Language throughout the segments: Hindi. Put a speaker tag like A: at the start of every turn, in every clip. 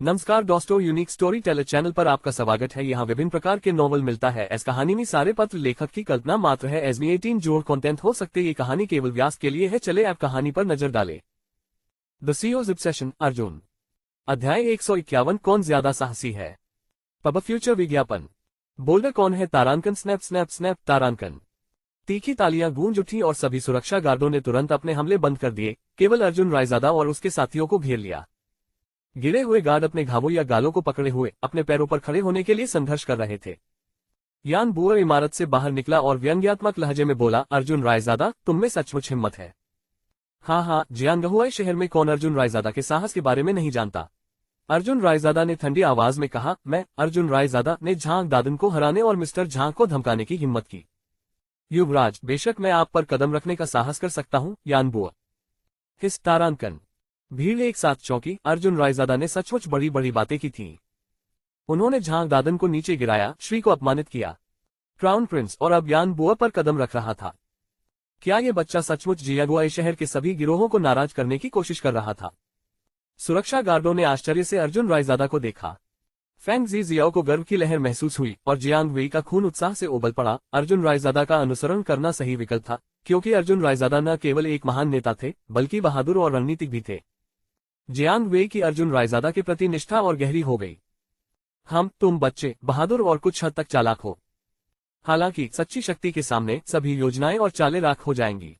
A: नमस्कार दोस्तों, यूनिक स्टोरी टेलर चैनल पर आपका स्वागत है। यहाँ विभिन्न प्रकार के नॉवल मिलता है। इस कहानी में सारे पत्र लेखक की कल्पना मात्र है। एसमी 18 जोड़ कंटेंट हो सकते। ये कहानी केवल व्यास के लिए है। चले आप कहानी पर नजर डालें। The COs obsession, Arjun. अध्याय 151। कौन ज्यादा साहसी है। पब फ्यूचर विज्ञापन। बोल्डर कौन है। तारांकन। Snap snap snap. तारांकन। तीखी तालियां गूंज उठी और सभी सुरक्षा गार्डों ने तुरंत अपने हमले बंद कर दिए। केवल अर्जुन रायजादा और उसके साथियों को घेर लिया। गिरे हुए गार्ड अपने घावों या गालों को पकड़े हुए अपने पैरों पर खड़े होने के लिए संघर्ष कर रहे थे। यान बुआ इमारत से बाहर निकला और व्यंग्यात्मक लहजे में बोला, अर्जुन रायजादा, तुम में सचमुच हिम्मत है। हाँ, जियांगहुआई शहर में कौन अर्जुन रायजादा के साहस के बारे में नहीं जानता। अर्जुन रायजादा ने ठंडी आवाज में कहा। मैं, अर्जुन रायजादा ने झांग दादन को हराने और मिस्टर झांग को धमकाने की हिम्मत की। युवराज, बेशक मैं आप पर कदम रखने का साहस कर सकता हूँ। यान बुआ। हिस। तारांकन। भीड़ एक साथ चौंकी। अर्जुन रायजादा ने सचमुच बड़ी बड़ी बातें की थीं। उन्होंने झांग दादन को नीचे गिराया, श्री को अपमानित किया, क्राउन प्रिंस, और अब यान बुआ पर कदम रख रहा था। क्या ये बच्चा सचमुच जियांगुआई शहर के सभी गिरोहों को नाराज करने की कोशिश कर रहा था। सुरक्षा गार्डों ने आश्चर्य से अर्जुन रायजादा को देखा। फैंग जी जियाओ को गर्व की लहर महसूस हुई और जियांग वेई का खून उत्साह से उबल पड़ा। अर्जुन रायजादा का अनुसरण करना सही विकल्प था, क्योंकि अर्जुन रायजादा न केवल एक महान नेता थे बल्कि बहादुर और रणनीतिक भी थे। जियांग वेई की अर्जुन रायजादा के प्रति निष्ठा और गहरी हो गई। तुम बच्चे बहादुर और कुछ हद तक चालाक हो। हालांकि सच्ची शक्ति के सामने सभी योजनाएं और चालें राख हो जाएंगी।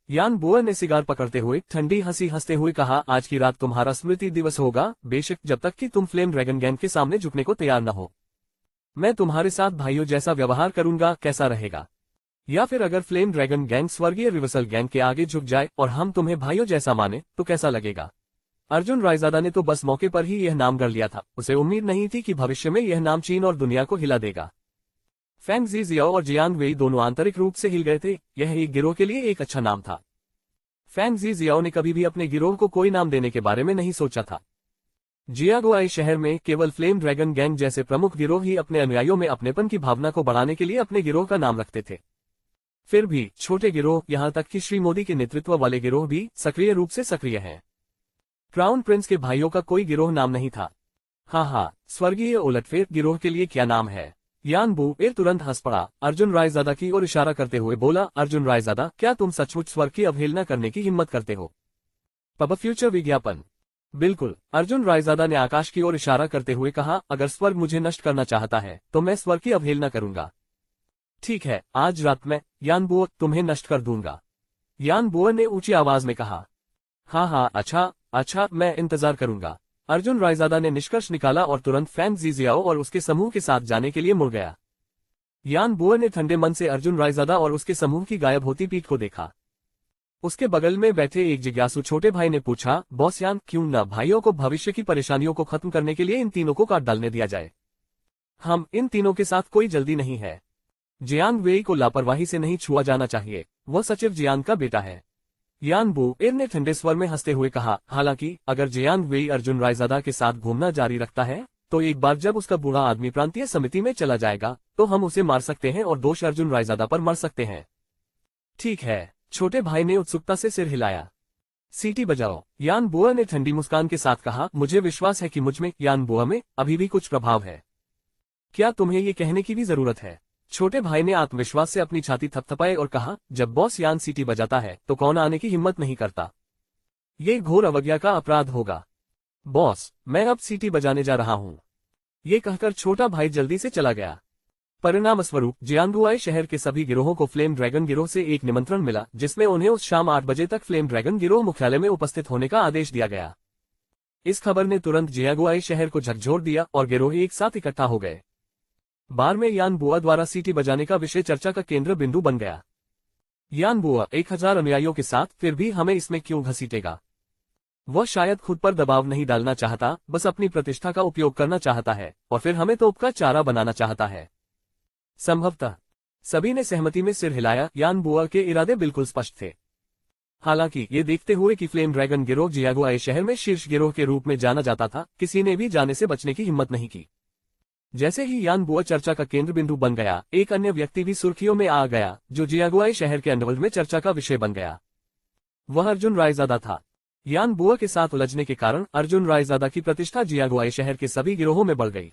A: यान बुआ ने सिगार पकड़ते हुए ठंडी हंसी हंसते हुए कहा, आज की रात तुम्हारा स्मृति दिवस होगा, बेशक जब तक कि तुम फ्लेम ड्रैगन गैंग के सामने झुकने को तैयार न हो। मैं तुम्हारे साथ भाइयों जैसा व्यवहार करूंगा, कैसा रहेगा? या फिर अगर फ्लेम ड्रैगन गैंग स्वर्गीय रिवर्सल गैंग के आगे झुक जाए और हम तुम्हें भाइयों जैसा माने तो कैसा लगेगा? अर्जुन रायजादा ने तो बस मौके पर ही यह नाम गढ़ लिया था। उसे उम्मीद नहीं थी कि भविष्य में यह नाम चीन और दुनिया को हिला देगा। फैंग जी जियाओ और जियांग वेई दोनों आंतरिक रूप से हिल गए थे। यह एक गिरोह के लिए एक अच्छा नाम था। फैंग जी जियाओ ने कभी भी अपने गिरोह को कोई नाम देने के बारे में नहीं सोचा था। जियांगुआई शहर में केवल फ्लेम ड्रैगन गैंग जैसे प्रमुख गिरोह ही अपने अनुयायियों में अपनेपन की भावना को बढ़ाने के लिए अपने गिरोह का नाम रखते थे। फिर भी छोटे गिरोह, यहां तक कि श्री मोदी के नेतृत्व वाले गिरोह भी सक्रिय रूप से सक्रिय हैं। क्राउन प्रिंस के भाइयों का कोई गिरोह नाम नहीं था। स्वर्गीय उलटफेर गिरोह के लिए क्या नाम है? यान बुआ तुरंत हंस पड़ा। अर्जुन रायजादा की ओर इशारा करते हुए बोला, अर्जुन रायजादा, क्या तुम सचमुच स्वर्ग की अवहेलना करने की हिम्मत करते हो? पब फ्यूचर विज्ञापन। बिल्कुल, अर्जुन रायजादा ने आकाश की ओर इशारा करते हुए कहा, अगर स्वर्ग मुझे नष्ट करना चाहता है तो मैं स्वर्ग की अवहेलना करूंगा। ठीक है, आज रात मैं, यान बुआ, तुम्हें नष्ट कर दूंगा। यान बुआ ने ऊंची आवाज में कहा। अच्छा, मैं इंतजार करूंगा। अर्जुन रायजादा ने निष्कर्ष निकाला और तुरंत फैंग जी जियाओ और उसके समूह के साथ जाने के लिए मुड़ गया। यान बुआ ने ठंडे मन से अर्जुन रायजादा और उसके समूह की गायब होती पीठ को देखा। उसके बगल में बैठे एक जिज्ञासु छोटे भाई ने पूछा, बॉस यान, क्यों न भाइयों को भविष्य की परेशानियों को खत्म करने के लिए इन तीनों को काट डालने दिया जाए? इन तीनों के साथ कोई जल्दी नहीं है। जियांग वेई को लापरवाही से नहीं छुआ जाना चाहिए। वह सचिव जियांग का बेटा है। यान बुआ ने ठंडे स्वर में हंसते हुए कहा, हालांकि अगर जियांग वेई अर्जुन रायजादा के साथ घूमना जारी रखता है तो एक बार जब उसका बूढ़ा आदमी प्रांतीय समिति में चला जाएगा तो हम उसे मार सकते हैं और दोष अर्जुन रायजादा पर मर सकते हैं। ठीक है, छोटे भाई ने उत्सुकता से सिर हिलाया। सीटी बजाओ, यान बुआ ने ठंडी मुस्कान के साथ कहा। मुझे विश्वास है कि मुझमें, यान बुआ में, अभी भी कुछ प्रभाव है। क्या तुम्हें ये कहने की भी जरूरत है? छोटे भाई ने आत्मविश्वास से अपनी छाती थपथपाई और कहा, जब बॉस यान सीटी बजाता है तो कौन आने की हिम्मत नहीं करता? ये घोर अवज्ञा का अपराध होगा। बॉस, मैं अब सीटी बजाने जा रहा हूँ। ये कहकर छोटा भाई जल्दी से चला गया। परिणाम स्वरूप जियांगुआई शहर के सभी गिरोहों को फ्लेम ड्रैगन गिरोह से एक निमंत्रण मिला, जिसमें उन्हें उस शाम 8 बजे तक फ्लेम ड्रैगन गिरोह मुख्यालय में उपस्थित होने का आदेश दिया गया। इस खबर ने तुरंत जियांगुआई शहर को झकझोर दिया और गिरोह एक साथ इकट्ठा हो गए। बार में यान बुआ द्वारा सीटी बजाने का विषय चर्चा का केंद्र बिंदु बन गया। यान बुआ 1000 अनुयायियों के साथ फिर भी हमें इसमें क्यों घसीटेगा? वह शायद खुद पर दबाव नहीं डालना चाहता, बस अपनी प्रतिष्ठा का उपयोग करना चाहता है और फिर हमें तोप का चारा बनाना चाहता है। संभवतः सभी ने सहमति में सिर हिलाया। यान बुआ के इरादे बिल्कुल स्पष्ट थे। हालांकि ये देखते हुए कि फ्लेम ड्रैगन गिरोह जियांगुआई शहर में शीर्ष गिरोह के रूप में जाना जाता था, किसी ने भी जाने से बचने की हिम्मत नहीं की। जैसे ही यान बुआ चर्चा का केंद्र बिंदु बन गया, एक अन्य व्यक्ति भी सुर्खियों में आ गया जो जियांगुआई शहर के अंडरवर्ल्ड में चर्चा का विषय बन गया। वह अर्जुन रायजादा था। यान बुआ के साथ उलझने के कारण अर्जुन रायजादा की प्रतिष्ठा जियागुआई शहर के सभी गिरोहों में बढ़ गई।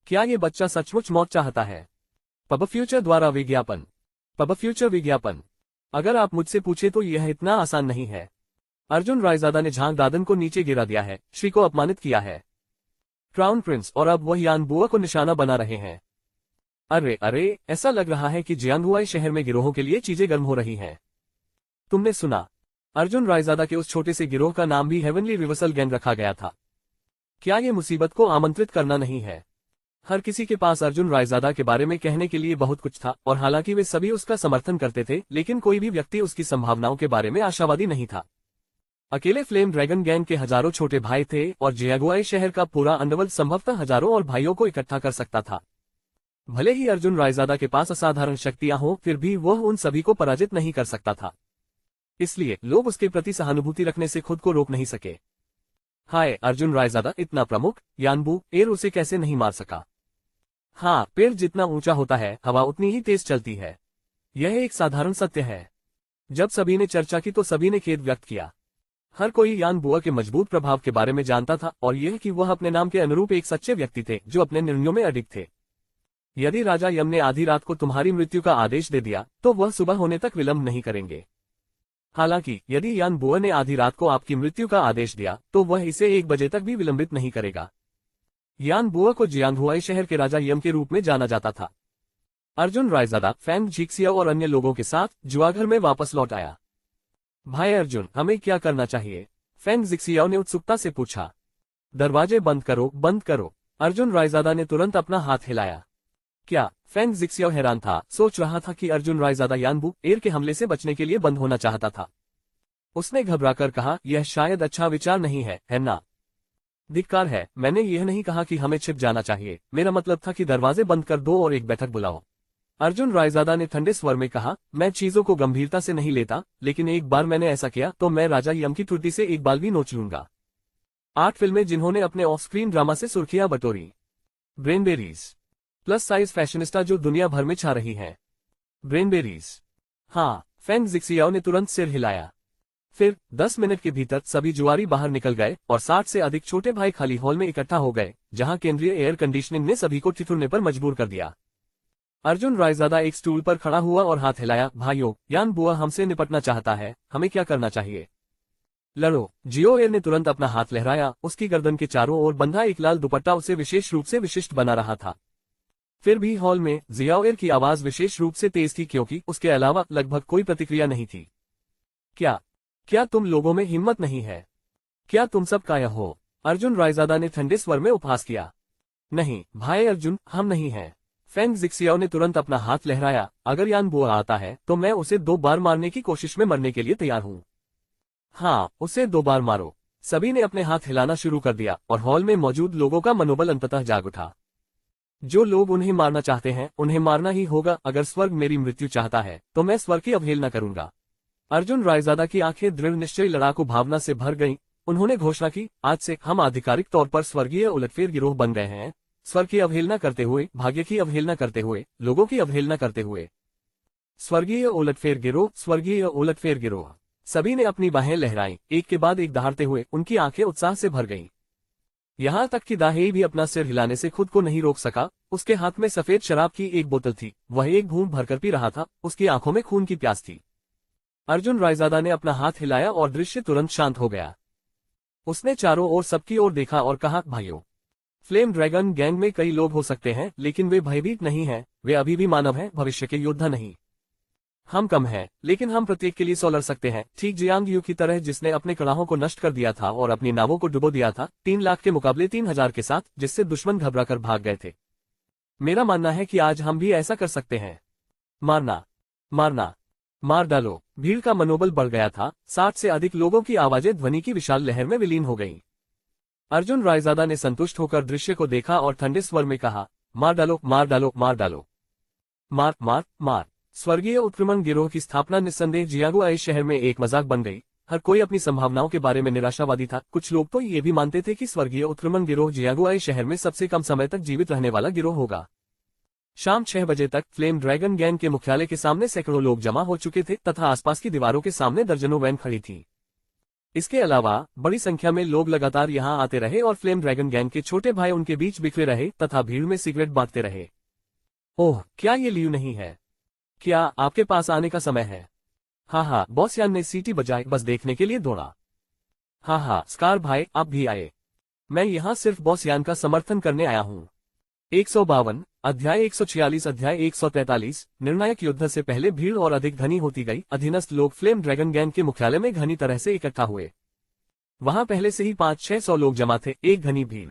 A: क्या ये बच्चा सचमुच मौत चाहता है? पब फ्यूचर द्वारा विज्ञापन। पब फ्यूचर विज्ञापन। अगर आप मुझसे पूछे तो यह इतना आसान नहीं है। अर्जुन रायजादा ने झांग दादन को नीचे गिरा दिया है, श्री को अपमानित किया है, क्राउन प्रिंस, और अब वह यान बुआ को निशाना बना रहे हैं। अरे अरे, ऐसा लग रहा है कि जियांगुआई शहर में गिरोहों के लिए चीजें गर्म हो रही हैं। तुमने सुना, अर्जुन रायजादा के उस छोटे से गिरोह का नाम भी हेवनली रिवर्सल गैंग रखा गया था। क्या ये मुसीबत को आमंत्रित करना नहीं है? हर किसी के पास अर्जुन रायजादा के बारे में कहने के लिए बहुत कुछ था, और हालांकि वे सभी उसका समर्थन करते थे, लेकिन कोई भी व्यक्ति उसकी संभावनाओं के बारे में आशावादी नहीं था। अकेले फ्लेम ड्रैगन गैंग के हजारों छोटे भाई थे, और जियागुआई शहर का पूरा अंडरवर्ल्ड संभवतः हजारों और भाइयों को इकट्ठा कर सकता था। भले ही अर्जुन रायजादा के पास असाधारण शक्तियां हों, फिर भी वह उन सभी को पराजित नहीं कर सकता था। इसलिए लोग उसके प्रति सहानुभूति रखने से खुद को रोक नहीं सके। हाय, अर्जुन रायजादा इतना प्रमुख, यानबू एर उसे कैसे नहीं मार सका? हाँ, पेड़ जितना ऊंचा होता है, हवा उतनी ही तेज चलती है। यह एक साधारण सत्य है। जब सभी ने चर्चा की तो सभी ने खेद व्यक्त किया। हर कोई यान बुआ के मजबूत प्रभाव के बारे में जानता था, और यह कि वह अपने नाम के अनुरूप एक सच्चे व्यक्ति थे जो अपने निर्णयों में अडिग थे। यदि राजा यम ने आधी रात को तुम्हारी मृत्यु का आदेश दे दिया तो वह सुबह होने तक विलंब नहीं करेंगे। हालांकि यदि यान बुआ ने आधी रात को आपकी मृत्यु का आदेश दिया तो वह इसे 1 बजे तक भी विलंबित नहीं करेगा। यान बुआ को जियांगहुआई शहर के राजा यम के रूप में जाना जाता था। अर्जुन रायजादा फैंग झिक्सियाओ और अन्य लोगों के साथ जुआघर में वापस लौट आया। भाई अर्जुन, हमें क्या करना चाहिए? फैंग झिक्सियाओ ने उत्सुकता से पूछा। दरवाजे बंद करो, बंद करो। अर्जुन रायजादा ने तुरंत अपना हाथ हिलाया। क्या? फैंग झिक्सियाओ हैरान था, सोच रहा था कि अर्जुन रायजादा यानबू एर के हमले से बचने के लिए बंद होना चाहता था। उसने घबराकर कहा, यह शायद अच्छा विचार नहीं है ना? धिक्कार है, मैंने यह नहीं कहा कि हमें छिप जाना चाहिए। मेरा मतलब था कि दरवाजे बंद कर दो और एक बैठक बुलाओ। अर्जुन रायजादा ने ठंडे स्वर में कहा, मैं चीजों को गंभीरता से नहीं लेता, लेकिन एक बार मैंने ऐसा किया तो मैं राजा यम की ठुड्डी से एक बाल भी नोच लूंगा। 8 फिल्में जिन्होंने अपने ऑफ स्क्रीन ड्रामा से सुर्खियां बटोरी। ब्रेनबेरीज, प्लस साइज फैशनिस्टा जो दुनिया भर में छा रही हैं। ब्रेनबेरीज। हाँ, फैंग झिक्सियाओ ने तुरंत सिर हिलाया। फिर 10 मिनट के भीतर सभी जुआरी बाहर निकल गए और 60 से अधिक छोटे भाई खाली हॉल में इकट्ठा हो गए, जहां केंद्रीय एयर कंडीशनिंग ने सभी को ठिठुरने पर मजबूर कर दिया। अर्जुन रायजादा एक स्टूल पर खड़ा हुआ और हाथ हिलाया। भाइयों, यान बुआ हमसे निपटना चाहता है, हमें क्या करना चाहिए? लड़ो। जियो एयर ने तुरंत अपना हाथ लहराया। उसकी गर्दन के चारों ओर बंधा एक लाल दुपट्टा उसे विशेष रूप से विशिष्ट बना रहा था। फिर भी हॉल में जियाओ एर की आवाज विशेष रूप से तेज थी, क्योंकि उसके अलावा लगभग कोई प्रतिक्रिया नहीं थी। क्या तुम लोगों में हिम्मत नहीं है? क्या तुम सब काया हो? अर्जुन रायजादा ने ठंडे स्वर में उपहास किया। नहीं भाई अर्जुन, हम नहीं हैं। फैंग झिक्सियाओ ने तुरंत अपना हाथ लहराया। अगर यान बुआ आता है तो मैं उसे 2 बार मारने की कोशिश में मरने के लिए तैयार हूँ। हाँ, उसे 2 बार मारो। सभी ने अपने हाथ हिलाना शुरू कर दिया और हॉल में मौजूद लोगों का मनोबल अंततः जाग उठा। जो लोग उन्हें मारना चाहते हैं उन्हें मारना ही होगा। अगर स्वर्ग मेरी मृत्यु चाहता है तो मैं स्वर्ग की अवहेलना करूंगा। अर्जुन रायजादा की आंखें दृढ़ निश्चयी लड़ाकू भावना से भर गईं। उन्होंने घोषणा की, आज से हम आधिकारिक तौर पर स्वर्गीय उलटफेर गिरोह बन गए हैं। स्वर्ग की अवहेलना करते हुए, भाग्य की अवहेलना करते हुए, लोगों की अवहेलना करते हुए। स्वर्गीय उलटफेर गिरोह, स्वर्गीय उलटफेर गिरोह। सभी ने अपनी बाहें लहराईं, एक के बाद एक दहाड़ते हुए। उनकी आंखें उत्साह से भर गईं। यहां तक कि दाहेई भी अपना सिर हिलाने से खुद को नहीं रोक सका। उसके हाथ में सफेद शराब की एक बोतल थी, वह एक घूंट भरकर पी रहा था। उसकी आंखों में खून की प्यास थी। अर्जुन रायजादा ने अपना हाथ हिलाया और दृश्य तुरंत शांत हो गया। उसने चारों ओर सबकी ओर देखा और कहा, भाइयों, फ्लेम ड्रैगन गैंग में कई लोग हो सकते हैं, लेकिन वे भयभीत नहीं हैं। वे अभी भी मानव हैं, भविष्य के योद्धा नहीं। हम कम हैं, लेकिन हम प्रत्येक के लिए 100 लड़ सकते हैं, ठीक जियांग यू की तरह, जिसने अपने कड़ाहों को नष्ट कर दिया था और अपनी नावों को डुबो दिया था 3 लाख के मुकाबले 3000 के साथ, जिससे दुश्मन घबराकर भाग गए थे। मेरा मानना है कि आज हम भी ऐसा कर सकते हैं। मारना, मारना, मार डालो। भीड़ का मनोबल बढ़ गया था। 60 से अधिक लोगों की आवाजें ध्वनि की विशाल लहर में विलीन हो गईं। अर्जुन रायजादा ने संतुष्ट होकर दृश्य को देखा और ठंडे स्वर में कहा, मार डालो, मार डालो, मार डालो। मार, मार, मार। स्वर्गीय उत्क्रमण गिरोह की स्थापना निस्संदेह जियांगहुआई शहर में एक मजाक बन गई। हर कोई अपनी संभावनाओं के बारे में निराशावादी था। कुछ लोग तो ये भी मानते थे कि स्वर्गीय उत्क्रमण गिरोह जियांगहुआई शहर में सबसे कम समय तक जीवित रहने वाला गिरोह होगा। शाम 6 बजे तक फ्लेम ड्रैगन गैंग के मुख्यालय के सामने सैकड़ों लोग जमा हो चुके थे तथा आसपास की दीवारों के सामने दर्जनों वैन खड़ी थी। इसके अलावा बड़ी संख्या में लोग लगातार यहां आते रहे और फ्लेम ड्रैगन गैंग के छोटे भाई उनके बीच बिखरे रहे तथा भीड़ में सिगरेट बांटते रहे। ओह, क्या ये लियू नहीं है? क्या आपके पास आने का समय है? हाँ हाँ, बॉस यान ने सीटी बजाई, बस देखने के लिए दौड़ा। हाँ हाँ स्कार भाई, आप भी आए। मैं यहाँ सिर्फ बॉस यान का समर्थन करने आया हूँ। 152 अध्याय 146 अध्याय 143 निर्णायक युद्ध से पहले भीड़ और अधिक घनी होती गई। अधीनस्थ लोग फ्लेम ड्रैगन गैंग के मुख्यालय में घनी तरह से इकट्ठा हुए। वहां पहले से ही 500-600 लोग जमा थे, एक घनी भीड़।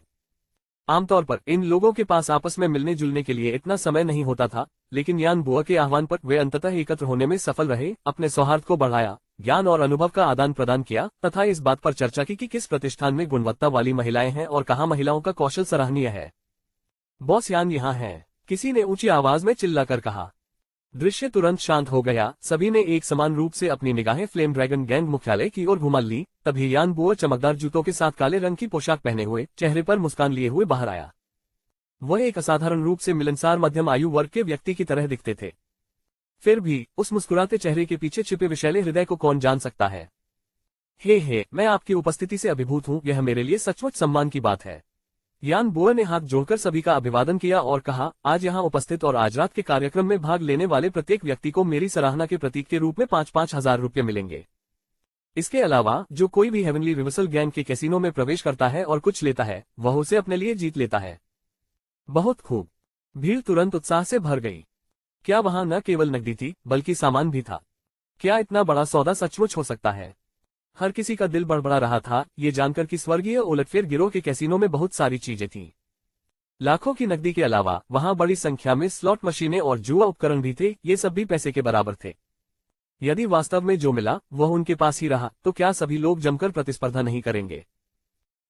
A: आमतौर पर इन लोगों के पास आपस में मिलने जुलने के लिए इतना समय नहीं होता था, लेकिन यान बुआ के आह्वान पर वे अंततः एकत्र होने में सफल रहे, अपने सौहार्द को बढ़ाया, ज्ञान और अनुभव का आदान प्रदान किया तथा इस बात पर चर्चा की कि किस प्रतिष्ठान में गुणवत्ता वाली महिलाएं हैं और कहां महिलाओं का कौशल सराहनीय है। बॉस यान यहाँ है, किसी ने ऊंची आवाज में चिल्लाकर कहा। दृश्य तुरंत शांत हो गया, सभी ने एक समान रूप से अपनी निगाहें फ्लेम ड्रैगन गैंग मुख्यालय की ओर घुमा ली। तभी यान बुआ चमकदार जूतों के साथ काले रंग की पोशाक पहने हुए, चेहरे पर मुस्कान लिए हुए बाहर आया। वह एक असाधारण रूप से मिलनसार मध्यम आयु वर्ग के व्यक्ति की तरह दिखते थे। फिर भी उस मुस्कुराते चेहरे के पीछे छिपे विशैले हृदय को कौन जान सकता है। हे, मैं आपकी उपस्थिति से अभिभूत हूँ, यह मेरे लिए सचमुच सम्मान की बात है। यान बुआ ने हाथ जोड़कर सभी का अभिवादन किया और कहा, आज यहाँ उपस्थित और आज रात के कार्यक्रम में भाग लेने वाले प्रत्येक व्यक्ति को मेरी सराहना के प्रतीक के रूप में 5-5 हजार रुपये मिलेंगे। इसके अलावा जो कोई भी हेवनली रिवर्सल गैंग के कैसीनो में प्रवेश करता है और कुछ लेता है, वह उसे अपने लिए जीत लेता है। बहुत खूब। भीड़ तुरंत उत्साह से भर गई। क्या वहां न केवल नकदी थी बल्कि सामान भी था? क्या इतना बड़ा सौदा सचमुच हो सकता है? हर किसी का दिल बड़बड़ा रहा था, ये जानकर कि स्वर्गीय उलटफेर गिरोह के कैसीनो में बहुत सारी चीजें थीं। लाखों की नकदी के अलावा वहां बड़ी संख्या में स्लॉट मशीनें और जुआ उपकरण भी थे, ये सब भी पैसे के बराबर थे। यदि वास्तव में जो मिला वह उनके पास ही रहा, तो क्या सभी लोग जमकर प्रतिस्पर्धा नहीं करेंगे?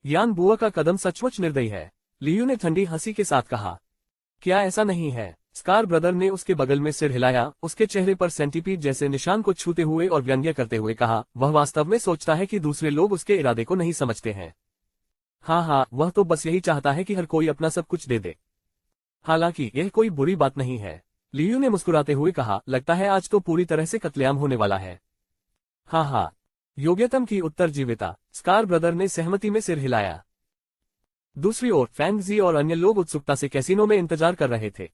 A: यान बुआ का कदम सचमुच निर्दयी है, लियू ने ठंडी हंसी के साथ कहा। क्या ऐसा नहीं है? स्कार ब्रदर ने उसके बगल में सिर हिलाया, उसके चेहरे पर सेंटीपीड जैसे निशान को छूते हुए और व्यंग्य करते हुए कहा, वह वास्तव में सोचता है कि दूसरे लोग उसके इरादे को नहीं समझते हैं। हाँ, वह तो बस यही चाहता है कि हर कोई अपना सब कुछ दे दे। हालांकि यह कोई बुरी बात नहीं है, लियू ने मुस्कुराते हुए कहा, लगता है आज तो पूरी तरह से कत्लेआम होने वाला है। हाँ, योग्यतम की उत्तरजीविता, स्कार ब्रदर ने सहमति में सिर हिलाया। दूसरी ओर फैंग जी और अन्य लोग उत्सुकता से कैसीनो में इंतजार कर रहे थे।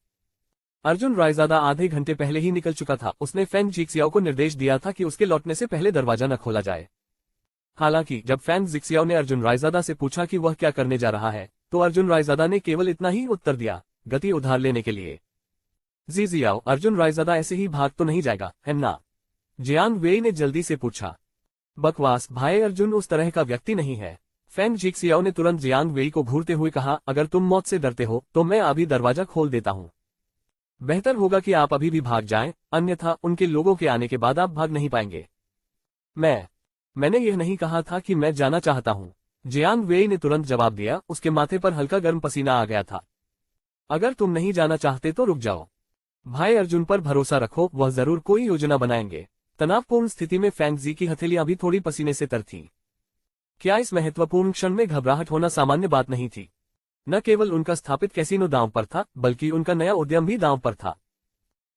A: अर्जुन रायजादा आधे घंटे पहले ही निकल चुका था, उसने फैंग जिक्सियाओ को निर्देश दिया था कि उसके लौटने से पहले दरवाजा न खोला जाए। हालांकि जब फैंग जिक्सियाओ ने अर्जुन रायजादा से पूछा कि वह क्या करने जा रहा है, तो अर्जुन रायजादा ने केवल इतना ही उत्तर दिया, गति उधार लेने के लिए। जी जियाओ, अर्जुन रायजादा ऐसे ही भाग तो नहीं जाएगा, है ना? जियांग वेई ने जल्दी से पूछा। बकवास भाई, अर्जुन उस तरह का व्यक्ति नहीं है। फैंग जिक्सियाओ ने तुरंत जियांग वेई को घूरते हुए कहा, अगर तुम मौत से डरते हो तो मैं अभी दरवाजा खोल देता हूँ। बेहतर होगा कि आप अभी भी भाग जाएं, अन्यथा उनके लोगों के आने के बाद आप भाग नहीं पाएंगे। मैंने यह नहीं कहा था कि मैं जाना चाहता हूं, जियांग वेई ने तुरंत जवाब दिया, उसके माथे पर हल्का गर्म पसीना आ गया था। अगर तुम नहीं जाना चाहते तो रुक जाओ। भाई अर्जुन पर भरोसा रखो, वह जरूर कोई योजना बनाएंगे। तनावपूर्ण स्थिति में फैंग जी की हथेलियां भी थोड़ी पसीने से तर थीं। क्या इस महत्वपूर्ण क्षण में घबराहट होना सामान्य बात नहीं थी? न केवल उनका स्थापित कैसीनो दांव पर था, बल्कि उनका नया उद्यम भी दांव पर था।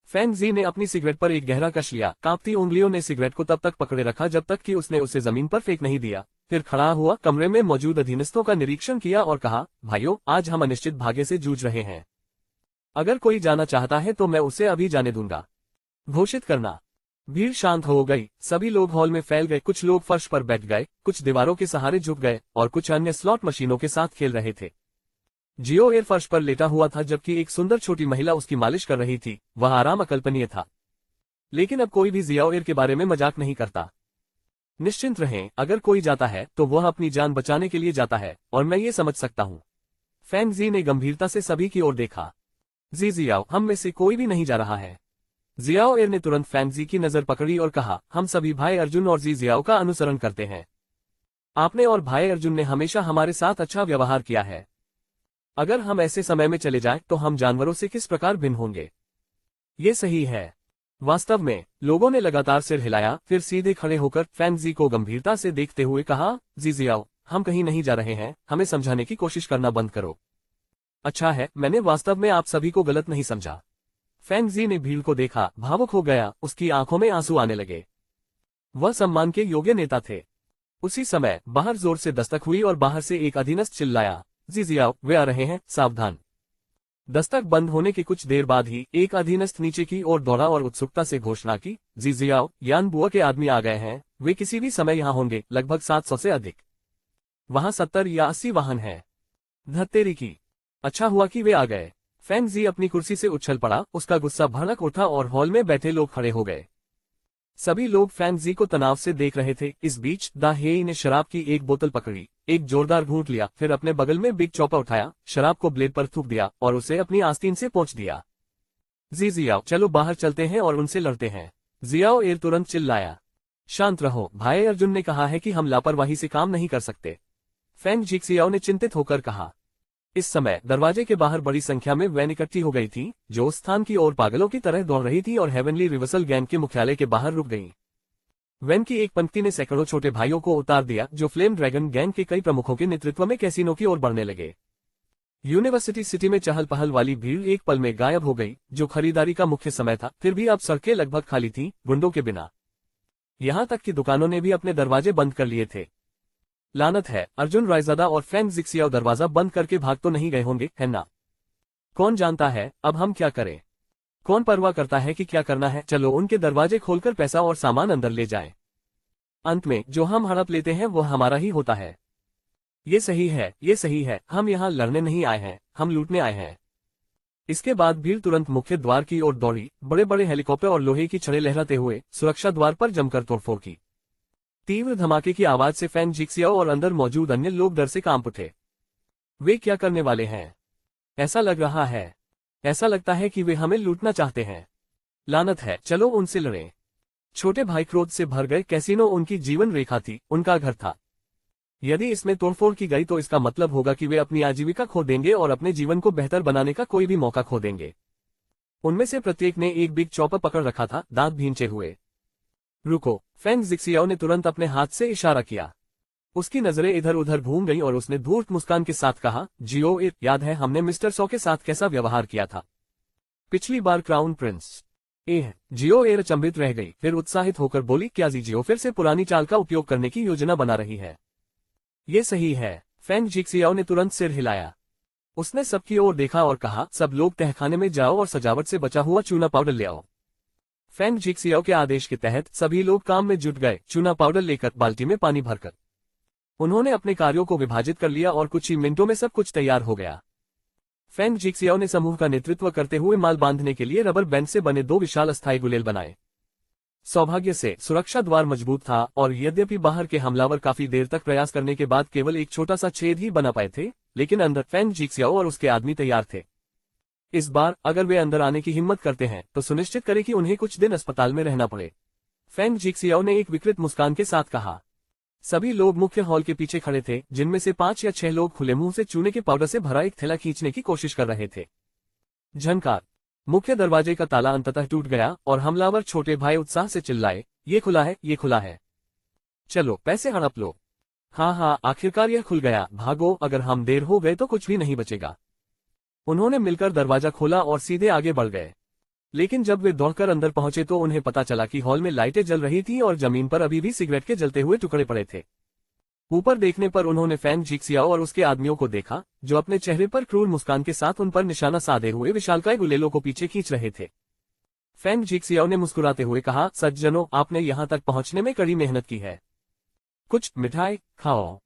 A: फैंग जी ने अपनी सिगरेट पर एक गहरा कश लिया, कांपती उंगलियों ने सिगरेट को तब तक पकड़े रखा जब तक कि उसने उसे जमीन पर फेंक नहीं दिया। फिर खड़ा हुआ, कमरे में मौजूद अधीनस्थों का निरीक्षण किया और कहा, भाइयों, आज हम अनिश्चित भाग्य से जूझ रहे हैं। अगर कोई जाना चाहता है तो मैं उसे अभी जाने दूंगा। घोषित करना। भीड़ शांत हो गई, सभी लोग हॉल में फैल गए। कुछ लोग फर्श पर बैठ गए, कुछ दीवारों के सहारे झुक गए और कुछ अन्य स्लॉट मशीनों के साथ खेल रहे थे। जियो एयर फर्श पर लेटा हुआ था, जबकि एक सुंदर छोटी महिला उसकी मालिश कर रही थी। वह आराम अकल्पनीय था, लेकिन अब कोई भी जियो एयर के बारे में मजाक नहीं करता। निश्चिंत रहें, अगर कोई जाता है तो वह अपनी जान बचाने के लिए जाता है, और मैं ये समझ सकता हूँ। फैंग जी ने गंभीरता से सभी की ओर देखा। जी जियाओ, हम में से कोई भी नहीं जा रहा है। जियाओ एयर ने तुरंत फैंग जी की नजर पकड़ी और कहा, हम सभी भाई अर्जुन और जी जियाओ का अनुसरण करते हैं। आपने और भाई अर्जुन ने हमेशा हमारे साथ अच्छा व्यवहार किया है। अगर हम ऐसे समय में चले जाएं तो हम जानवरों से किस प्रकार भिन्न होंगे? ये सही है। वास्तव में लोगों ने लगातार सिर हिलाया, फिर सीधे खड़े होकर फैंग जी को गंभीरता से देखते हुए कहा, जी जियाओ, हम कहीं नहीं जा रहे हैं, हमें समझाने की कोशिश करना बंद करो। अच्छा है, मैंने वास्तव में आप सभी को गलत नहीं समझा। फैंग जी ने भीड़ को देखा, भावुक हो गया, उसकी आंखों में आंसू आने लगे। वह सम्मान के योग्य नेता थे। उसी समय बाहर जोर से दस्तक हुई और बाहर से एक अधीनस्थ चिल्लाया, जी जियाओ, वे आ रहे हैं, सावधान। दस्तक बंद होने के कुछ देर बाद ही एक अधीनस्थ नीचे की ओर दौड़ा और उत्सुकता से घोषणा की, जी जियाओ, यान बुआ के आदमी आ गए हैं, वे किसी भी समय यहाँ होंगे, लगभग 700 से अधिक। वहां 70 या 80 वाहन है। धत्तेरी की, अच्छा हुआ कि वे आ गए। फैंग जी अपनी कुर्सी से उछल पड़ा, उसका गुस्सा भड़क उठा और हॉल में बैठे लोग खड़े हो गए। सभी लोग फैंग जी को तनाव से देख रहे थे। इस बीच दा हेई ने शराब की एक बोतल पकड़ी, एक जोरदार घूंट लिया, फिर अपने बगल में बिग चॉपर उठाया, शराब को ब्लेड पर थूक दिया और उसे अपनी आस्तीन से पोंछ दिया। जी जियाओ, चलो बाहर चलते हैं और उनसे लड़ते हैं। जियाओ एर तुरंत चिल्लाया। शांत रहो भाई, अर्जुन ने कहा है कि हम लापरवाही से काम नहीं कर सकते। फैंग जिक्सियाओ ने चिंतित होकर कहा। इस समय दरवाजे के बाहर बड़ी संख्या में वैन इकट्ठी हो गई थी, जो उस स्थान की ओर पागलों की तरह दौड़ रही थी और हेवनली रिवर्सल गैंग के मुख्यालय के बाहर रुक गई। वैन की एक पंक्ति ने सैकड़ों छोटे भाइयों को उतार दिया, जो फ्लेम ड्रैगन गैंग के कई प्रमुखों के नेतृत्व में कैसीनो की ओर बढ़ने लगे। यूनिवर्सिटी सिटी में चहल पहल वाली भीड़ एक पल में गायब हो गई, जो खरीदारी का मुख्य समय था। फिर भी अब सड़कें लगभग खाली थीं, गुंडों के बिना। यहां तक कि दुकानों ने भी अपने दरवाजे बंद कर लिए थे। लानत है, अर्जुन रायजादा और फैंग जिक्सियाओ दरवाजा बंद करके भाग तो नहीं गए होंगे, है ना? कौन जानता है अब हम क्या करें? कौन परवाह करता है कि क्या करना है? चलो उनके दरवाजे खोलकर पैसा और सामान अंदर ले जाएं। अंत में जो हम हड़प लेते हैं वो हमारा ही होता है। ये सही है, ये सही है, हम यहाँ लड़ने नहीं आए हैं, हम लूटने आए हैं। इसके बाद भीड़ तुरंत मुख्य द्वार की ओर दौड़ी, बड़े बड़े हेलीकॉप्टर और लोहे की छड़ें लहराते हुए सुरक्षा द्वार पर जमकर तोड़फोड़ की। तीव्र धमाके की आवाज से फैंग जिक्सियाओ और अंदर मौजूद अन्य लोग डर से कांप उठे। वे क्या करने वाले हैं? ऐसा लग रहा है, ऐसा लगता है कि वे हमें लूटना चाहते हैं। लानत है, चलो उनसे लड़ें। छोटे भाई क्रोध से भर गए। कैसीनो उनकी जीवन रेखा थी, उनका घर था। यदि इसमें तोड़फोड़ की गई तो इसका मतलब होगा कि वे अपनी आजीविका खो देंगे और अपने जीवन को बेहतर बनाने का कोई भी मौका खो देंगे। उनमें से प्रत्येक ने एक बिग चॉपर पकड़ रखा था, दांत भींचे हुए। रुको, फैंग जिक्सियाओ ने तुरंत अपने हाथ से इशारा किया। उसकी नजरें इधर उधर घूम गईं और उसने धूर्त मुस्कान के साथ कहा, जियो एर, याद है हमने मिस्टर सॉ के साथ कैसा व्यवहार किया था पिछली बार क्राउन प्रिंस? जियो एर अचंभित रह गई, फिर उत्साहित होकर बोली, क्या जियो फिर से पुरानी चाल का उपयोग करने की योजना बना रही है? ये सही है। फैंग जिक्सियाओ ने तुरंत सिर हिलाया। उसने सबकी ओर देखा और कहा, सब लोग तहखाने में जाओ और सजावट से बचा हुआ चूना पाउडर ले आओ। फैंग जिक्सियाओ के आदेश के तहत सभी लोग काम में जुट गए। चूना पाउडर लेकर बाल्टी में पानी भरकर उन्होंने अपने कार्यों को विभाजित कर लिया और कुछ ही मिनटों में सब कुछ तैयार हो गया। फैंग जिक्सियाओ ने समूह का नेतृत्व करते हुए माल बांधने के लिए रबर बैंड से बने 2 विशाल अस्थायी गुलेल बनाए। सौभाग्य से सुरक्षा द्वार मजबूत था और यद्यपि बाहर के हमलावर काफी देर तक प्रयास करने के बाद केवल एक छोटा सा छेद ही बना पाए थे, लेकिन अंदर फैंग जिक्सियाओ और उसके आदमी तैयार थे। इस बार अगर वे अंदर आने की हिम्मत करते हैं तो सुनिश्चित करें कि उन्हें कुछ दिन अस्पताल में रहना पड़े। फैंग जिक्सियाओ ने एक विकृत मुस्कान के साथ कहा। सभी लोग मुख्य हॉल के पीछे खड़े थे, जिनमें से 5 या 6 लोग खुले मुंह से चूने के पाउडर से भरा एक थैला खींचने की कोशिश कर रहे थे। झनकार, मुख्य दरवाजे का ताला अंततः टूट गया और हमलावर छोटे भाई उत्साह से चिल्लाए, ये खुला है, ये खुला है, चलो पैसे हड़प लो। हाँ, आखिरकार यह खुल गया, भागो, अगर हम देर हो गए तो कुछ भी नहीं बचेगा। उन्होंने मिलकर दरवाजा खोला और सीधे आगे बढ़ गए। लेकिन जब वे दौड़कर अंदर पहुंचे तो उन्हें पता चला कि हॉल में लाइटें जल रही थीं और जमीन पर अभी भी सिगरेट के जलते हुए टुकड़े पड़े थे। ऊपर देखने पर उन्होंने फैंग जिक्सियाओ और उसके आदमियों को देखा, जो अपने चेहरे पर क्रूर मुस्कान के साथ उन पर निशाना साधे हुए विशालकाय गुलेलों को पीछे खींच रहे थे। फैंग जिक्सियाओ ने मुस्कुराते हुए कहा, सज्जनों, आपने यहाँ तक पहुँचने में कड़ी मेहनत की है। कुछ मिठाई खाओ।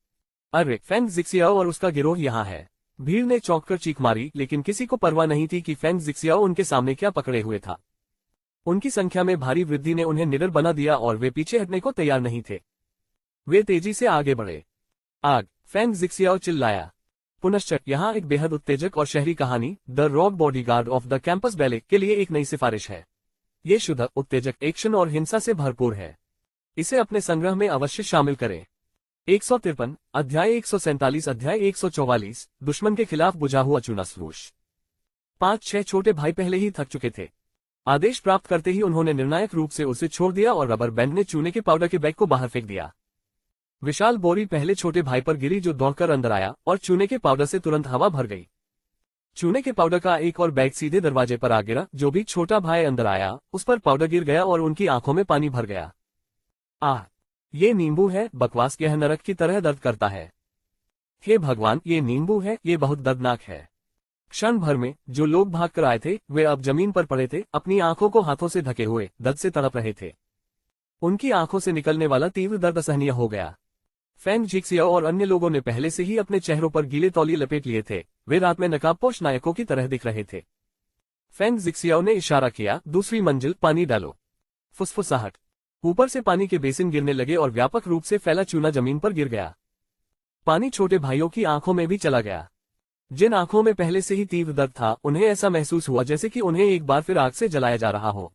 A: अरे, फैंग जिक्सियाओ और उसका गिरोह यहाँ है। भीड़ ने चौंक कर चीख मारी, लेकिन किसी को परवाह नहीं थी कि फैंग जिक्सियाओ उनके सामने क्या पकड़े हुए था। उनकी संख्या में भारी वृद्धि ने उन्हें निडर बना दिया और वे पीछे हटने को तैयार नहीं थे। वे तेजी से आगे बढ़े। आग, फैंग जिक्सियाओ चिल्लाया। पुनश्च यहाँ एक बेहद उत्तेजक और शहरी कहानी, the rock bodyguard of the campus ballet के लिए एक नई सिफारिश है। ये शुद्ध, उत्तेजक, एक्शन और हिंसा से भरपूर है। इसे अपने संग्रह में अवश्य शामिल करें। 153, अध्याय 147, अध्याय 144, दुश्मन के खिलाफ बुझा हुआ चूना स्वरूष। 5-6 छोटे भाई पहले ही थक चुके थे। आदेश प्राप्त करते ही उन्होंने निर्णायक रूप से उसे छोड़ दिया और रबर बैंड ने चूने के पाउडर के बैग को बाहर फेंक दिया। विशाल बोरी पहले छोटे भाई पर गिरी, जो दौड़कर अंदर आया और चूने के पाउडर से तुरंत हवा भर गई। चूने के पाउडर का एक और बैग सीधे दरवाजे पर आ गिरा। जो भी छोटा भाई अंदर आया, उस पर पाउडर गिर गया और उनकी आंखों में पानी भर गया। आह! ये नींबू है, बकवास यह नरक की तरह दर्द करता है। हे भगवान, ये नींबू है, ये बहुत दर्दनाक है। क्षण भर में जो लोग भाग कर आए थे वे अब जमीन पर पड़े थे, अपनी आंखों को हाथों से ढके हुए दर्द से तड़प रहे थे। उनकी आंखों से निकलने वाला तीव्र दर्द असहनीय हो गया। फेंग जिक्सियाओ और अन्य लोगों ने पहले से ही अपने चेहरों पर गीले तौलिए लपेट लिए थे। वे रात में नकाबपोश नायकों की तरह दिख रहे थे। फेंग जिक्सियाओ ने इशारा किया, दूसरी मंजिल, पानी डालो। फुसफुसाहट। ऊपर से पानी के बेसिन गिरने लगे और व्यापक रूप से फैला चूना जमीन पर गिर गया। पानी छोटे भाइयों की आंखों में भी चला गया। जिन आंखों में पहले से ही तीव्र दर्द था, उन्हें ऐसा महसूस हुआ जैसे कि उन्हें एक बार फिर आग से जलाया जा रहा हो।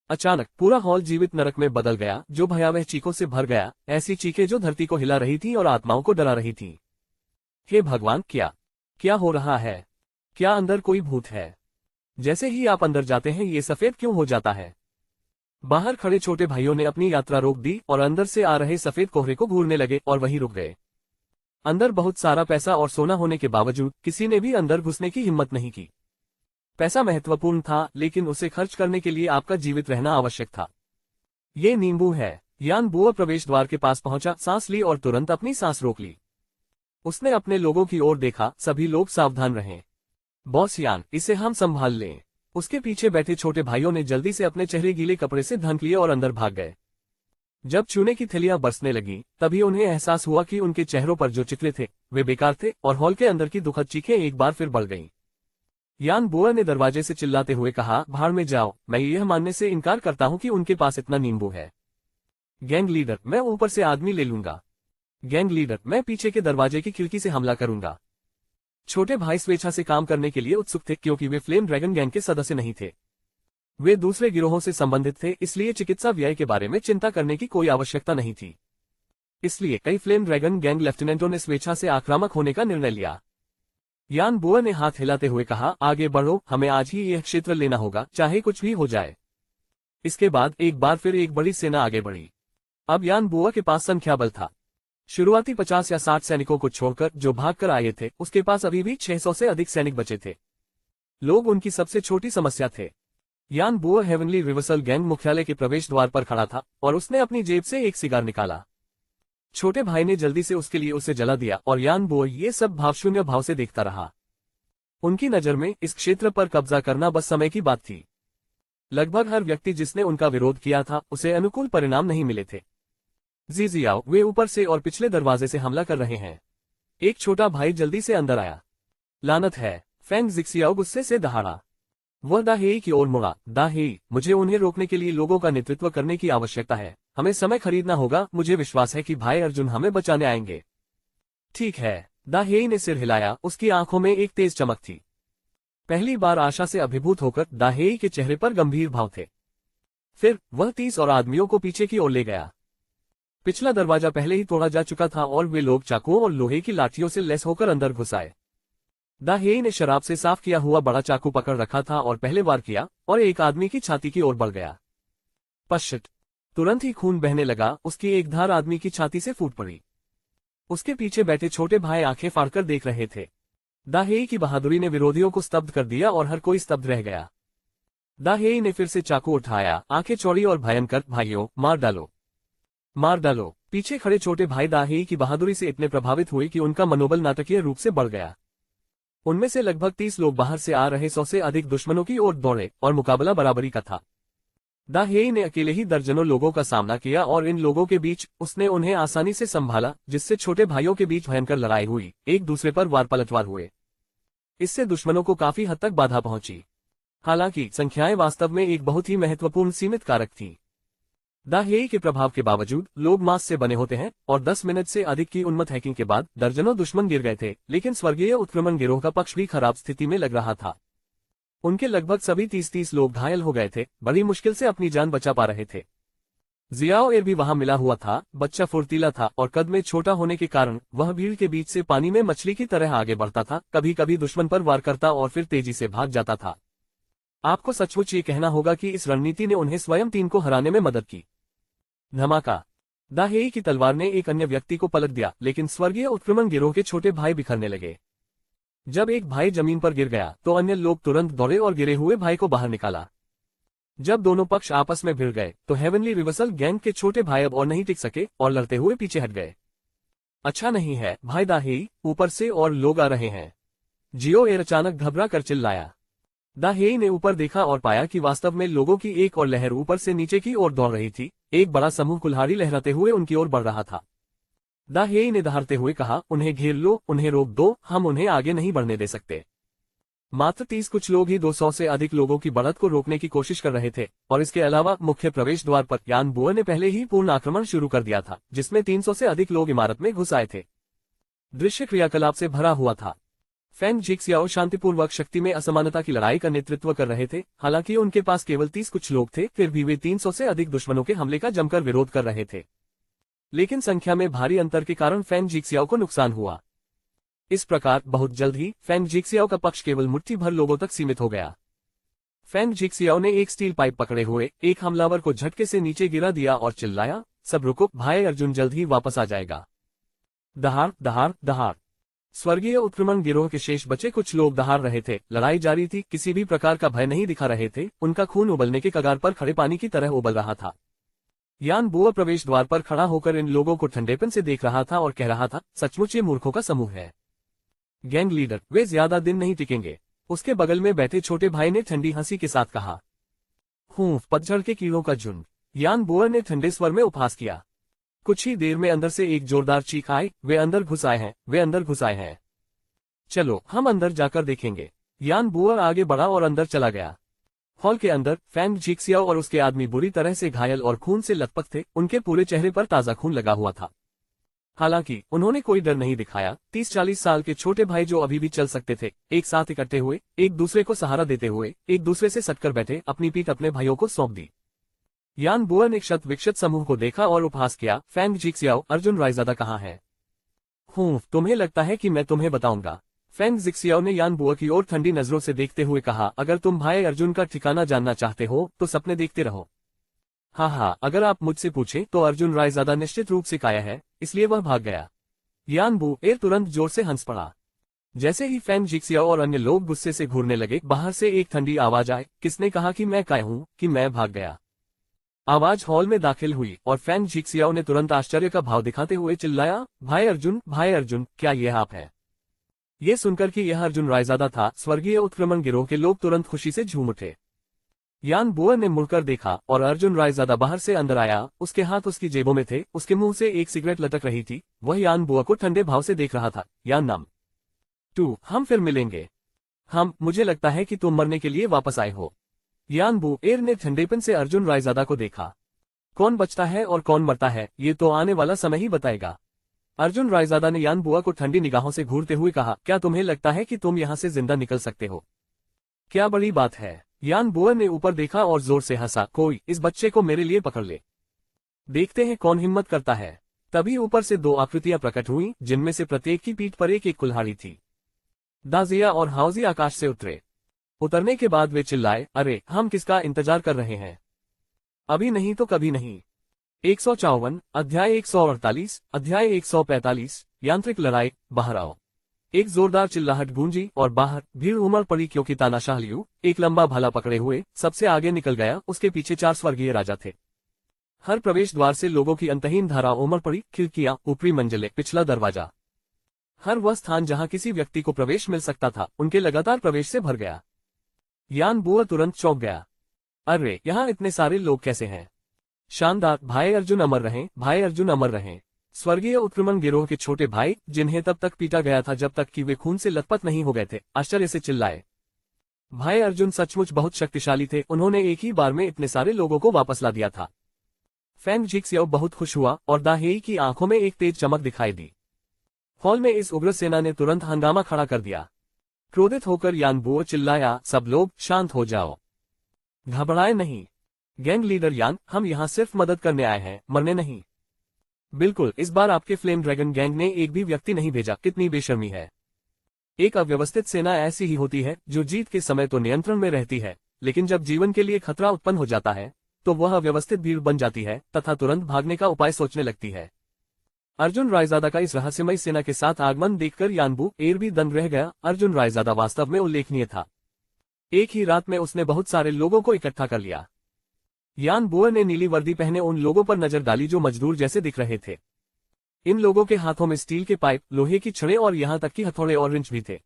A: अचानक पूरा हॉल जीवित नरक में बदल गया, जो भयावह चीखों से भर गया, ऐसी चीखें जो धरती को हिला रही थी और आत्माओं को डरा रही थी। हे भगवान, क्या हो रहा है? क्या अंदर कोई भूत है? जैसे ही आप अंदर जाते हैं ये सफेद क्यों हो जाता है? बाहर खड़े छोटे भाइयों ने अपनी यात्रा रोक दी और अंदर से आ रहे सफेद कोहरे को घूरने लगे और वहीं रुक गए। अंदर बहुत सारा पैसा और सोना होने के बावजूद किसी ने भी अंदर घुसने की हिम्मत नहीं की। पैसा महत्वपूर्ण था, लेकिन उसे खर्च करने के लिए आपका जीवित रहना आवश्यक था। ये नींबू है। यान बुआ प्रवेश द्वार के पास पहुंचा, सांस ली और तुरंत अपनी सांस रोक ली। उसने अपने लोगों की ओर देखा, सभी लोग सावधान रहें। बॉस यान, इसे हम संभाल लें। उसके पीछे बैठे छोटे भाइयों ने जल्दी से अपने चेहरे गीले कपड़े से ढक लिए और अंदर भाग गए। जब चूने की थैलियां बरसने लगी, तभी उन्हें एहसास हुआ कि उनके चेहरों पर जो चित्रे थे वे बेकार थे और हॉल के अंदर की दुखद चीखें एक बार फिर बढ़ गईं। यान बुआ ने दरवाजे से चिल्लाते हुए कहा, भाड़ में जाओ, मैं यह मानने से इनकार करता हूं कि उनके पास इतना नींबू है। गैंग लीडर, मैं ऊपर से आदमी ले लूंगा। गैंग लीडर, मैं पीछे के दरवाजे की खिड़की से हमला करूंगा। छोटे भाई स्वेच्छा से काम करने के लिए उत्सुक थे, क्योंकि वे फ्लेम ड्रैगन गैंग के सदस्य नहीं थे। वे दूसरे गिरोहों से संबंधित थे, इसलिए चिकित्सा व्यय के बारे में चिंता करने की कोई आवश्यकता नहीं थी। इसलिए कई फ्लेम ड्रैगन गैंग लेफ्टिनेंटों ने स्वेच्छा से आक्रामक होने का निर्णय लिया। यान बुआ ने हाथ हिलाते हुए कहा, आगे बढ़ो, हमें आज ही यह क्षेत्र लेना होगा, चाहे कुछ भी हो जाए। इसके बाद एक बार फिर एक बड़ी सेना आगे बढ़ी। अब यान बुआ के पास संख्या बल था। शुरुआती 50 या 60 सैनिकों को छोड़कर जो भागकर आए थे, उसके पास अभी भी 600 से अधिक सैनिक बचे थे। लोग उनकी सबसे छोटी समस्या थे। यान बुआ हेवनली रिवर्सल गैंग मुख्यालय के प्रवेश द्वार पर खड़ा था और उसने अपनी जेब से एक सिगार निकाला। छोटे भाई ने जल्दी से उसके लिए उसे जला दिया और यान बुआ ये सब भावशून्य भाव से देखता रहा। उनकी नजर में इस क्षेत्र पर कब्जा करना बस समय की बात थी। लगभग हर व्यक्ति जिसने उनका विरोध किया था, उसे अनुकूल परिणाम नहीं मिले थे। जिजियाओ, वे ऊपर से और पिछले दरवाजे से हमला कर रहे हैं। एक छोटा भाई जल्दी से अंदर आया। लानत है, फेंग जिक्सियाओ गुस्से से दहाड़ा। वह दाहेई की ओर मुड़ा। दाहेई, मुझे उन्हें रोकने के लिए लोगों का नेतृत्व करने की आवश्यकता है। हमें समय खरीदना होगा। मुझे विश्वास है कि भाई अर्जुन हमें बचाने आएंगे। ठीक है, दाहेई ने सिर हिलाया। उसकी आंखों में एक तेज चमक थी। पहली बार आशा से अभिभूत होकर दाहेई के चेहरे पर गंभीर भाव थे। फिर वह 30 और आदमियों को पीछे की ओर ले गया। पिछला दरवाजा पहले ही तोड़ा जा चुका था और वे लोग चाकुओं और लोहे की लाठियों से लैस होकर अंदर घुस आए। दाहेई ने शराब से साफ किया हुआ बड़ा चाकू पकड़ रखा था और पहले वार किया और एक आदमी की छाती की ओर बढ़ गया। पश्चिट! तुरंत ही खून बहने लगा। उसकी एक धार आदमी की छाती से फूट पड़ी। उसके पीछे बैठे छोटे भाई आंखें फाड़कर देख रहे थे। दाहेई की बहादुरी ने विरोधियों को स्तब्ध कर दिया और हर कोई स्तब्ध रह गया। दाहेई ने फिर से चाकू उठाया, आंखें चौड़ी और भयंकर, भाइयों, मार डालो, मार डालो। पीछे खड़े छोटे भाई दाहेई की बहादुरी से इतने प्रभावित हुए कि उनका मनोबल नाटकीय रूप से बढ़ गया। उनमें से लगभग 30 लोग बाहर से आ रहे 100 से अधिक दुश्मनों की ओर दौड़े और मुकाबला बराबरी का था। दाहेई ने अकेले ही दर्जनों लोगों का सामना किया और इन लोगों के बीच उसने उन्हें आसानी से संभाला, जिससे छोटे भाइयों के बीच भयंकर लड़ाई हुई, एक दूसरे पर वार पलटवार हुए। इससे दुश्मनों को काफी हद तक बाधा पहुंची। हालांकि संख्याएं वास्तव में एक बहुत ही महत्वपूर्ण सीमित कारक थी। दाहेई के प्रभाव के बावजूद लोग मांस से बने होते हैं और 10 मिनट से अधिक की उन्मत्त हैकिंग के बाद दर्जनों दुश्मन गिर गए थे, लेकिन स्वर्गीय उत्क्रमण गिरोह का पक्ष भी खराब स्थिति में लग रहा था। उनके लगभग सभी 30 लोग घायल हो गए थे, बड़ी मुश्किल से अपनी जान बचा पा रहे थे। जियाओ एर भी वहां मिला हुआ था। बच्चा फुर्तीला था और कद में छोटा होने के कारण वह भीड़ के बीच से पानी में मछली की तरह आगे बढ़ता था, कभी कभी दुश्मन पर वार करता और फिर तेजी से भाग जाता था। आपको सचमुच ये कहना होगा कि इस रणनीति ने उन्हें स्वयं 3 को हराने में मदद की। धमाका! दाहेई की तलवार ने एक अन्य व्यक्ति को पलट दिया, लेकिन स्वर्गीय उत्क्रमण गिरोह के छोटे भाई बिखरने लगे। जब एक भाई जमीन पर गिर गया तो अन्य लोग तुरंत दौड़े और गिरे हुए भाई को बाहर निकाला। जब दोनों पक्ष आपस में भिड़ गए तो हेवनली रिवर्सल गैंग के छोटे भाई अब और नहीं टिक सके और लड़ते हुए पीछे हट गए। अच्छा नहीं है भाई दाहेई, ऊपर से और लोग आ रहे हैं। जियो एयर अचानक घबरा कर चिल्लाया। दाहेई ने ऊपर देखा और पाया कि वास्तव में लोगों की एक और लहर ऊपर से नीचे की ओर दौड़ रही थी। एक बड़ा समूह कुल्हाड़ी लहराते हुए उनकी ओर बढ़ रहा था। दाहेई ने दहाड़ते हुए कहा, उन्हें घेर लो, उन्हें रोक दो, हम उन्हें आगे नहीं बढ़ने दे सकते। मात्र 30 कुछ लोग ही 200 से अधिक लोगों की बढ़त को रोकने की कोशिश कर रहे थे और इसके अलावा मुख्य प्रवेश द्वार पर यान बुआ ने पहले ही पूर्ण आक्रमण शुरू कर दिया था, जिसमें 300 से अधिक लोग इमारत में घुस आए थे। दृश्य क्रियाकलाप से भरा हुआ था। फैंग जिक्सियाओ शांतिपूर्वक शक्ति में असमानता की लड़ाई का नेतृत्व कर रहे थे। हालांकि उनके पास केवल 30 कुछ लोग थे, फिर भी वे 300 से अधिक दुश्मनों के हमले का जमकर विरोध कर रहे थे। लेकिन संख्या में भारी अंतर के कारण फैंग जिक्सियाओ को नुकसान हुआ। इस प्रकार बहुत जल्द ही फैंग जिक्सियाओ का पक्ष केवल मुट्ठी भर लोगों तक सीमित हो गया। फैंग जिक्सियाओ ने एक स्टील पाइप पकड़े हुए एक हमलावर को झटके से नीचे गिरा दिया और चिल्लाया, सब रुको, भाई अर्जुन जल्द ही वापस आ जाएगा। दहाड़ दहाड़ दहाड़। स्वर्गीय उत्क्रमण गिरोह के शेष बचे कुछ लोग दहाड़ रहे थे। लड़ाई जारी थी, किसी भी प्रकार का भय नहीं दिखा रहे थे। उनका खून उबलने के कगार पर खड़े पानी की तरह उबल रहा था। यान बुआ प्रवेश द्वार पर खड़ा होकर इन लोगों को ठंडेपन से देख रहा था और कह रहा था, सचमुच ये मूर्खों का समूह है। गैंग लीडर, वे ज्यादा दिन नहीं टिकेंगे। उसके बगल में बैठे छोटे भाई ने ठंडी हंसी के साथ कहा। पतझड़ के कीड़ों का झुंड, यान बुआ ने ठंडे स्वर में उपहास किया। कुछ ही देर में अंदर से एक जोरदार चीख आई, वे अंदर घुस आए हैं, वे अंदर घुस आए हैं। चलो हम अंदर जाकर देखेंगे। यान बुआ आगे बढ़ा और अंदर चला गया। हॉल के अंदर फैंग जिक्सियाओ और उसके आदमी बुरी तरह से घायल और खून से लथपथ थे। उनके पूरे चेहरे पर ताजा खून लगा हुआ था। हालांकि उन्होंने कोई डर नहीं दिखाया। 30-40 साल के छोटे भाई जो अभी भी चल सकते थे, एक साथ इकट्ठे हुए, एक दूसरे को सहारा देते हुए, एक दूसरे से सटकर बैठे, अपनी पीठ अपने भाइयों को सौंप दी। यान बुआ ने क्षत विक्षत समूह को देखा और उपहास किया, फैंग जिक्सियाओ, अर्जुन रायजादा कहाँ है? तुम्हें लगता है कि मैं तुम्हें बताऊंगा। फैंग जिक्सियाओ ने यान बुआ की ओर ठंडी नजरों से देखते हुए कहा, अगर तुम भाई अर्जुन का ठिकाना जानना चाहते हो तो सपने देखते रहो। हाँ, अगर आप मुझसे पूछें तो अर्जुन रायजादा निश्चित रूप से काया है, इसलिए वह भाग गया। यान बुआ तुरंत जोर से हंस पड़ा। जैसे ही फैंग जिक्सियाओ और अन्य लोग गुस्से से घूरने लगे, बाहर से एक ठंडी आवाज आई, किसने कहा कि मैं काया हूँ, कि मैं भाग गया? आवाज हॉल में दाखिल हुई और फैंग जिक्सियाओ ने तुरंत आश्चर्य का भाव दिखाते हुए चिल्लाया, भाई अर्जुन, क्या यह आप है? ये सुनकर कि यह अर्जुन रायजादा था, स्वर्गीय उत्क्रमण गिरोह के लोग तुरंत खुशी से झूम उठे। यान बुआ ने मुड़कर देखा और अर्जुन रायजादा बाहर से अंदर आया। उसके हाथ उसकी जेबों में थे, उसके मुंह से एक सिगरेट लटक रही थी। वह यान बुआ को ठंडे भाव से देख रहा था। यान नाम 2, हम फिर मिलेंगे। मुझे लगता है कि तुम मरने के लिए वापस आए हो। यान बुआ ने ठंडेपन से अर्जुन रायजादा को देखा। कौन बचता है और कौन मरता है, ये तो आने वाला समय ही बताएगा। अर्जुन रायजादा ने यान बुआ को ठंडी निगाहों से घूरते हुए कहा, क्या तुम्हें लगता है कि तुम यहाँ से जिंदा निकल सकते हो? क्या बड़ी बात है। यान बुआ ने ऊपर देखा और जोर से हंसा, कोई इस बच्चे को मेरे लिए पकड़ ले, देखते हैं कौन हिम्मत करता है। तभी ऊपर से 2 आकृतियां प्रकट हुई, जिनमें से प्रत्येक की पीठ पर एक कुल्हाड़ी थी। दाजिया और हाउजी आकाश से उतरे। उतरने के बाद वे चिल्लाए, अरे हम किसका इंतजार कर रहे हैं? अभी नहीं तो कभी नहीं। 154 अध्याय 148 अध्याय 145 यांत्रिक लड़ाई, बाहर आओ। एक जोरदार चिल्लाहट गूंजी और बाहर भीड़ उमड़ पड़ी, क्योंकि तानाशाह लियू एक लंबा भाला पकड़े हुए सबसे आगे निकल गया। उसके पीछे 4 स्वर्गीय राजा थे। हर प्रवेश द्वार से लोगों की अंतहीन धारा उमड़ पड़ी, खिड़कियां, ऊपरी मंजिलें, पिछला दरवाजा, हर वह स्थान जहां किसी व्यक्ति को प्रवेश मिल सकता था, उनके लगातार प्रवेश से भर गया। यान बुआ तुरंत चौंक गया। अरे यहाँ इतने सारे लोग कैसे हैं? शानदार, भाई अर्जुन अमर रहें, भाई अर्जुन अमर रहें। स्वर्गीय उत्क्रमण गिरोह के छोटे भाई, जिन्हें तब तक पीटा गया था जब तक कि वे खून से लथपथ नहीं हो गए थे, आश्चर्य से चिल्लाए। भाई अर्जुन सचमुच बहुत शक्तिशाली थे, उन्होंने एक ही बार में इतने सारे लोगों को वापस ला दिया था। फैंग जिक्सियाओ बहुत खुश हुआ और दाहेई की आंखों में एक तेज चमक दिखाई दी। हॉल में इस उग्र सेना ने तुरंत हंगामा खड़ा कर दिया। क्रोधित होकर यान बुआ चिल्लाया, सब लोग शांत हो जाओ, घबराए नहीं। गैंग लीडर यान, हम यहाँ सिर्फ मदद करने आए हैं, मरने नहीं। बिल्कुल, इस बार आपके फ्लेम ड्रैगन गैंग ने एक भी व्यक्ति नहीं भेजा, कितनी बेशर्मी है। एक अव्यवस्थित सेना ऐसी ही होती है जो जीत के समय तो नियंत्रण में रहती है, लेकिन जब जीवन के लिए खतरा उत्पन्न हो जाता है तो वह अव्यवस्थित भीड़ बन जाती है तथा तुरंत भागने का उपाय सोचने लगती है। अर्जुन रायजादा का इस रहस्यमय सेना के साथ आगमन देखकर यान बुआ भी दंग रह गया। अर्जुन रायजादा वास्तव में उल्लेखनीय था। एक ही रात में उसने बहुत सारे लोगों को इकट्ठा कर लिया। यान बुआ ने नीली वर्दी पहने उन लोगों पर नजर डाली जो मजदूर जैसे दिख रहे थे। इन लोगों के हाथों में स्टील के पाइप, लोहे की छड़ें और यहाँ तक कि हथौड़े और रिंच भी थे।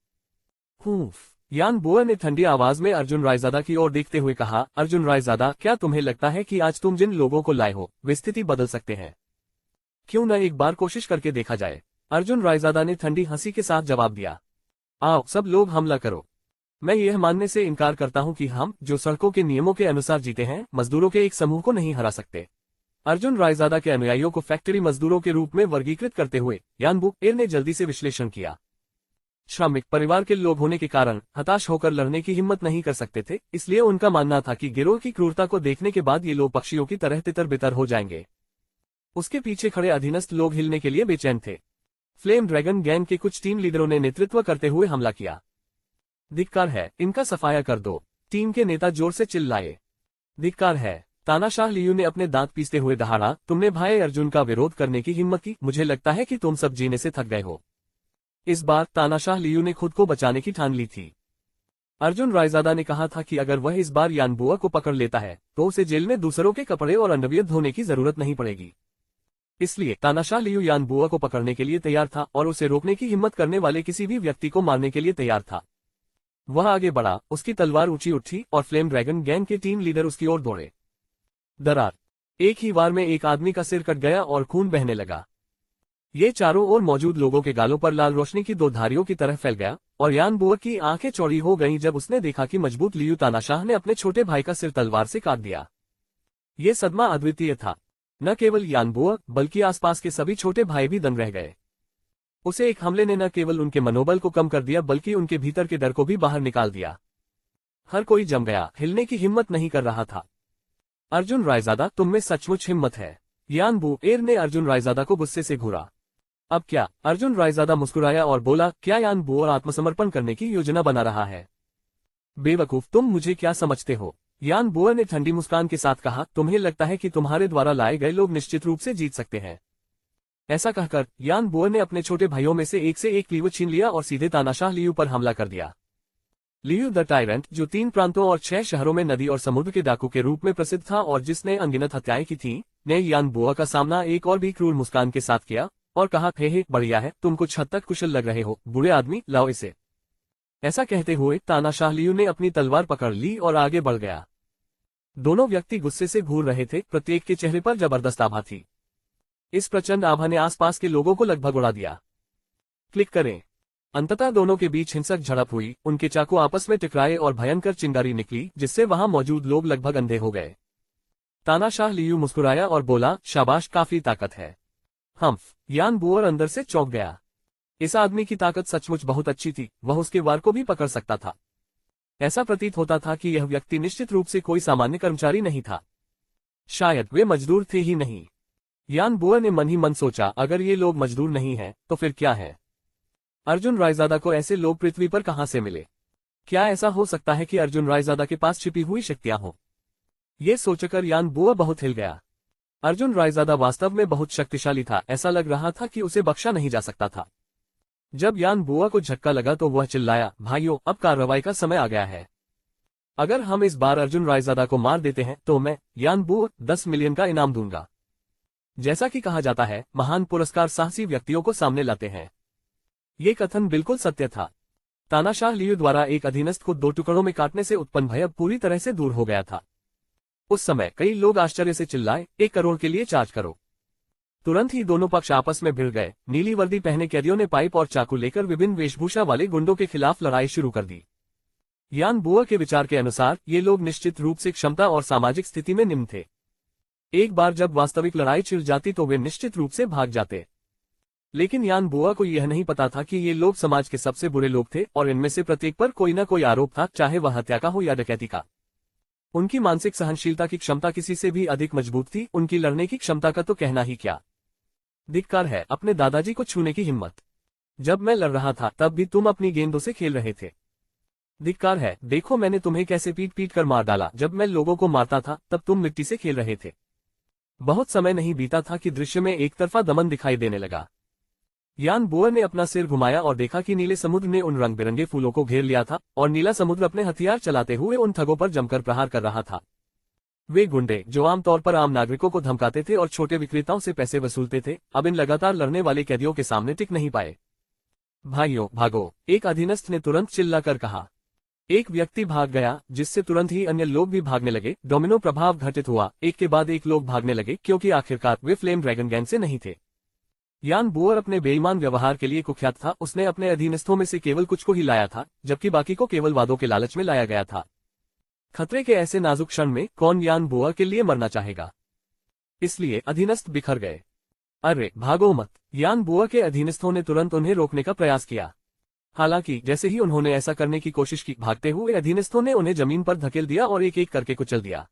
A: यान बुआ ने ठंडी आवाज में अर्जुन रायजादा की ओर देखते हुए कहा, अर्जुन रायजादा, क्या तुम्हें लगता है कि आज तुम जिन लोगों को लाए हो वे स्थिति बदल सकते हैं? क्यों न एक बार कोशिश करके देखा जाए? अर्जुन रायजादा ने ठंडी हंसी के साथ जवाब दिया। आओ सब लोग हमला करो। मैं यह मानने से इनकार करता हूं कि हम, जो सड़कों के नियमों के अनुसार जीते हैं, मजदूरों के एक समूह को नहीं हरा सकते। अर्जुन रायजादा के अनुयायियों को फैक्ट्री मजदूरों के रूप में वर्गीकृत करते हुए यान बुआ ने जल्दी से विश्लेषण किया। श्रमिक परिवार के लोग होने के कारण हताश होकर लड़ने की हिम्मत नहीं कर सकते थे, इसलिए उनका मानना था कि गिरोह की क्रूरता को देखने के बाद ये लोग पक्षियों की तरह तितर बितर हो जाएंगे। उसके पीछे खड़े अधीनस्थ लोग हिलने के लिए बेचैन थे। फ्लेम ड्रैगन गैंग के कुछ टीम लीडरों ने नेतृत्व करते हुए हमला किया। धिक्कार है, इनका सफाया कर दो, टीम के नेता जोर से चिल्लाए। धिक्कार है। तानाशाह लियू ने अपने दांत पीसते हुए दहाड़ा, तुमने भाई अर्जुन का विरोध करने की हिम्मत की, मुझे लगता है कि तुम सब जीने से थक गए हो। इस बार तानाशाह लियू ने खुद को बचाने की ठान ली थी। अर्जुन रायजादा ने कहा था कि अगर वह इस बार यान बुआ को पकड़ लेता है तो उसे जेल में दूसरों के कपड़े और अंडरवियर धोने की जरूरत नहीं पड़ेगी। इसलिए तानाशाह लियू यान बुआ को पकड़ने के लिए तैयार था और उसे रोकने की हिम्मत करने वाले किसी भी व्यक्ति को मारने के लिए तैयार था। वह आगे बढ़ा, उसकी तलवार ऊंची उठी और फ्लेम ड्रैगन गैंग के टीम लीडर उसकी ओर दौड़े। दरार। एक ही वार में एक आदमी का सिर कट गया और खून बहने लगा। ये चारों ओर मौजूद लोगों के गालों पर लाल रोशनी की दो धारियों की तरह फैल गया और यान बुआ की आंखें चौड़ी हो गईं जब उसने देखा कि मजबूत लियू तानाशाह ने अपने छोटे भाई का सिर तलवार से काट दिया। ये सदमा अद्वितीय था। न केवल यान बुआ बल्कि आसपास के सभी छोटे भाई भी दंग रह गए। उसे एक हमले ने न केवल उनके मनोबल को कम कर दिया बल्कि उनके भीतर के डर को भी बाहर निकाल दिया। हर कोई जम गया, हिलने की हिम्मत नहीं कर रहा था। अर्जुन रायजादा, तुम में सचमुच हिम्मत है। यान बुआ ने अर्जुन रायजादा को गुस्से से घूरा। अब क्या? अर्जुन रायजादा मुस्कुराया और बोला, क्या यान बुआ आत्मसमर्पण करने की योजना बना रहा है? बेवकूफ, तुम मुझे क्या समझते हो? यान बुआ ने ठंडी मुस्कान के साथ कहा, तुम्हें लगता है कि तुम्हारे द्वारा लाए गए लोग निश्चित रूप से जीत सकते हैं? ऐसा कहकर यान बुआ ने अपने छोटे भाइयों में से एक क्लीव छीन लिया और सीधे तानाशाह लियू पर हमला कर दिया। लियू द टायरेंट, जो 3 प्रांतों और 6 शहरों में नदी और समुद्र के डाकू के रूप में प्रसिद्ध था और जिसने अनगिनत हत्याएं की थीं, ने यान बुआ का सामना एक और भी क्रूर मुस्कान के साथ किया और कहा, हे बढ़िया है, तुम कुछ हद तक कुशल लग रहे हो, बुरे आदमी, लाओ इसे। ऐसा कहते हुए तानाशाह लियू ने अपनी तलवार पकड़ ली और आगे बढ़ गया। दोनों व्यक्ति गुस्से से घूर रहे थे, प्रत्येक के चेहरे पर जबरदस्त आभा थी। इस प्रचंड आभा ने आसपास के लोगों को लगभग उड़ा दिया। क्लिक करें। अंततः दोनों के बीच हिंसक झड़प हुई, उनके चाकू आपस में टकराए और भयंकर चिंगारी निकली जिससे वहां मौजूद लोग लगभग अंधे हो गए। तानाशाह लियू मुस्कुराया और बोला, शाबाश, काफी ताकत है। यान बुआ अंदर से चौंक गया। इस आदमी की ताकत सचमुच बहुत अच्छी थी, वह उसके वार को भी पकड़ सकता था। ऐसा प्रतीत होता था कि यह व्यक्ति निश्चित रूप से कोई सामान्य कर्मचारी नहीं था। शायद वे मजदूर थे ही नहीं। यान बुआ ने मन ही मन सोचा, अगर ये लोग मजदूर नहीं हैं, तो फिर क्या है? अर्जुन रायजादा को ऐसे लोग पृथ्वी पर कहां से मिले? क्या ऐसा हो सकता है कि अर्जुन रायजादा के पास छिपी हुई शक्तियां हों? ये सोचकर यान बुआ बहुत हिल गया। अर्जुन रायजादा वास्तव में बहुत शक्तिशाली था, ऐसा लग रहा था कि उसे बख्शा नहीं जा सकता था। जब यान बुआ को झटका लगा तो वह चिल्लाया, भाइयों, अब कार्रवाई का समय आ गया है। अगर हम इस बार अर्जुन रायजादा को मार देते हैं तो मैं, यान बुआ, 10 मिलियन का इनाम दूंगा। जैसा कि कहा जाता है, महान पुरस्कार साहसी व्यक्तियों को सामने लाते हैं। ये कथन बिल्कुल सत्य था। तानाशाह लियू द्वारा एक अधीनस्थ को 2 टुकड़ों में काटने से उत्पन्न भय अब पूरी तरह से दूर हो गया था। उस समय कई लोग आश्चर्य से चिल्लाए, 1 करोड़ के लिए चार्ज करो। तुरंत ही दोनों पक्ष आपस में भिड़ गए। नीली वर्दी पहने कैदियों ने पाइप और चाकू लेकर विभिन्न वेशभूषा वाले गुंडों के खिलाफ लड़ाई शुरू कर दी। यान बुआ के विचार के अनुसार ये लोग निश्चित रूप से क्षमता और सामाजिक स्थिति में निम्न थे। एक बार जब वास्तविक लड़ाई छिड़ जाती तो वे निश्चित रूप से भाग जाते। लेकिन यान बुआ को यह नहीं पता था कि ये लोग समाज के सबसे बुरे लोग थे और इनमें से प्रत्येक पर कोई न कोई आरोप था, चाहे वह हत्या का हो या डकैती का। उनकी मानसिक सहनशीलता की क्षमता किसी से भी अधिक मजबूत थी, उनकी लड़ने की क्षमता का तो कहना ही क्या। धिक्कार है, अपने दादाजी को छूने की हिम्मत। जब मैं लड़ रहा था तब भी तुम अपनी गेंदों से खेल रहे थे। धिक्कार है, देखो मैंने तुम्हें कैसे पीट पीट कर मार डाला। जब मैं लोगों को मारता था तब तुम मिट्टी से खेल रहे थे। बहुत समय नहीं बीता था कि दृश्य में एक तरफा दमन दिखाई देने लगा। यान बुआ ने अपना सिर घुमाया और देखा कि नीले समुद्र ने उन रंग बिरंगे फूलों को घेर लिया था और नीला समुद्र अपने हथियार चलाते हुए उन ठगों पर जमकर प्रहार कर रहा था। वे गुंडे जो आमतौर पर आम नागरिकों को धमकाते थे और छोटे विक्रेताओं से पैसे वसूलते थे, अब इन लगातार लड़ने वाले कैदियों के सामने टिक नहीं पाए। भाइयों भागो, एक अधीनस्थ ने तुरंत चिल्लाकर कहा। एक व्यक्ति भाग गया, जिससे तुरंत ही अन्य लोग भी भागने लगे। डोमिनो प्रभाव घटित हुआ, एक के बाद एक लोग भागने लगे, क्योंकि आखिरकार वे फ्लेम ड्रैगन गैंग से नहीं थे। यान बुअर अपने बेईमान व्यवहार के लिए कुख्यात था। उसने अपने अधीनस्थों में से केवल कुछ को ही लाया था, जबकि बाकी को केवल वादों के लालच में लाया गया था। खतरे के ऐसे नाजुक क्षण में कौन यान बुअर के लिए मरना चाहेगा? इसलिए अधीनस्थ बिखर गए। अरे भागो मत! यान बुअर के अधीनस्थों ने तुरंत उन्हें रोकने का प्रयास किया। हालांकि जैसे ही उन्होंने ऐसा करने की कोशिश की, भागते हुए अधीनस्थों ने उन्हें जमीन पर धकेल दिया और एक एक करके कुचल दिया।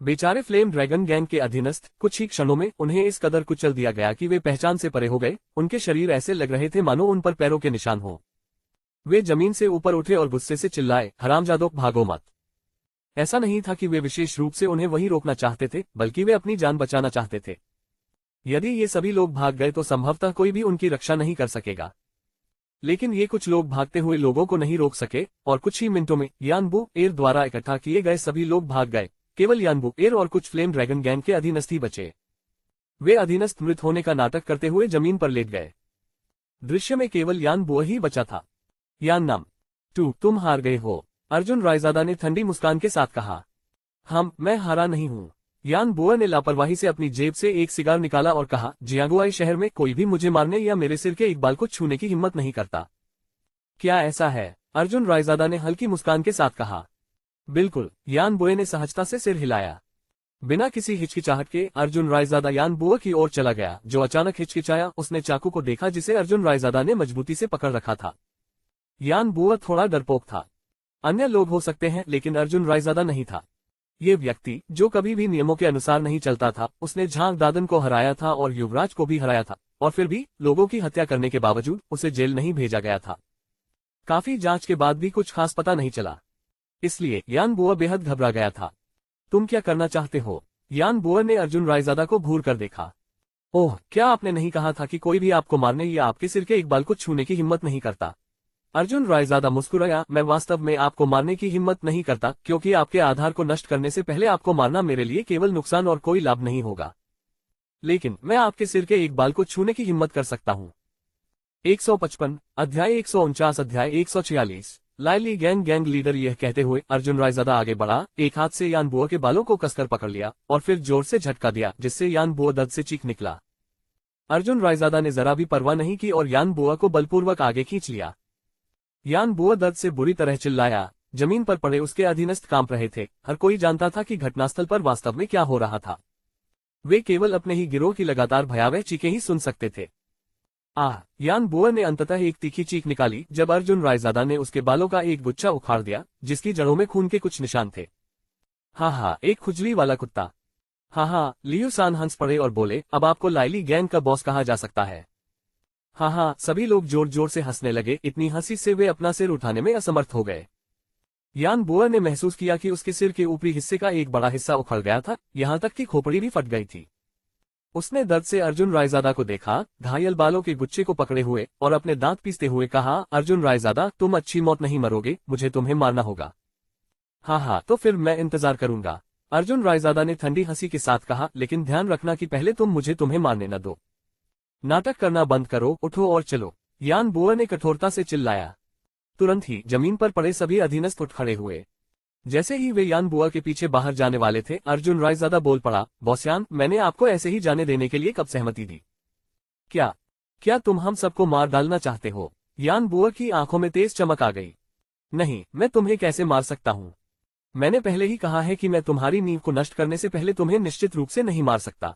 A: बेचारे फ्लेम ड्रैगन गैंग के अधीनस्थ, कुछ ही क्षणों में उन्हें इस कदर कुचल दिया गया कि वे पहचान से परे हो गए। उनके शरीर ऐसे लग रहे थे मानो उन पर पैरों के निशान हो। वे जमीन से ऊपर उठे और गुस्से से चिल्लाए, हरामजादों, भागो मत! ऐसा नहीं था कि वे विशेष रूप से उन्हें वहीं रोकना चाहते थे, बल्कि वे अपनी जान बचाना चाहते थे। यदि ये सभी लोग भाग गए तो संभवतः कोई भी उनकी रक्षा नहीं कर सकेगा। लेकिन ये कुछ लोग भागते हुए लोगों को नहीं रोक सके, और कुछ ही मिनटों में यान बुएर द्वारा इकट्ठा किए गए सभी लोग भाग गए। केवल यान बुएर और कुछ फ्लेम ड्रैगन गैंग के अधीनस्थ ही बचे। वे अधीनस्थ मृत होने का नाटक करते हुए जमीन पर लेट गए। दृश्य में केवल यान बुअर ही बचा था। यान नाम 2, तुम हार गए हो, अर्जुन रायजादा ने ठंडी मुस्कान के साथ कहा। मैं हारा नहीं हूँ। यान बुअर ने लापरवाही से अपनी जेब से एक सिगार निकाला और कहा, जियांगुआई शहर में कोई भी मुझे मारने या मेरे सिर के एक बाल को छूने की हिम्मत नहीं करता। क्या ऐसा है? अर्जुन रायजादा ने हल्की मुस्कान के साथ कहा। बिल्कुल, यान बुअर ने सहजता से सिर हिलाया। बिना किसी हिचकिचाहट के अर्जुन रायजादा यान बुअर की ओर चला गया, जो अचानक हिचकिचाया। उसने चाकू को देखा जिसे अर्जुन रायजादा ने मजबूती से पकड़ रखा था। यान बुअर थोड़ा डरपोक था। अन्य लोग हो सकते हैं, लेकिन अर्जुन रायजादा नहीं था। ये व्यक्ति, जो कभी भी नियमों के अनुसार नहीं चलता था, उसने झांग दादन को हराया था और युवराज को भी हराया था, और फिर भी लोगों की हत्या करने के बावजूद उसे जेल नहीं भेजा गया था। काफी जांच के बाद भी कुछ खास पता नहीं चला, इसलिए यान बुअर बेहद घबरा गया था। तुम क्या करना चाहते हो? यान बुअर ने अर्जुन रायजादा को घूर कर देखा। ओह, क्या आपने नहीं कहा था कि कोई भी आपको मारने या आपके सिर के एक बाल को छूने की हिम्मत नहीं करता? अर्जुन रायजादा मुस्कुराया। मैं वास्तव में आपको मारने की हिम्मत नहीं करता, क्योंकि आपके आधार को नष्ट करने से पहले आपको मारना मेरे लिए केवल नुकसान और कोई लाभ नहीं होगा। लेकिन मैं आपके सिर के एक बाल को छूने की हिम्मत कर सकता हूँ। 155 अध्याय 149 अध्याय 146 लाइली गैंग लीडर। यह कहते हुए अर्जुन रायजादा आगे बढ़ा, एक हाथ से यान बुअर के बालों को कसकर पकड़ लिया और फिर जोर से झटका दिया, जिससे यान बुअर दर्द से चीख निकला। अर्जुन रायजादा ने जरा भी परवाह नहीं की और यान बुअर को बलपूर्वक आगे खींच लिया। यान बुअर दर्द से बुरी तरह चिल्लाया। जमीन पर पड़े उसके अधीनस्थ कांप रहे थे। हर कोई जानता था कि घटनास्थल पर वास्तव में क्या हो रहा था। वे केवल अपने ही गिरोह की लगातार भयावह चीखें ही सुन सकते थे। यान बुअर ने अंततः एक तीखी चीख निकाली जब अर्जुन रायजादा ने उसके बालों का एक गुच्छा उखाड़ दिया, जिसकी जड़ों में खून के कुछ निशान थे। एक खुजली वाला कुत्ता। लियू सान हंस पड़े और बोले, अब आपको लाइली गैंग का बॉस कहा जा सकता है। सभी लोग जोर जोर से हंसने लगे। इतनी हंसी से वे अपना सिर उठाने में असमर्थ हो गए। यान बुअर ने महसूस किया कि उसके सिर के ऊपरी हिस्से का एक बड़ा हिस्सा उखड़ गया था, यहाँ तक कि खोपड़ी भी फट गई थी। उसने दर्द से अर्जुन रायजादा को देखा, घायल बालों के गुच्छे को पकड़े हुए, और अपने दांत पीसते हुए कहा, अर्जुन रायजादा, तुम अच्छी मौत नहीं मरोगे, मुझे तुम्हें मारना होगा। तो फिर मैं इंतजार करूंगा, अर्जुन रायजादा ने ठंडी हंसी के साथ कहा, लेकिन ध्यान रखना कि पहले तुम मुझे तुम्हें मारने न दो। नाटक करना बंद करो, उठो और चलो, यान बुअर ने कठोरता से चिल्लाया। तुरंत ही जमीन पर पड़े सभी अधीनस्थ उठ खड़े हुए। जैसे ही वे यान बुअर के पीछे बाहर जाने वाले थे, अर्जुन रायजादा बोल पड़ा, बॉस यान, मैंने आपको ऐसे ही जाने देने के लिए कब सहमति दी? क्या तुम हम सबको मार डालना चाहते हो? यान बुअर की आंखों में तेज चमक आ गई। नहीं, मैं तुम्हें कैसे मार सकता हूँ? मैंने पहले ही कहा है कि मैं तुम्हारी नींव को नष्ट करने से पहले तुम्हें निश्चित रूप से नहीं मार सकता,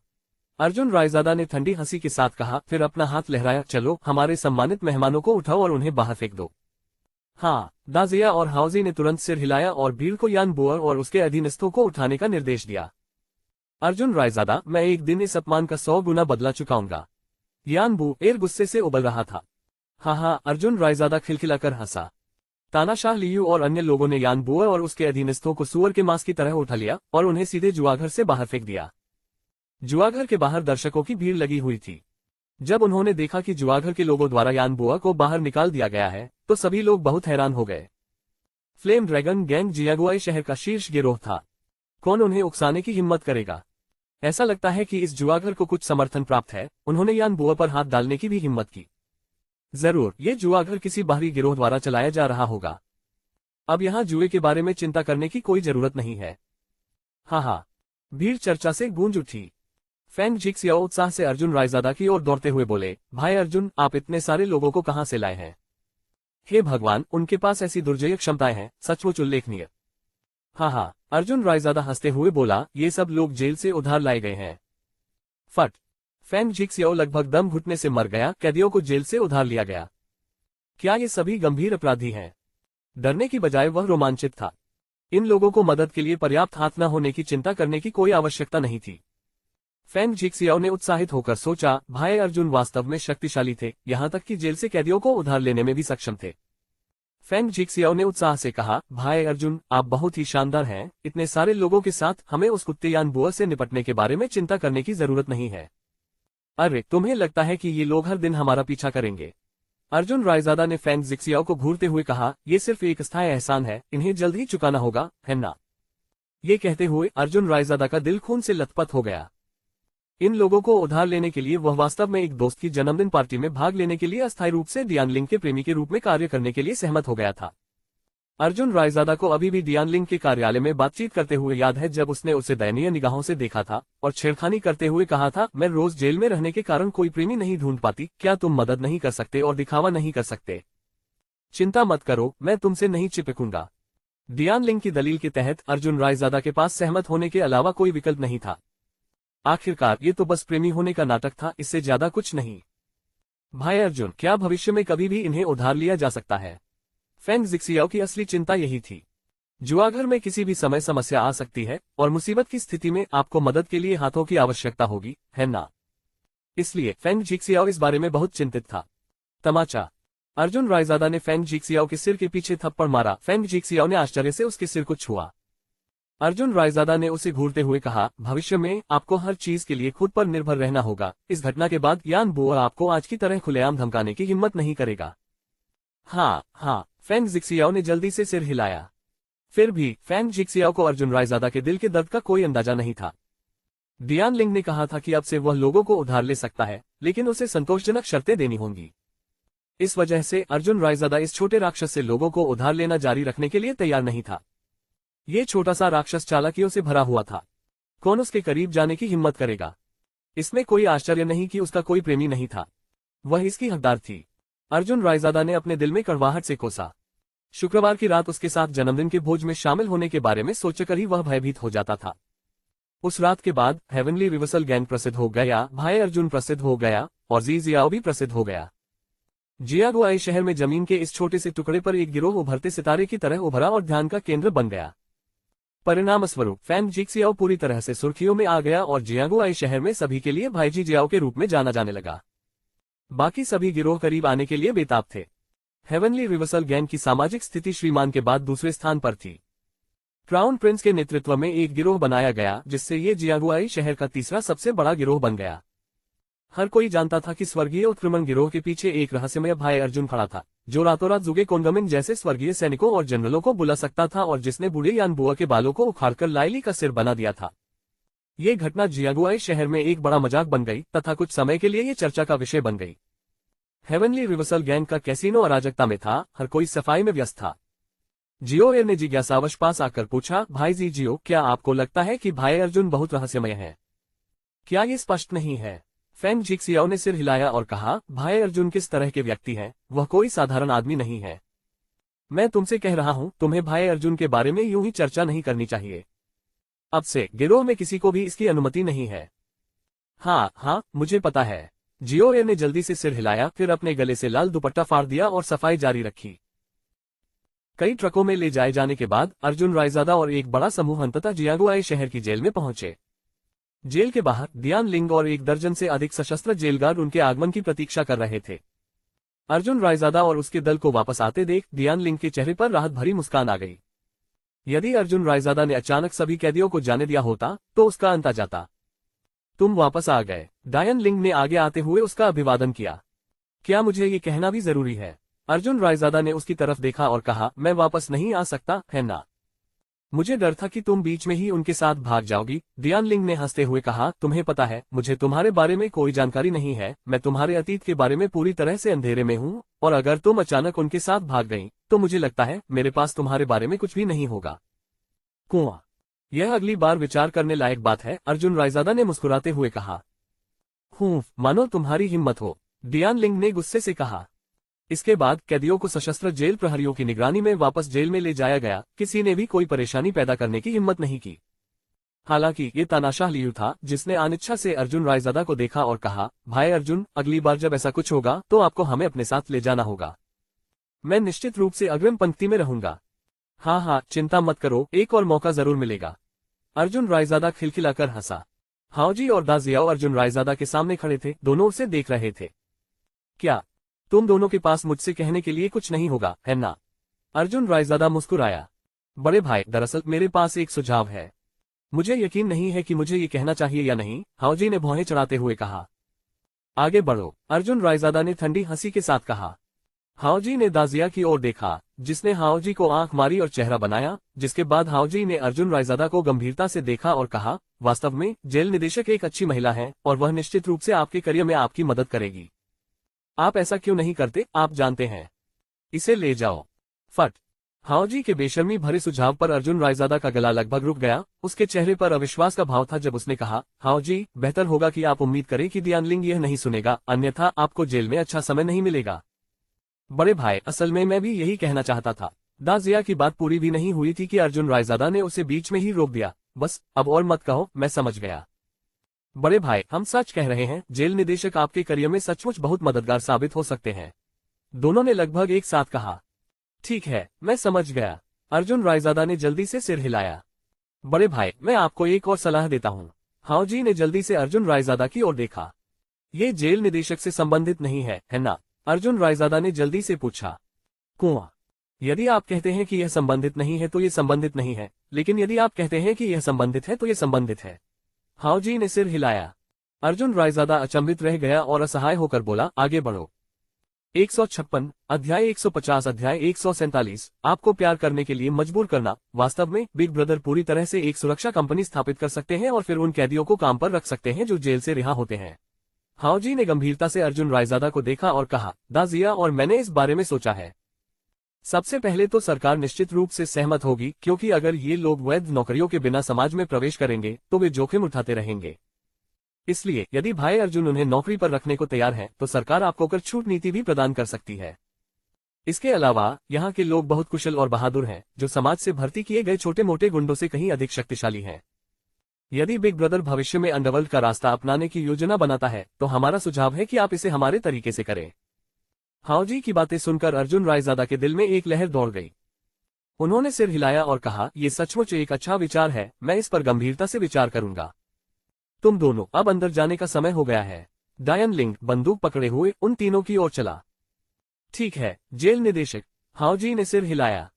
A: अर्जुन रायजादा ने ठंडी हंसी के साथ कहा, फिर अपना हाथ लहराया। चलो, हमारे सम्मानित मेहमानों को उठाओ और उन्हें बाहर फेंक दो। दाजिया और हाउजी ने तुरंत सिर हिलाया और भीड़ को यान बुअर और उसके अधीनस्थों को उठाने का निर्देश दिया। अर्जुन रायजादा, मैं एक दिन इस अपमान का 100 गुना बदला चुकाऊंगा। यान बुएर गुस्से से उबल रहा था। अर्जुन रायजादा खिलखिलाकर हंसा। तानाशाह लियू और अन्य लोगों ने यान बुअर और उसके अधीनस्थों को सुअर के मांस की तरह उठा लिया और उन्हें सीधे जुआघर से बाहर फेंक दिया। जुआघर के बाहर दर्शकों की भीड़ लगी हुई थी। जब उन्होंने देखा कि जुआघर के लोगों द्वारा यान बुअर को बाहर निकाल दिया गया है, तो सभी लोग बहुत हैरान हो गए। फ्लेम ड्रैगन गैंग जियांगुआई शहर का शीर्ष गिरोह था। कौन उन्हें उकसाने की हिम्मत करेगा? ऐसा लगता है कि इस जुआघर को कुछ समर्थन प्राप्त है, उन्होंने यान बुआ पर हाथ डालने की भी हिम्मत की। जरूर ये जुआघर किसी बाहरी गिरोह द्वारा चलाया जा रहा होगा। अब यहाँ जुए के बारे में चिंता करने की कोई जरूरत नहीं है। हाँ, भीड़ चर्चा से गूंज उठी। फैंग जिक्सियाओ उत्साह से अर्जुन रायजादा की ओर दौड़ते हुए बोले, भाई अर्जुन, आप इतने सारे लोगों को कहां से लाए हैं? हे भगवान, उनके पास ऐसी दुर्जय क्षमताएं हैं, सचमुच उल्लेखनीय। हाँ, अर्जुन रायजादा हंसते हुए बोला, ये सब लोग जेल से उधार लाए गए हैं। फट! फैंग जिक्सियाओ लगभग दम घुटने से मर गया। कैदियों को जेल से उधार लिया गया? क्या ये सभी गंभीर अपराधी हैं? डरने की बजाय वह रोमांचित था। इन लोगों को मदद के लिए पर्याप्त हाथ न होने की चिंता करने की कोई आवश्यकता नहीं थी। फैंग जिक्सियाओ ने उत्साहित होकर सोचा, भाई अर्जुन वास्तव में शक्तिशाली थे, यहां तक कि जेल से कैदियों को उधार लेने में भी सक्षम थे। फैंग जिक्सियाओ ने उत्साह से कहा, भाई अर्जुन, आप बहुत ही शानदार हैं। इतने सारे लोगों के साथ हमें उस कुत्ते यान बुआ से निपटने के बारे में चिंता करने की जरूरत नहीं है। अरे, तुम्हें लगता है कि ये लोग हर दिन हमारा पीछा करेंगे? अर्जुन रायजादा ने फैंग जिक्सियाओ को घूरते हुए कहा, ये सिर्फ एक अस्थायी एहसान है, इन्हें जल्द ही चुकाना होगा, है ना? ये कहते हुए अर्जुन रायजादा का दिल खून से लथपथ हो गया। इन लोगों को उधार लेने के लिए वह वास्तव में एक दोस्त की जन्मदिन पार्टी में भाग लेने के लिए अस्थायी रूप से डियानलिंग के प्रेमी के रूप में कार्य करने के लिए सहमत हो गया था। अर्जुन रायजादा को अभी भी डियानलिंग के कार्यालय में बातचीत करते हुए याद है जब उसने उसे दयनीय निगाहों से देखा था और छेड़खानी करते हुए कहा था, मैं रोज जेल में रहने के कारण कोई प्रेमी नहीं ढूंढ पाती, क्या तुम मदद नहीं कर सकते और दिखावा नहीं कर सकते? चिंता मत करो, मैं तुमसे नहीं चिपकूंगा। डियानलिंग की दलील के तहत अर्जुन रायजादा के पास सहमत होने के अलावा कोई विकल्प नहीं था। आखिरकार ये तो बस प्रेमी होने का नाटक था, इससे ज्यादा कुछ नहीं। भाई अर्जुन, क्या भविष्य में कभी भी इन्हें उधार लिया जा सकता है? फैंग जिक्सियाओ की असली चिंता यही थी। जुआघर में किसी भी समय समस्या आ सकती है और मुसीबत की स्थिति में आपको मदद के लिए हाथों की आवश्यकता होगी, है ना? इसलिए फैंग जिक्सियाओ इस बारे में बहुत चिंतित था। तमाचा! अर्जुन रायजादा ने फैंग जिक्सियाओ के सिर के पीछे थप्पड़ मारा। फैंग जिक्सियाओ ने आश्चर्य से उसके सिर को छुआ। अर्जुन रायजादा ने उसे घूरते हुए कहा, भविष्य में आपको हर चीज के लिए खुद पर निर्भर रहना होगा। इस घटना के बाद यान बुआ आपको आज की तरह खुलेआम धमकाने की हिम्मत नहीं करेगा। हाँ, फैंग जिक्सियाओ ने जल्दी से सिर हिलाया। फिर भी फैंग जिक्सियाओ को अर्जुन रायजादा के दिल के दर्द का कोई अंदाजा नहीं था। डियानलिंग ने कहा था कि अब से वह लोगों को उधार ले सकता है, लेकिन उसे संतोषजनक शर्तें देनी होंगी। इस वजह से अर्जुन रायजादा इस छोटे राक्षस से लोगों को उधार लेना जारी रखने के लिए तैयार नहीं था। ये छोटा सा राक्षस चालाकियों से भरा हुआ था। कौन उसके करीब जाने की हिम्मत करेगा? इसमें कोई आश्चर्य नहीं कि उसका कोई प्रेमी नहीं था, वह इसकी हकदार थी। अर्जुन रायजादा ने अपने दिल में कड़वाहट से कोसा। शुक्रवार की रात उसके साथ जन्मदिन के भोज में शामिल होने के बारे में सोचकर ही वह भयभीत हो जाता था। उस रात के बाद हेवनली रिवर्सल गैंग प्रसिद्ध हो गया, भाई अर्जुन प्रसिद्ध हो गया और जी जियाओ भी प्रसिद्ध हो गया। जियागुआई शहर में जमीन के इस छोटे से टुकड़े पर एक गिरोह उभरते सितारे की तरह उभरा और ध्यान का केंद्र बन गया। परिणामस्वरूप फैंग जिक्सियाओ पूरी तरह से सुर्खियों में आ गया और जियागुआई शहर में सभी के लिए भाईजी जियाओ के रूप में जाना जाने लगा। बाकी सभी गिरोह करीब आने के लिए बेताब थे। हेवनली रिवर्सल गैंग की सामाजिक स्थिति श्रीमान के बाद दूसरे स्थान पर थी। क्राउन प्रिंस के नेतृत्व में एक गिरोह बनाया गया, जिससे ये जियागुआई शहर का तीसरा सबसे बड़ा गिरोह बन गया। हर कोई जानता था कि स्वर्गीय उत्क्रमण गिरोह के पीछे एक रहस्यमय भाई अर्जुन खड़ा था, जो रातों रात जुगे कोंगमिन जैसे स्वर्गीय सैनिकों और जनरलों को बुला सकता था और जिसने बूढ़े यान बुआ के बालों को उखाड़कर लाइली का सिर बना दिया था। ये घटना जियागुआई शहर में एक बड़ा मजाक बन गई तथा कुछ समय के लिए ये चर्चा का विषय बन गई। हेवनली रिवर्सल गैंग का कैसीनो अराजकता में था, हर कोई सफाई में व्यस्त था। जियोएर ने जिज्ञासावश पास आकर पूछा, भाई जी जियो, क्या आपको लगता है कि भाई अर्जुन बहुत रहस्यमय है? क्या ये स्पष्ट नहीं है? फैंग जिक्सियाओ ने सिर हिलाया और कहा, भाई अर्जुन किस तरह के व्यक्ति हैं? वह कोई साधारण आदमी नहीं है। मैं तुमसे कह रहा हूं, तुम्हें भाई अर्जुन के बारे में यूं ही चर्चा नहीं करनी चाहिए। अब से गिरोह में किसी को भी इसकी अनुमति नहीं है। हाँ, मुझे पता है। जियोएर ने जल्दी से सिर हिलाया, फिर अपने गले से लाल दुपट्टा फाड़ दिया और सफाई जारी रखी। कई ट्रकों में ले जाए जाने के बाद अर्जुन रायजादा और एक बड़ा समूह अंततः जियागुआई शहर की जेल में पहुंचे। जेल के बाहर डियानलिंग और 1 दर्जन से अधिक सशस्त्र जेलगार्ड उनके आगमन की प्रतीक्षा कर रहे थे। अर्जुन रायजादा और उसके दल को वापस आते देख डियानलिंग के चेहरे पर राहत भरी मुस्कान आ गई। यदि अर्जुन रायजादा ने अचानक सभी कैदियों को जाने दिया होता तो उसका अंत आ जाता। तुम वापस आ गए, डियानलिंग ने आगे आते हुए उसका अभिवादन किया। क्या मुझे ये कहना भी जरूरी है? अर्जुन रायजादा ने उसकी तरफ देखा और कहा, मैं वापस नहीं आ सकता, है ना? मुझे डर था कि तुम बीच में ही उनके साथ भाग जाओगी। डियान लिंग ने हंसते हुए कहा, तुम्हें पता है मुझे तुम्हारे बारे में कोई जानकारी नहीं है, मैं तुम्हारे अतीत के बारे में पूरी तरह से अंधेरे में हूँ, और अगर तुम अचानक उनके साथ भाग गई तो मुझे लगता है मेरे पास तुम्हारे बारे में कुछ भी नहीं होगा। कुआं, यह अगली बार विचार करने लायक बात है, अर्जुन रायजादा ने मुस्कुराते हुए कहा। मानो तुम्हारी हिम्मत हो, डियान लिंग ने गुस्से से कहा। इसके बाद कैदियों को सशस्त्र जेल प्रहरियों की निगरानी में वापस जेल में ले जाया गया। किसी ने भी कोई परेशानी पैदा करने की हिम्मत नहीं की। हालांकि ये तानाशाह लियू था जिसने अनिच्छा से अर्जुन रायजादा को देखा और कहा, भाई अर्जुन, अगली बार जब ऐसा कुछ होगा तो आपको हमें अपने साथ ले जाना होगा। मैं निश्चित रूप से अग्रिम पंक्ति में रहूंगा। हाँ, चिंता मत करो, एक और मौका जरूर मिलेगा। अर्जुन रायजादा खिलखिलाकर हंसा। हाओजी और दाजियाओ अर्जुन रायजादा के सामने खड़े थे, दोनों उसे देख रहे थे। क्या तुम दोनों के पास मुझसे कहने के लिए कुछ नहीं होगा, है ना? अर्जुन रायजादा मुस्कुराया। बड़े भाई, दरअसल मेरे पास एक सुझाव है। मुझे यकीन नहीं है कि मुझे ये कहना चाहिए या नहीं, हाओजी ने भौहें चढ़ाते हुए कहा। आगे बढ़ो, अर्जुन रायजादा ने ठंडी हंसी के साथ कहा। हाओजी ने दाजिया की ओर देखा, जिसने हाओजी को आंख मारी और चेहरा बनाया, जिसके बाद हाओजी ने अर्जुन रायजादा को गंभीरता से देखा और कहा, वास्तव में जेल निदेशक एक अच्छी महिला है और वह निश्चित रूप से आपके करियर में आपकी मदद करेगी। आप ऐसा क्यों नहीं करते? आप जानते हैं, इसे ले जाओ। फट। हाओजी के बेशर्मी भरे सुझाव पर अर्जुन रायजादा का गला लगभग रुक गया। उसके चेहरे पर अविश्वास का भाव था जब उसने कहा, हाओजी, बेहतर होगा कि आप उम्मीद करें कि डियान लिंग यह नहीं सुनेगा, अन्यथा आपको जेल में अच्छा समय नहीं मिलेगा। बड़े भाई, असल में मैं भी यही कहना चाहता था। दाजिया की बात पूरी भी नहीं हुई थी कि अर्जुन रायजादा ने उसे बीच में ही रोक दिया। बस अब और मत कहो, मैं समझ गया। बड़े भाई, हम सच कह रहे हैं, जेल निदेशक आपके करियर में सचमुच बहुत मददगार साबित हो सकते हैं। दोनों ने लगभग एक साथ कहा। ठीक है, मैं समझ गया। अर्जुन रायजादा ने जल्दी से सिर हिलाया। बड़े भाई, मैं आपको एक और सलाह देता हूँ। हाओजी ने जल्दी से अर्जुन रायजादा की ओर देखा। ये जेल निदेशक से संबंधित नहीं है ना? अर्जुन रायजादा ने जल्दी से पूछा। कुआं, यदि आप कहते हैं कि यह संबंधित नहीं है तो ये संबंधित नहीं है, लेकिन यदि आप कहते हैं कि यह संबंधित है तो ये संबंधित है। हाओजी ने सिर हिलाया। अर्जुन रायजादा अचंभित रह गया और असहाय होकर बोला, आगे बढ़ो। 156 अध्याय 150 अध्याय 147 आपको प्यार करने के लिए मजबूर करना। वास्तव में बिग ब्रदर पूरी तरह से एक सुरक्षा कंपनी स्थापित कर सकते हैं और फिर उन कैदियों को काम पर रख सकते हैं जो जेल से रिहा होते हैं। हाओजी ने गंभीरता से अर्जुन रायजादा को देखा और कहा, दाजिया और मैंने इस बारे में सोचा है। सबसे पहले तो सरकार निश्चित रूप से सहमत होगी, क्योंकि अगर ये लोग वैध नौकरियों के बिना समाज में प्रवेश करेंगे तो वे जोखिम उठाते रहेंगे। इसलिए यदि भाई अर्जुन उन्हें नौकरी पर रखने को तैयार है तो सरकार आपको कर छूट नीति भी प्रदान कर सकती है। इसके अलावा यहाँ के लोग बहुत कुशल और बहादुर हैं, जो समाज से भर्ती किए गए छोटे मोटे गुंडों से कहीं अधिक शक्तिशाली हैं। यदि बिग ब्रदर भविष्य में अंडरवर्ल्ड का रास्ता अपनाने की योजना बनाता है तो हमारा सुझाव है कि आप इसे हमारे तरीके से करें। हाओजी की बातें सुनकर अर्जुन रायजादा के दिल में एक लहर दौड़ गई। उन्होंने सिर हिलाया और कहा, यह सचमुच एक अच्छा विचार है, मैं इस पर गंभीरता से विचार करूंगा। तुम दोनों, अब अंदर जाने का समय हो गया है। डायन लिंग बंदूक पकड़े हुए उन तीनों की ओर चला। ठीक है, जेल निदेशक। हाओजी ने सिर हिलाया।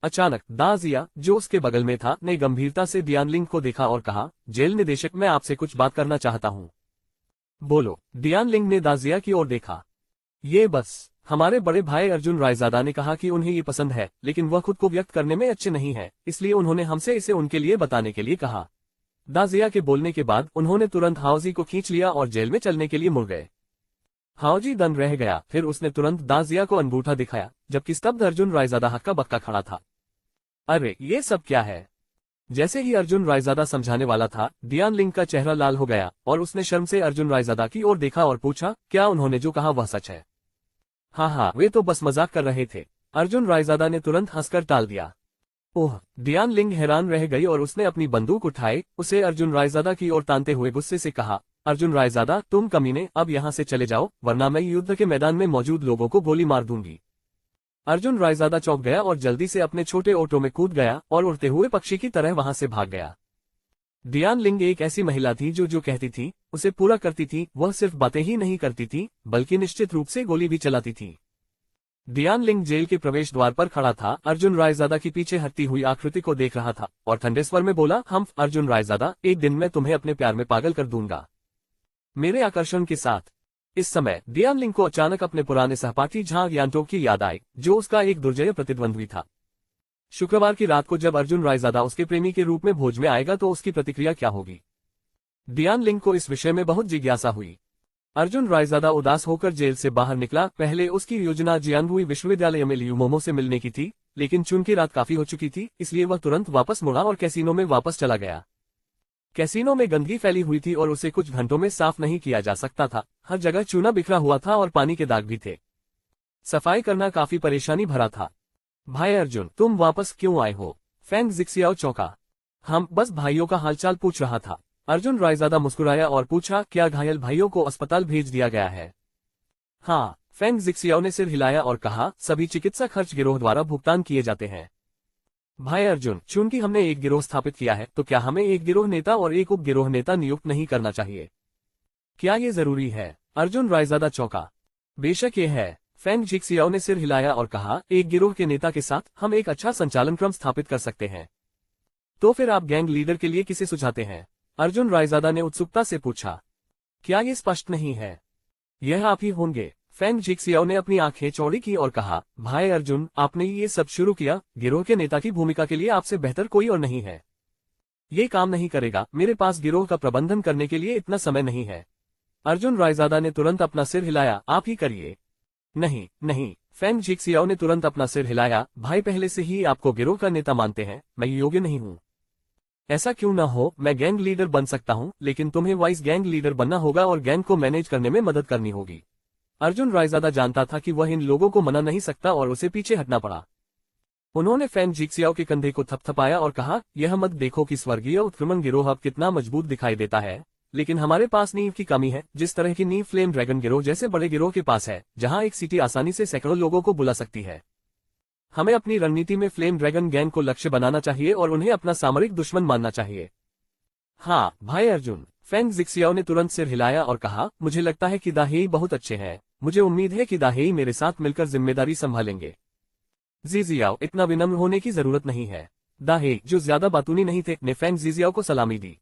A: अचानक दाजिया, जो उसके बगल में था, ने गंभीरता से डियान लिंग को देखा और कहा, जेल निदेशक, मैं आपसे कुछ बात करना चाहता हूँ। बोलो। डियान लिंग ने दाजिया की ओर देखा। ये बस, हमारे बड़े भाई अर्जुन रायजादा ने कहा कि उन्हें ये पसंद है, लेकिन वह खुद को व्यक्त करने में अच्छे नहीं है, इसलिए उन्होंने हमसे इसे उनके लिए बताने के लिए कहा। दाजिया के बोलने के बाद उन्होंने तुरंत हाओजी को खींच लिया और जेल में चलने के लिए मुड़ गए। हाओजी दंग रह गया, फिर उसने तुरंत दाजिया को अंगूठा दिखाया, जबकि स्तब्ध अर्जुन रायजादा हक्का बक्का खड़ा था। अरे ये सब क्या है? जैसे ही अर्जुन रायजादा समझाने वाला था, डियान लिंग का चेहरा लाल हो गया और उसने शर्म से अर्जुन रायजादा की ओर देखा और पूछा, क्या उन्होंने जो कहा वह सच है? हाँ, वे तो बस मजाक कर रहे थे। अर्जुन रायजादा ने तुरंत हंसकर टाल दिया। ओह! डियान लिंग हैरान रह गई और उसने अपनी बंदूक उठाई, उसे अर्जुन रायजादा की ओर तानते हुए गुस्से से कहा, अर्जुन रायजादा, तुम कमीने, अब यहाँ से चले जाओ, वरना मैं युद्ध के मैदान में मौजूद लोगों को गोली मार दूंगी। अर्जुन रायजादा चौंक गया और जल्दी से अपने छोटे ऑटो में कूद गया और उड़ते हुए पक्षी की तरह वहां से भाग गया। डियान लिंग एक ऐसी महिला थी जो कहती थी, उसे पूरा करती थी। वह सिर्फ बातें ही नहीं करती थी, बल्कि निश्चित रूप से गोली भी चलाती थी। डियान लिंग जेल के प्रवेश द्वार पर खड़ा था, अर्जुन रायजादा की पीछे हटती हुई आकृति को देख रहा था और ठंडे स्वर में बोला, हम अर्जुन रायजादा, एक दिन मैं तुम्हें अपने प्यार में पागल कर दूंगा, मेरे आकर्षण के साथ। इस समय डियान लिंग को अचानक अपने पुराने सहपाठी झांग यांटो की याद आई, जो उसका एक दुर्जय प्रतिद्वंद्वी था। शुक्रवार की रात को जब अर्जुन रायजादा उसके प्रेमी के रूप में भोज में आएगा तो उसकी प्रतिक्रिया क्या होगी? डियान लिंग को इस विषय में बहुत जिज्ञासा हुई। अर्जुन रायजादा उदास होकर जेल से बाहर निकला। पहले उसकी योजना जियानबुई विश्वविद्यालय में लियू मोमो से मिलने की थी, लेकिन चुन की रात काफी हो चुकी थी, इसलिए वह तुरंत वापस मुड़ा और कैसीनो में वापस चला गया। कैसीनो में गंदगी फैली हुई थी और उसे कुछ घंटों में साफ नहीं किया जा सकता था। हर जगह चूना बिखरा हुआ था और पानी के दाग भी थे। सफाई करना काफी परेशानी भरा था। भाई अर्जुन, तुम वापस क्यों आए हो? फैंग जिक्सियाओ चौंका। हम बस भाइयों का हालचाल पूछ रहा था। अर्जुन रायजादा मुस्कुराया और पूछा, क्या घायल भाइयों को अस्पताल भेज दिया गया है? हाँ, फैंग जिक्सियाओ ने सिर हिलाया और कहा, सभी चिकित्सा खर्च गिरोह द्वारा भुगतान किए जाते हैं। भाई अर्जुन, चूंकि हमने एक गिरोह स्थापित किया है तो क्या हमें एक गिरोह नेता और एक उप गिरोह नेता नियुक्त नहीं करना चाहिए? क्या ये जरूरी है? अर्जुन रायजादा चौंका। बेशक ये है। फैंग जिक्सियाओ ने सिर हिलाया और कहा, एक गिरोह के नेता के साथ हम एक अच्छा संचालन क्रम स्थापित कर सकते हैं। तो फिर आप गैंग लीडर के लिए किसे सुझाते हैं? अर्जुन रायजादा ने उत्सुकता से पूछा। क्या ये स्पष्ट नहीं है? यह आप ही होंगे। फैंग जिक्सियाओ ने अपनी आंखें चौड़ी की और कहा, भाई अर्जुन, आपने ये सब शुरू किया। गिरोह के नेता की भूमिका के लिए आपसे बेहतर कोई और नहीं है। ये काम नहीं करेगा। मेरे पास गिरोह का प्रबंधन करने के लिए इतना समय नहीं है। अर्जुन रायजादा ने तुरंत अपना सिर हिलाया। आप ही करिए। नहीं नहीं, फैंग जिक्सियाओ ने तुरंत अपना सिर हिलाया। भाई पहले से ही आपको गिरोह का नेता मानते हैं, मैं योग्य नहीं हूँ। ऐसा क्यों ना हो, मैं गैंग लीडर बन सकता हूँ, लेकिन तुम्हें वाइस गैंग लीडर बनना होगा और गैंग को मैनेज करने में मदद करनी होगी। अर्जुन रायजादा जानता था कि वह इन लोगों को मना नहीं सकता और उसे पीछे हटना पड़ा। उन्होंने फैंग जिक्सियाओ के कंधे को थपथपाया और कहा, यह मत देखो कि स्वर्गीय उत्क्रमण गिरोह अब कितना मजबूत दिखाई देता है, लेकिन हमारे पास नींव की कमी है, जिस तरह की नींव फ्लेम ड्रैगन गिरोह जैसे बड़े गिरोह के पास है, जहां एक सिटी आसानी से सैकड़ों लोगों को बुला सकती है। हमें अपनी रणनीति में फ्लेम ड्रैगन गैंग को लक्ष्य बनाना चाहिए और उन्हें अपना सामरिक दुश्मन मानना चाहिए। हाँ भाई अर्जुन, फैंग जिक्सियाओ ने तुरंत सिर हिलाया और कहा, मुझे लगता है कि दाहेई बहुत अच्छे हैं। मुझे उम्मीद है कि दाहेई मेरे साथ मिलकर जिम्मेदारी संभालेंगे। जिजियाओ, इतना विनम्र होने की जरूरत नहीं है। दाहेई, जो ज्यादा बातूनी नहीं थे, ने फैंग जिजियाओ को सलामी दी।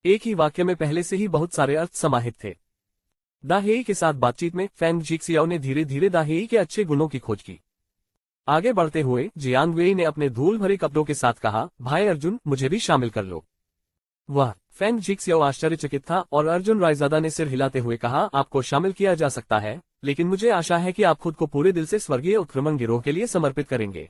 A: एक ही वाक्य में पहले से ही बहुत सारे अर्थ समाहित थे। दाहेई के साथ बातचीत में फैंग जिक्सियाओ ने धीरे धीरे दाहेई के अच्छे गुणों की खोज की। आगे बढ़ते हुए जियान वेई ने अपने धूल भरे कपड़ों के साथ कहा, भाई अर्जुन, मुझे भी शामिल कर लो। वह फैंग जिक्सियाओ आश्चर्यचकित था और अर्जुन रायजादा ने सिर हिलाते हुए कहा, आपको शामिल किया जा सकता है, लेकिन मुझे आशा है कि आप खुद को पूरे दिल से स्वर्गीय उत्क्रमण गिरोह के लिए समर्पित करेंगे।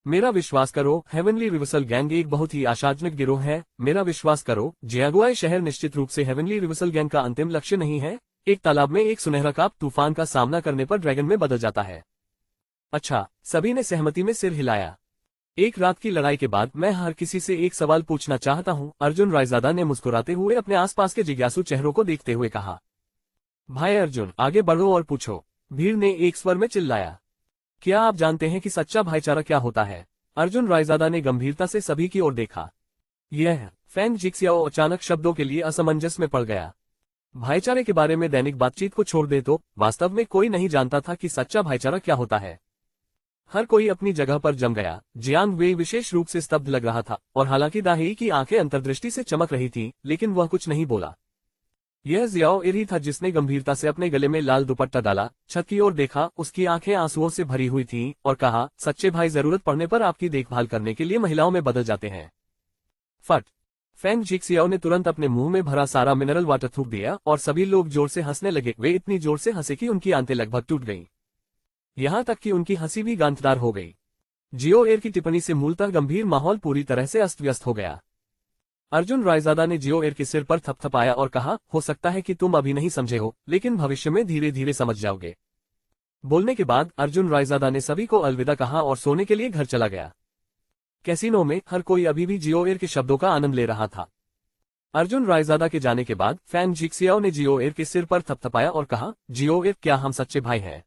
A: मेरा विश्वास करो, हेवनली रिवर्सल गैंग एक बहुत ही आशाजनक गिरोह है। मेरा विश्वास करो, जियागुआई शहर निश्चित रूप से हेवनली रिवर्सल गैंग का अंतिम लक्ष्य नहीं है। एक तालाब में एक सुनहरा काप तूफान का सामना करने पर ड्रैगन में बदल जाता है। अच्छा, सभी ने सहमति में सिर हिलाया। एक रात की लड़ाई के बाद मैं हर किसी से एक सवाल पूछना चाहता हूँ, अर्जुन रायजादा ने मुस्कुराते हुए अपने आसपास के जिज्ञासु चेहरों को देखते हुए कहा। भाई अर्जुन, आगे बढ़ो और पूछो, भीड़ ने एक स्वर में चिल्लाया। क्या आप जानते हैं कि सच्चा भाईचारा क्या होता है? अर्जुन रायजादा ने गंभीरता से सभी की ओर देखा। यह फैंग जिक्सियाओ अचानक शब्दों के लिए असमंजस में पड़ गया। भाईचारे के बारे में दैनिक बातचीत को छोड़ दे तो वास्तव में कोई नहीं जानता था कि सच्चा भाईचारा क्या होता है। हर कोई अपनी जगह पर जम गया। जियान वेई विशेष रूप से स्तब्ध लग रहा था और हालांकि दाहेई की आंखें अंतर्दृष्टि से चमक रही थीं, लेकिन वह कुछ नहीं बोला। यह जियाओ एरी था जिसने गंभीरता से अपने गले में लाल दुपट्टा डाला, छत की ओर देखा, उसकी आंखें आंसुओं से भरी हुई थीं और कहा, सच्चे भाई जरूरत पड़ने पर आपकी देखभाल करने के लिए महिलाओं में बदल जाते हैं। फट! फैंग जिक्सियाओ ने तुरंत अपने मुंह में भरा सारा मिनरल वाटर थूक दिया और सभी लोग जोर से हंसने लगे। वे इतनी जोर से हंसे कि उनकी आंतें लगभग टूट गईं। यहां तक कि उनकी हंसी भी गांठदार हो गई। जियो एयर की टिप्पणी से मूलतः गंभीर माहौल पूरी तरह से अस्त व्यस्त हो गया। अर्जुन रायजादा ने जियो एयर के सिर पर थपथपाया और कहा, हो सकता है कि तुम अभी नहीं समझे हो, लेकिन भविष्य में धीरे धीरे समझ जाओगे। बोलने के बाद अर्जुन रायजादा ने सभी को अलविदा कहा और सोने के लिए घर चला गया। कैसीनो में हर कोई अभी भी जियो एयर के शब्दों का आनंद ले रहा था। अर्जुन रायजादा के जाने के बाद फैंग जिक्सियाओ ने जियो एयर के सिर पर थपथपाया और कहा, जियो एयर, क्या हम सच्चे भाई हैं?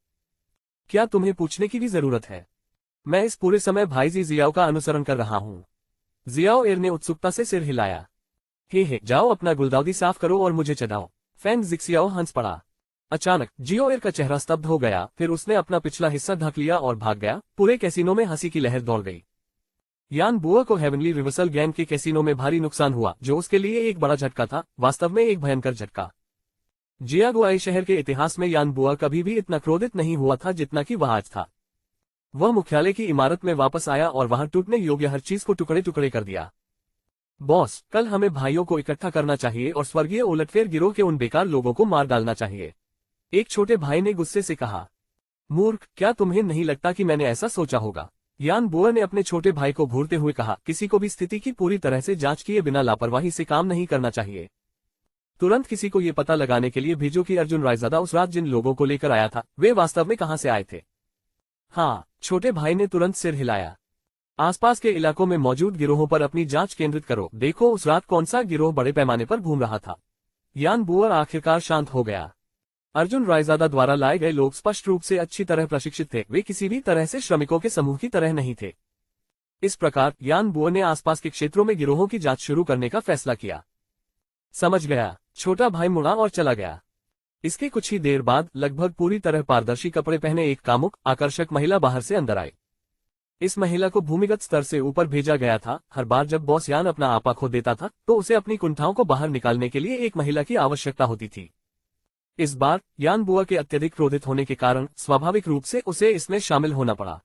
A: क्या तुम्हें पूछने की भी जरूरत है? मैं इस पूरे समय भाई जियाओ का अनुसरण कर रहा हूँ। जियाओ एयर ने उत्सुकता से सिर हिलाया। हे, जाओ अपना गुलदाउदी साफ करो और मुझे चढ़ाओ। फैंग जिक्सियाओ हंस पड़ा। अचानक जियो एयर का चेहरा स्तब्ध हो गया, फिर उसने अपना पिछला हिस्सा ढक लिया और भाग गया। पूरे कैसीनो में हंसी की लहर दौड़ गई। यान बुआ को हेवनली रिवर्सल गैंग के कैसीनो में भारी नुकसान हुआ, जो उसके लिए एक बड़ा झटका था, वास्तव में एक भयंकर झटका। जियागुआई शहर के इतिहास में यान बुआ कभी भी इतना क्रोधित नहीं हुआ था जितना कि वह आज था। वह मुख्यालय की इमारत में वापस आया और वहां टूटने योग्य हर चीज को टुकड़े टुकड़े कर दिया। बॉस, कल हमें भाइयों को इकट्ठा करना चाहिए और स्वर्गीय उलटफेर गिरोह के उन बेकार लोगों को मार डालना चाहिए, एक छोटे भाई ने गुस्से से कहा। मूर्ख, क्या तुम्हें नहीं लगता कि मैंने ऐसा सोचा होगा? यान बोअर ने अपने छोटे भाई को घूरते हुए कहा। किसी को भी स्थिति की पूरी तरह से जांच किए बिना लापरवाही से काम नहीं करना चाहिए। तुरंत किसी को ये पता लगाने के लिए भेजो कि अर्जुन रायजादा उस रात जिन लोगों को लेकर आया था वे वास्तव में कहां से आए थे। हाँ, छोटे भाई ने तुरंत सिर हिलाया। आसपास के इलाकों में मौजूद गिरोहों पर अपनी जांच केंद्रित करो, देखो उस रात कौन सा गिरोह बड़े पैमाने पर घूम रहा था। यान बोअर आखिरकार शांत हो गया। अर्जुन रायजादा द्वारा लाए गए लोग स्पष्ट रूप से अच्छी तरह प्रशिक्षित थे, वे किसी भी तरह से श्रमिकों के समूह की तरह नहीं थे। इस प्रकार यान बोअर ने आसपास के क्षेत्रों में गिरोहों की जांच शुरू करने का फैसला किया। समझ गया, छोटा भाई मुड़ा और चला गया। इसके कुछ ही देर बाद लगभग पूरी तरह पारदर्शी कपड़े पहने एक कामुक, आकर्षक महिला बाहर से अंदर आई। इस महिला को भूमिगत स्तर से ऊपर भेजा गया था। हर बार जब बॉस यान अपना आपा खो देता था तो उसे अपनी कुंठाओं को बाहर निकालने के लिए एक महिला की आवश्यकता होती थी। इस बार यान बोअर के अत्यधिक क्रोधित होने के कारण स्वाभाविक रूप से उसे इसमें शामिल होना पड़ा।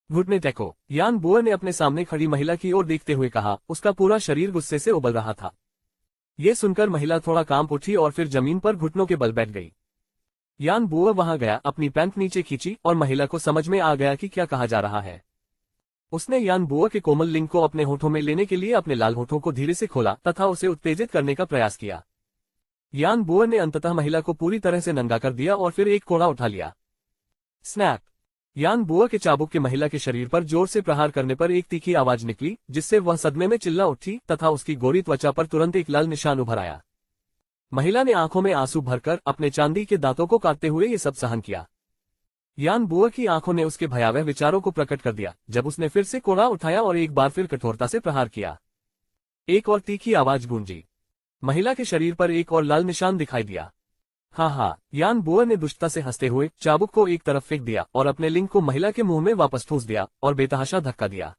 A: घुटने टेको, यान बोअर ने अपने सामने खड़ी महिला की ओर देखते हुए कहा। उसका पूरा शरीर गुस्से से उबल रहा था। ये सुनकर महिला थोड़ा कांप उठी और फिर जमीन पर घुटनों के बल बैठ गई। यान बोअर वहां गया, अपनी पैंट नीचे खींची और महिला को समझ में आ गया कि क्या कहा जा रहा है। उसने यान बोअर के कोमल लिंग को अपने होठों में लेने के लिए अपने लाल होठों को धीरे से खोला तथा उसे उत्तेजित करने का प्रयास किया। यान बोअर ने अंततः महिला को पूरी तरह से नंगा कर दिया और फिर एक कोड़ा उठा लिया। स्नैप! यान बोअर के चाबुक के महिला के शरीर पर जोर से प्रहार करने पर एक तीखी आवाज निकली, जिससे वह सदमे में चिल्ला उठी तथा उसकी गोरी त्वचा पर तुरंत एक लाल निशान उभर आया। महिला ने आंखों में आंसू भरकर अपने चांदी के दांतों को काटते हुए ये सब सहन किया। यान बोअर की आंखों ने उसके भयावह विचारों को प्रकट कर दिया जब उसने फिर से कोड़ा उठाया और एक बार फिर कठोरता से प्रहार किया। एक और तीखी आवाज गूंजी। महिला के शरीर पर एक और लाल निशान दिखाई दिया। हाँ, यान बोअर ने दुष्टता से हंसते हुए चाबुक को एक तरफ फेंक दिया और अपने लिंग को महिला के मुंह में वापस ठूस दिया और बेतहाशा धक्का दिया।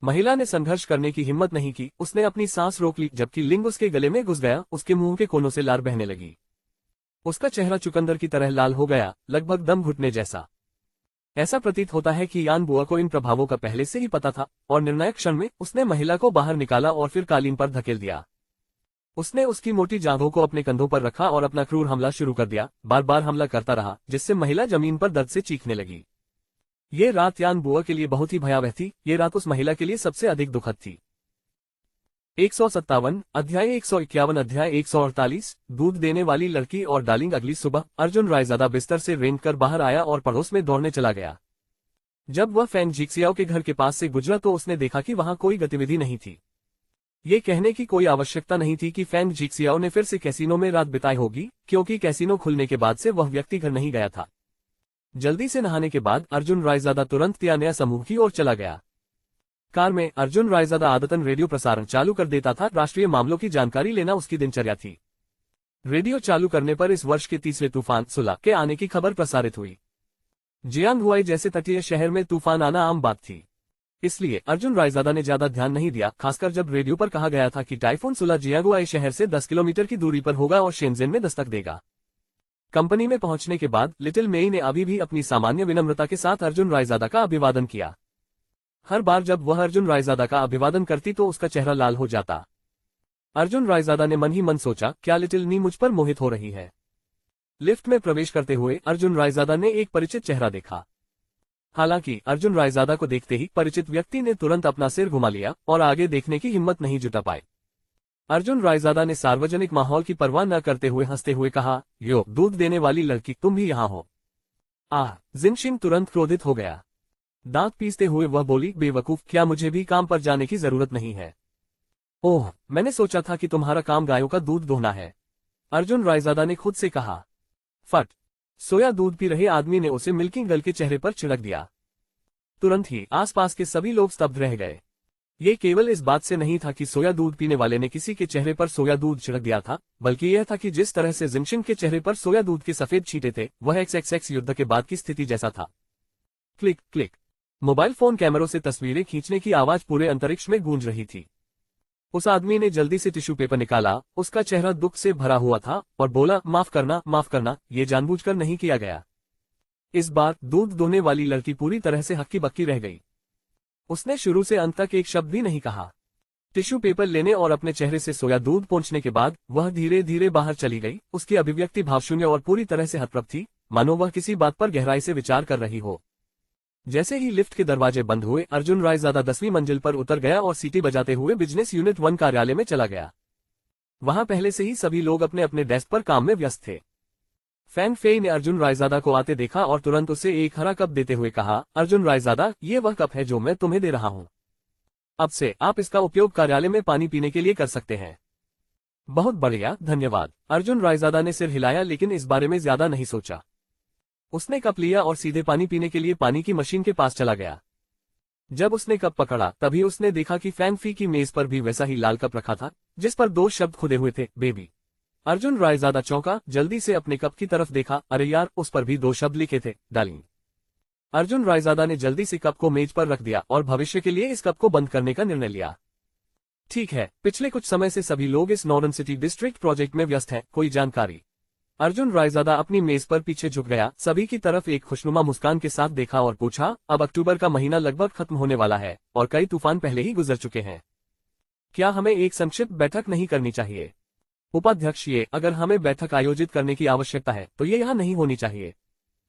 A: महिला ने संघर्ष करने की हिम्मत नहीं की, उसने अपनी सांस रोक ली जबकि लिंग उसके गले में घुस गया। उसके मुंह के कोनों से लार बहने लगी। उसका चेहरा चुकंदर की तरह लाल हो गया, लगभग दम घुटने जैसा। ऐसा प्रतीत होता है कि यान बोअर को इन प्रभावों का पहले से ही पता था और निर्णायक क्षण में उसने महिला को बाहर निकाला और फिर कालीन पर धकेल दिया। उसने उसकी मोटी जांघों को अपने कंधों पर रखा और अपना क्रूर हमला शुरू कर दिया। बार बार हमला करता रहा, जिससे महिला जमीन पर दर्द से चीखने लगी। ये रात यान बोअर के लिए बहुत ही भयावह थी। ये रात उस महिला के लिए सबसे अधिक दुखद थी। 157 अध्याय 151 अध्याय 148 दूध देने वाली लड़की और डार्लिंग। अगली सुबह अर्जुन रायजादा बिस्तर से रेंग कर बाहर आया और पड़ोस में दौड़ने चला गया। जब वह फैंग जिक्सियाओ के घर के पास से गुजरा तो उसने देखा कि वहां कोई गतिविधि नहीं थी। ये कहने की कोई आवश्यकता नहीं थी कि फैंग जिक्सियाओ ने फिर से कैसीनो में रात बिताई होगी, क्योंकि कैसीनो खुलने के बाद से वह व्यक्ति घर नहीं गया था। जल्दी से नहाने के बाद अर्जुन रायजादा तुरंत तियान्या समूह की ओर चला गया। कार में अर्जुन रायजादा आदतन रेडियो प्रसारण चालू कर देता था। राष्ट्रीय मामलों की जानकारी लेना उसकी दिनचर्या थी। रेडियो चालू करने पर इस वर्ष के तीसरे तूफान सुला के आने की खबर प्रसारित हुई। जियांगहुआई जैसे तटीय शहर में तूफान आना आम बात थी, इसलिए अर्जुन रायजादा ने ज्यादा ध्यान नहीं दिया, खासकर जब रेडियो पर कहा गया था कि टाइफून सुला जियांगहुआई शहर से 10 किलोमीटर की दूरी पर होगा और शेनजेन में दस्तक देगा। कंपनी में पहुंचने के बाद लिटिल मेई ने अभी भी अपनी सामान्य विनम्रता के साथ अर्जुन रायजादा का अभिवादन किया। हर बार जब वह अर्जुन रायजादा का अभिवादन करती तो उसका चेहरा लाल हो जाता। अर्जुन रायजादा ने मन ही मन सोचा, क्या लिटिल नी मुझ पर मोहित हो रही है। लिफ्ट में प्रवेश करते हुए अर्जुन रायजादा ने एक परिचित चेहरा देखा। हालांकि अर्जुन रायजादा को देखते ही परिचित व्यक्ति ने तुरंत अपना सिर घुमा लिया और आगे देखने की हिम्मत नहीं जुटा पाए। अर्जुन रायजादा ने सार्वजनिक माहौल की परवाह न करते हुए हंसते हुए कहा, यो दूध देने वाली लड़की, तुम भी यहाँ हो। जिनशिन तुरंत क्रोधित हो गया। दांत पीसते हुए वह बोली, बेवकूफ, क्या मुझे भी काम पर जाने की जरूरत नहीं है? ओह, मैंने सोचा था कि तुम्हारा काम गायों का दूध दोहना है, अर्जुन रायजादा ने खुद से कहा। फट! सोया दूध पी रहे आदमी ने उसे मिल्किंग गर्ल के चेहरे पर छिड़क दिया। तुरंत ही आसपास के सभी लोग स्तब्ध रह गए। ये केवल इस बात से नहीं था कि सोया दूध पीने वाले ने किसी के चेहरे पर सोया दूध छिड़क दिया था, बल्कि यह था कि जिस तरह से जिनशिन के चेहरे पर सोया दूध के सफेद छींटे थे, वह XXX युद्ध के बाद की स्थिति जैसा था। क्लिक क्लिक, मोबाइल फोन कैमरों से तस्वीरें खींचने की आवाज पूरे अंतरिक्ष में गूंज रही थी। उस आदमी ने जल्दी से टिश्यू पेपर निकाला। उसका चेहरा दुख से भरा हुआ था और बोला, माफ करना, ये जानबूझकर नहीं किया गया। इस बार दूध दोने वाली लड़की पूरी तरह से हक्की बक्की रह गई। उसने शुरू से अंत तक एक शब्द भी नहीं कहा। टिश्यू पेपर लेने और अपने चेहरे से सोया दूध पोंछने के बाद वह धीरे धीरे बाहर चली गई। उसकी अभिव्यक्ति भावशून्य और पूरी तरह से हतप्रभ थी, मानो वह किसी बात पर गहराई से विचार कर रही हो। जैसे ही लिफ्ट के दरवाजे बंद हुए, अर्जुन रायजादा 10वीं मंजिल पर उतर गया और सीटी बजाते हुए बिजनेस यूनिट 1 कार्यालय में चला गया। वहां पहले से ही सभी लोग अपने अपने डेस्क पर काम में व्यस्त थे। फैन फेई ने अर्जुन रायजादा को आते देखा और तुरंत उसे एक हरा कप देते हुए कहा, अर्जुन रायजादा, ये वह कप है जो मैं तुम्हें दे रहा हूं। अब से आप इसका उपयोग कार्यालय में पानी पीने के लिए कर सकते हैं। बहुत बढ़िया, धन्यवाद। अर्जुन रायजादा ने सिर हिलाया, लेकिन इस बारे में ज्यादा नहीं सोचा। उसने कप लिया और सीधे पानी पीने के लिए पानी की मशीन के पास चला गया। जब उसने कप पकड़ा तभी उसने देखा कि फैन फी की मेज पर भी वैसा ही लाल कप रखा था, जिस पर 2 शब्द खुदे हुए थे, बेबी। अर्जुन रायजादा चौंका, जल्दी से अपने कप की तरफ देखा। अरे यार, उस पर भी 2 शब्द लिखे थे, डार्लिंग। अर्जुन रायजादा ने जल्दी से कप को मेज पर रख दिया और भविष्य के लिए इस कप को बंद करने का निर्णय लिया। ठीक है, पिछले कुछ समय से सभी लोग इस नॉर्दर्न सिटी डिस्ट्रिक्ट प्रोजेक्ट में व्यस्त हैं, कोई जानकारी? अर्जुन रायजादा अपनी मेज पर पीछे झुक गया, सभी की तरफ एक खुशनुमा मुस्कान के साथ देखा और पूछा, अब अक्टूबर का महीना लगभग खत्म होने वाला है और कई तूफान पहले ही गुजर चुके हैं। क्या हमें एक संक्षिप्त बैठक नहीं करनी चाहिए? उपाध्यक्ष, अगर हमें बैठक आयोजित करने की आवश्यकता है तो ये यहाँ नहीं होनी चाहिए।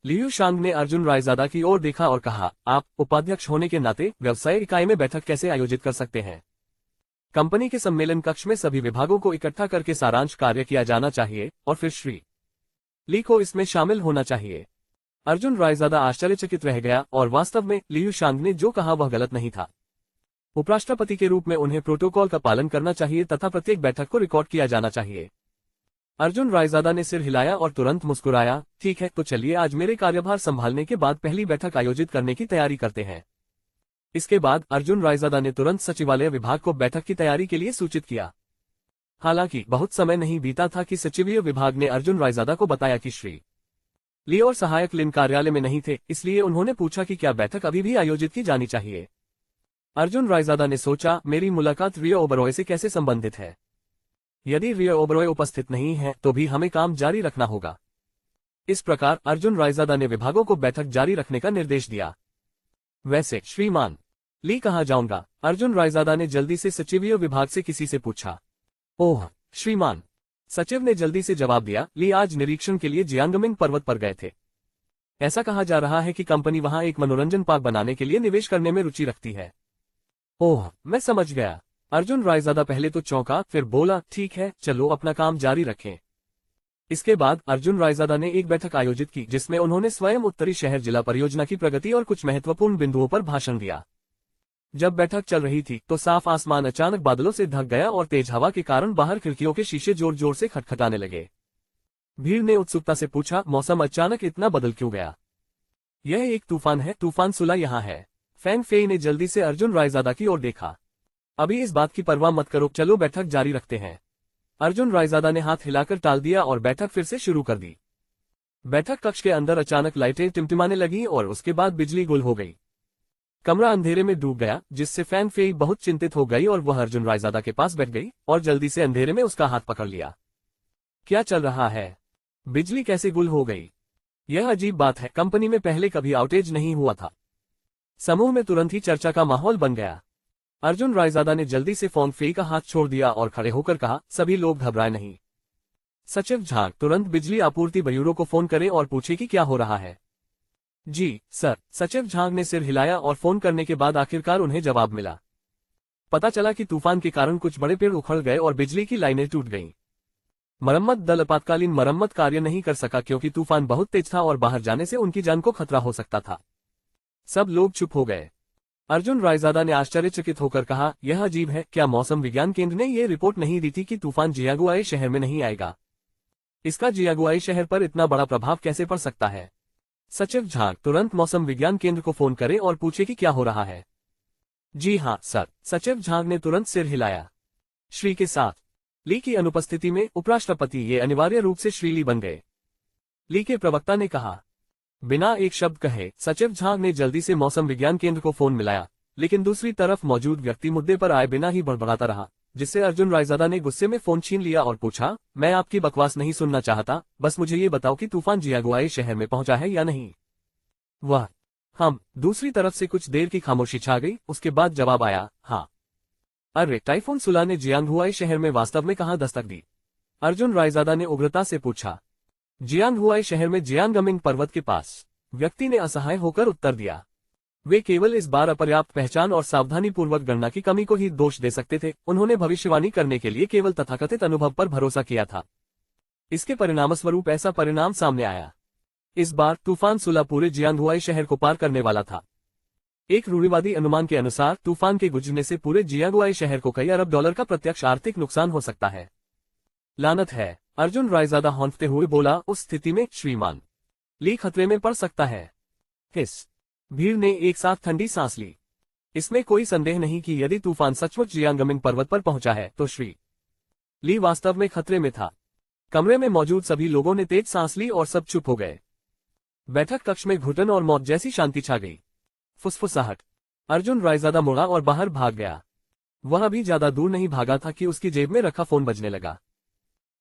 A: लियू शांग ने अर्जुन रायजादा की ओर देखा और कहा, आप उपाध्यक्ष होने के नाते व्यवसाय इकाई में बैठक कैसे आयोजित कर सकते हैं? कंपनी के सम्मेलन कक्ष में सभी विभागों को इकट्ठा करके सारांश कार्य किया जाना चाहिए और फिर श्री ली को इसमें शामिल होना चाहिए। अर्जुन रायजादा आश्चर्यचकित रह गया और वास्तव में लियू शांग ने जो कहा वह गलत नहीं था। उपराष्ट्रपति के रूप में उन्हें प्रोटोकॉल का पालन करना चाहिए तथा प्रत्येक बैठक को रिकॉर्ड किया जाना चाहिए। अर्जुन रायजादा ने सिर हिलाया और तुरंत मुस्कुराया, ठीक है, तो चलिए आज मेरे कार्यभार संभालने के बाद पहली बैठक आयोजित करने की तैयारी करते हैं। इसके बाद अर्जुन रायजादा ने तुरंत सचिवालय विभाग को बैठक की तैयारी के लिए सूचित किया। हालांकि बहुत समय नहीं बीता था कि सचिवीय विभाग ने अर्जुन रायजादा को बताया कि श्री ली और सहायक लिन कार्यालय में नहीं थे, इसलिए उन्होंने पूछा कि क्या बैठक अभी भी आयोजित की जानी चाहिए। अर्जुन रायजादा ने सोचा, मेरी मुलाकात रियो ओबरॉय से कैसे संबंधित है? यदि रियो ओबरॉय उपस्थित नहीं है तो भी हमें काम जारी रखना होगा। इस प्रकार अर्जुन रायजादा ने विभागों को बैठक जारी रखने का निर्देश दिया। वैसे श्रीमान ली कहाँ जाऊंगा? अर्जुन रायजादा ने जल्दी से सचिवीय विभाग से किसी से पूछा। ओह श्रीमान, सचिव ने जल्दी से जवाब दिया, ली आज निरीक्षण के लिए जियांगमिंग पर्वत पर गए थे। ऐसा कहा जा रहा है कि कंपनी वहां एक मनोरंजन पार्क बनाने के लिए निवेश करने में रुचि रखती है। ओह, मैं समझ गया। अर्जुन रायजादा पहले तो चौंका, फिर बोला, ठीक है, चलो अपना काम जारी रखें। इसके बाद अर्जुन रायजादा ने एक बैठक आयोजित की जिसमें उन्होंने स्वयं उत्तरी शहर जिला परियोजना की प्रगति और कुछ महत्वपूर्ण बिंदुओं पर भाषण दिया। जब बैठक चल रही थी तो साफ आसमान अचानक बादलों से ढक गया और तेज हवा के कारण बाहर खिड़कियों के शीशे जोर जोर से खटखटाने लगे। भीड़ ने उत्सुकता से पूछा, मौसम अचानक इतना बदल क्यों गया? यह एक तूफान है, तूफान सुला यहाँ है। फैन फेई ने जल्दी से अर्जुन रायजादा की ओर देखा। अभी इस बात की परवाह मत करो, चलो बैठक जारी रखते हैं। अर्जुन रायजादा ने हाथ हिलाकर टाल दिया और बैठक फिर से शुरू कर दी। बैठक कक्ष के अंदर अचानक लाइटें टिमटिमाने लगीं और उसके बाद बिजली गुल हो गई। कमरा अंधेरे में डूब गया, जिससे फैन फेई बहुत चिंतित हो गई और वह अर्जुन रायजादा के पास बैठ गई और जल्दी से अंधेरे में उसका हाथ पकड़ लिया। क्या चल रहा है? बिजली कैसे गुल हो गई? यह अजीब बात है, कंपनी में पहले कभी आउटेज नहीं हुआ था। समूह में तुरंत ही चर्चा का माहौल बन गया। अर्जुन रायजादा ने जल्दी से फैन फेई का हाथ छोड़ दिया और खड़े होकर कहा, सभी लोग घबराए नहीं। सचिव झांग, तुरंत बिजली आपूर्ति ब्यूरो को फोन करें और पूछे कि क्या हो रहा है। जी सर। सचिव झांग ने सिर हिलाया और फोन करने के बाद आखिरकार उन्हें जवाब मिला। पता चला कि तूफान के कारण कुछ बड़े पेड़ उखड़ गए और बिजली की लाइनें टूट गईं। मरम्मत दल आपातकालीन मरम्मत कार्य नहीं कर सका क्योंकि तूफान बहुत तेज था और बाहर जाने से उनकी जान को खतरा हो सकता था। सब लोग चुप हो गए। अर्जुन रायजादा ने आश्चर्यचकित होकर कहा, यह अजीब है, क्या मौसम विज्ञान केंद्र ने ये रिपोर्ट नहीं दी थी कि तूफान जियागुआई शहर में नहीं आएगा? इसका जियागुआई शहर पर इतना बड़ा प्रभाव कैसे पड़ सकता है? सचिव झांग, तुरंत मौसम विज्ञान केंद्र को फोन करें और पूछे कि क्या हो रहा है। जी हाँ सर। सचिव झांग ने तुरंत सिर हिलाया। श्री के साथ ली की अनुपस्थिति में उपराष्ट्रपति ये अनिवार्य रूप से श्री ली बन गए। ली के प्रवक्ता ने कहा। बिना एक शब्द कहे सचिव झांग ने जल्दी से मौसम विज्ञान केंद्र को फोन मिलाया, लेकिन दूसरी तरफ मौजूद व्यक्ति मुद्दे पर आए बिना ही बड़बड़ाता रहा, जिससे अर्जुन रायजादा ने गुस्से में फोन छीन लिया और पूछा, मैं आपकी बकवास नहीं सुनना चाहता, बस मुझे ये बताओ कि तूफान जियागुआई शहर में पहुंचा है या नहीं। वह हम दूसरी तरफ से कुछ देर की खामोशी छा गई। उसके बाद जवाब आया, हाँ। अरे, टाइफून सुला ने जियांगहुआई शहर में वास्तव में कहाँ दस्तक दी? अर्जुन रायजादा ने उग्रता से पूछा। जियांगहुआई शहर में जियांगमिंग पर्वत के पास, व्यक्ति ने असहाय होकर उत्तर दिया। वे केवल इस बार अपर्याप्त पहचान और सावधानीपूर्वक गणना की कमी को ही दोष दे सकते थे। उन्होंने भविष्यवाणी करने के लिए केवल तथाकथित अनुभव पर भरोसा किया था। इसके परिणामस्वरूप ऐसा परिणाम सामने आया। इस बार तूफान सुला पूरे जियांगहुआई शहर को पार करने वाला था। एक रूढ़िवादी अनुमान के अनुसार तूफान के गुजरने से पूरे जियांगहुआई शहर को कई अरब डॉलर का प्रत्यक्ष आर्थिक नुकसान हो सकता है। लानत है, अर्जुन रायजादा हौंफते हुए बोला। उस स्थिति में श्रीमान ली खतरे में पड़ सकता है। हिस भीड़ ने एक साथ ठंडी सांस ली। इसमें कोई संदेह नहीं कि यदि तूफान सचमुच जियांगमिंग पर्वत पर पहुंचा है तो श्री ली वास्तव में खतरे में था। कमरे में मौजूद सभी लोगों ने तेज सांस ली और सब चुप हो गए। बैठक कक्ष में घुटन और मौत जैसी शांति छा गई। फुसफुसाहट। अर्जुन रायजादा मुड़ा और बाहर भाग गया। वह अभी ज्यादा दूर नहीं भागा था कि उसकी जेब में रखा फोन बजने लगा।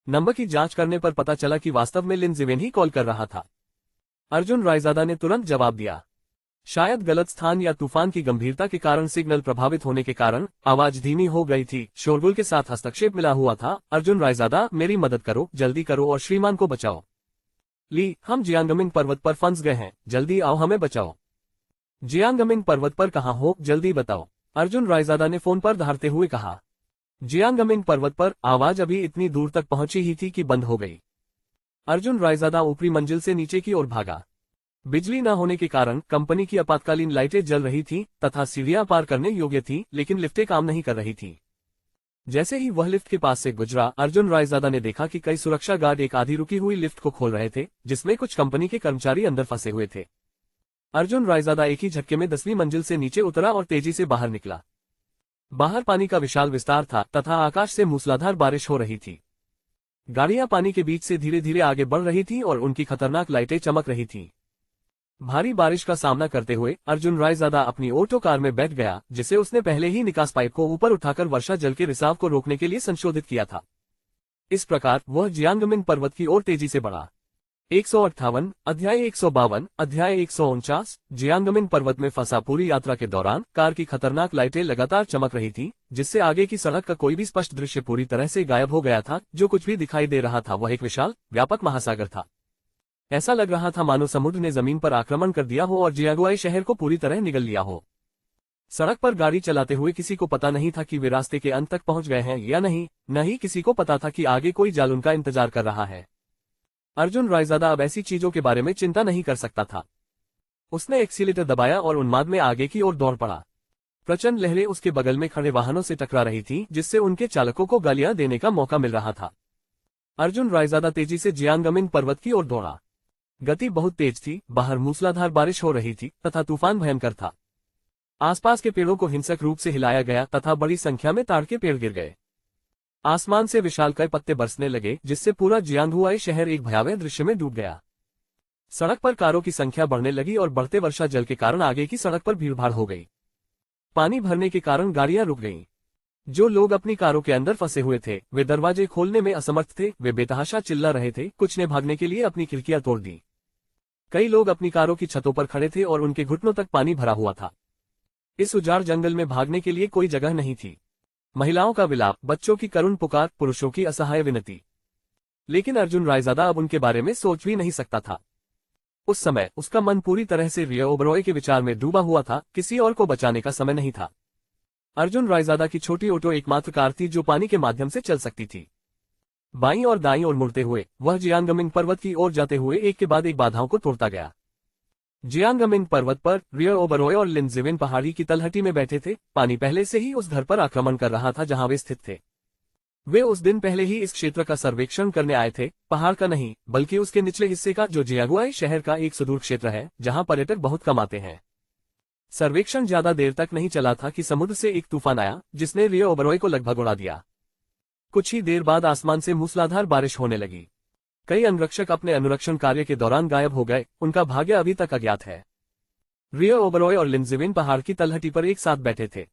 A: नंबर की जांच करने पर पता चला कि वास्तव में लिन जिवेन ही कॉल कर रहा था। अर्जुन रायजादा ने तुरंत जवाब दिया। शायद गलत स्थान या तूफान की गंभीरता के कारण सिग्नल प्रभावित होने के कारण आवाज धीमी हो गई थी। शोरगुल के साथ हस्तक्षेप मिला हुआ था। अर्जुन रायजादा, मेरी मदद करो, जल्दी करो और श्रीमान को बचाओ। ली, हम जियांगमिंग पर्वत पर फंस गए हैं, जल्दी आओ, हमें बचाओ। जियांगमिंग पर्वत पर कहाँ हो, जल्दी बताओ, अर्जुन रायजादा ने फोन पर धारते हुए कहा। जियांगमिंग पर्वत पर। आवाज अभी इतनी दूर तक पहुंची ही थी कि बंद हो गई। अर्जुन रायजादा ऊपरी मंजिल से नीचे की ओर भागा। बिजली न होने के कारण कंपनी की आपातकालीन लाइटें जल रही थीं तथा सीढ़ियां पार करने योग्य थीं, लेकिन लिफ्टें काम नहीं कर रही थीं। जैसे ही वह लिफ्ट के पास से गुजरा, अर्जुन रायजादा ने देखा कि कई सुरक्षा गार्ड एक आधी रुकी हुई लिफ्ट को खोल रहे थे, जिसमें कुछ कंपनी के कर्मचारी अंदर फंसे हुए थे। अर्जुन रायजादा एक ही झटके में 10वीं मंजिल से नीचे उतरा और तेजी से बाहर निकला। बाहर पानी का विशाल विस्तार था तथा आकाश से मूसलाधार बारिश हो रही थी। गाड़ियां पानी के बीच से धीरे धीरे आगे बढ़ रही थीं और उनकी खतरनाक लाइटें चमक रही थीं। भारी बारिश का सामना करते हुए अर्जुन रायजादा अपनी ऑटो कार में बैठ गया, जिसे उसने पहले ही निकास पाइप को ऊपर उठाकर वर्षा जल के रिसाव को रोकने के लिए संशोधित किया था। इस प्रकार वह जियांगमिंग पर्वत की ओर तेजी से बढ़ा। 158 अध्याय 152 अध्याय 149। जियांगमिंग पर्वत में फंसा। पूरी यात्रा के दौरान कार की खतरनाक लाइटें लगातार चमक रही थी, जिससे आगे की सड़क का कोई भी स्पष्ट दृश्य पूरी तरह से गायब हो गया था। जो कुछ भी दिखाई दे रहा था वह एक विशाल व्यापक महासागर था। ऐसा लग रहा था मानो समुद्र ने जमीन पर आक्रमण कर दिया हो और जियांगहुआई शहर को पूरी तरह निगल लिया हो। सड़क पर गाड़ी चलाते हुए किसी को पता नहीं था कि वे रास्ते के अंत तक पहुंच गए हैं या नहीं, न ही किसी को पता था कि आगे कोई जाल उनका इंतजार कर रहा है। अर्जुन रायजादा अब ऐसी चीजों के बारे में चिंता नहीं कर सकता था। उसने एक्सीलेटर दबाया और उन्माद में आगे की ओर दौड़ पड़ा। प्रचंड लहरें उसके बगल में खड़े वाहनों से टकरा रही थीं, जिससे उनके चालकों को गालियां देने का मौका मिल रहा था। अर्जुन रायजादा तेजी से जियांगमिंग पर्वत की ओर दौड़ा। गति बहुत तेज थी, बाहर मूसलाधार बारिश हो रही थी तथा तूफान भयंकर था। आसपास के पेड़ों को हिंसक रूप से हिलाया गया तथा बड़ी संख्या में ताड़ के पेड़ गिर गए। आसमान से विशालकाय पत्ते बरसने लगे, जिससे पूरा जियांगहुआई शहर एक भयावह दृश्य में डूब गया। सड़क पर कारों की संख्या बढ़ने लगी और बढ़ते वर्षा जल के कारण आगे की सड़क पर भीड़भाड़ हो गई। पानी भरने के कारण गाड़ियां रुक गईं। जो लोग अपनी कारों के अंदर फंसे हुए थे वे दरवाजे खोलने में असमर्थ थे। वे बेतहाशा चिल्ला रहे थे। कुछ ने भागने के लिए अपनी खिड़कियां तोड़ दी। कई लोग अपनी कारों की छतों पर खड़े थे और उनके घुटनों तक पानी भरा हुआ था। इस उजाड़ जंगल में भागने के लिए कोई जगह नहीं थी। महिलाओं का विलाप, बच्चों की करुण पुकार, पुरुषों की असहाय विनती। लेकिन अर्जुन रायजादा अब उनके बारे में सोच भी नहीं सकता था। उस समय उसका मन पूरी तरह से रिया ओबरॉय के विचार में डूबा हुआ था। किसी और को बचाने का समय नहीं था। अर्जुन रायजादा की छोटी ऑटो एकमात्र कार थी जो पानी के माध्यम से चल सकती थी। बाईं और दाईं ओर मुड़ते हुए वह जियांगमिंग पर्वत की ओर जाते हुए एक के बाद एक बाधाओं को तोड़ता गया। जियांगमिंग पर्वत पर रिया ओबरॉय और लिन जिवेन पहाड़ी की तलहटी में बैठे थे। पानी पहले से ही उस घर पर आक्रमण कर रहा था जहां वे स्थित थे। वे उस दिन पहले ही इस क्षेत्र का सर्वेक्षण करने आए थे, पहाड़ का नहीं बल्कि उसके निचले हिस्से का, जो जियांगहुआई शहर का एक सुदूर क्षेत्र है जहां पर्यटक बहुत कम आते हैं। सर्वेक्षण ज्यादा देर तक नहीं चला था कि समुद्र से एक तूफान आया जिसने रिया ओबरॉय को लगभग उड़ा दिया। कुछ ही देर बाद आसमान से मूसलाधार बारिश होने लगी। कई अंगरक्षक अपने अनुरक्षण कार्य के दौरान गायब हो गए। उनका भाग्य अभी तक अज्ञात है। रिया ओबरॉय और लिन जिवेन पहाड़ की तलहटी पर एक साथ बैठे थे।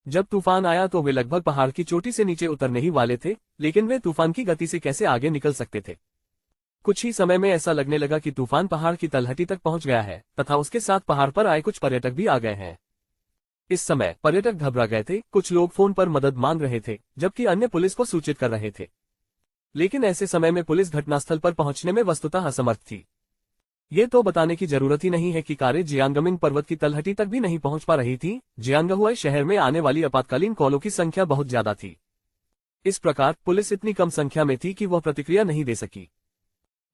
A: जब तूफान आया तो वे लगभग पहाड़ की चोटी से नीचे उतरने ही वाले थे, लेकिन वे तूफान की गति से कैसे आगे निकल सकते थे? कुछ ही समय में ऐसा लगने लगा कि तूफान पहाड़ की तलहटी तक पहुंच गया है तथा उसके साथ पहाड़ पर आए कुछ पर्यटक भी आ गए हैं। इस समय पर्यटक घबरा गए थे, कुछ लोग फोन पर मदद मांग रहे थे जबकि अन्य पुलिस को सूचित कर रहे थे। लेकिन ऐसे समय में पुलिस घटनास्थल पर पहुंचने में वस्तुतः असमर्थ थी। ये तो बताने की जरूरत ही नहीं है कि कारें जियांगमिन पर्वत की तलहटी तक भी नहीं पहुंच पा रही थी। जियांगहुआई शहर में आने वाली आपातकालीन कॉलों की संख्या बहुत ज्यादा थी। इस प्रकार पुलिस इतनी कम संख्या में थी कि वह प्रतिक्रिया नहीं दे सकी।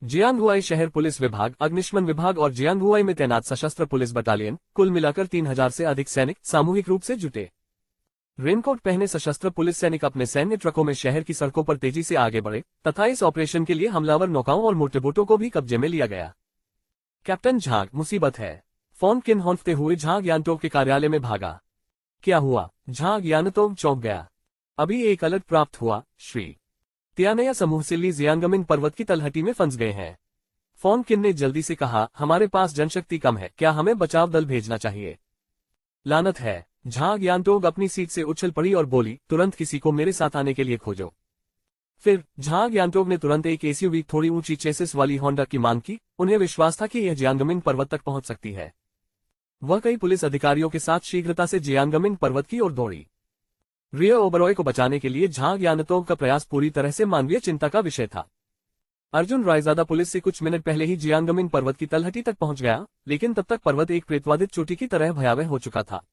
A: जियांगहुआई शहर पुलिस विभाग, अग्निशमन विभाग और जियांगहुआई में तैनात सशस्त्र पुलिस बटालियन, कुल मिलाकर 3000 से अधिक सैनिक सामूहिक रूप से जुटे। रेनकोट पहने सशस्त्र पुलिस सैनिक अपने सैन्य ट्रकों में शहर की सड़कों पर तेजी से आगे बढ़े तथा इस ऑपरेशन के लिए हमलावर नौकाओं और मोटरबोटों को भी कब्जे में लिया गया। कैप्टन झांग, मुसीबत है। फोन किन हौंफते हुए झांग यानतोग के कार्यालय में भागा। क्या हुआ? झांग यानतोग चौंक गया। अभी एक अलर्ट प्राप्त हुआ, श्री तियानया समूह सिल्ली जियांगमिन पर्वत की तलहटी में फंस गए हैं। फोन किन ने जल्दी से कहा, हमारे पास जनशक्ति कम है, क्या हमें बचाव दल भेजना चाहिए? लानत है। झांग यानतोग अपनी सीट से उछल पड़ी और बोली, तुरंत किसी को मेरे साथ आने के लिए खोजो। फिर झांग यानतोग ने तुरंत एक एसयूवी थोड़ी ऊंची चेसिस वाली होंडा की मांग की। उन्हें विश्वास था कि यह जियांगमिन पर्वत तक पहुंच सकती है। वह कई पुलिस अधिकारियों के साथ शीघ्रता से जियांगमिन पर्वत की ओर दौड़ी। रियो ओबरॉय को बचाने के लिए झांग यानतोग का प्रयास पूरी तरह से मानवीय चिंता का विषय था। अर्जुन रायजादा पुलिस से कुछ मिनट पहले ही जियांगमिन पर्वत की तलहटी तक पहुंच गया, लेकिन तब तक पर्वत एक प्रेतवादित चोटी की तरह भयावह हो चुका था।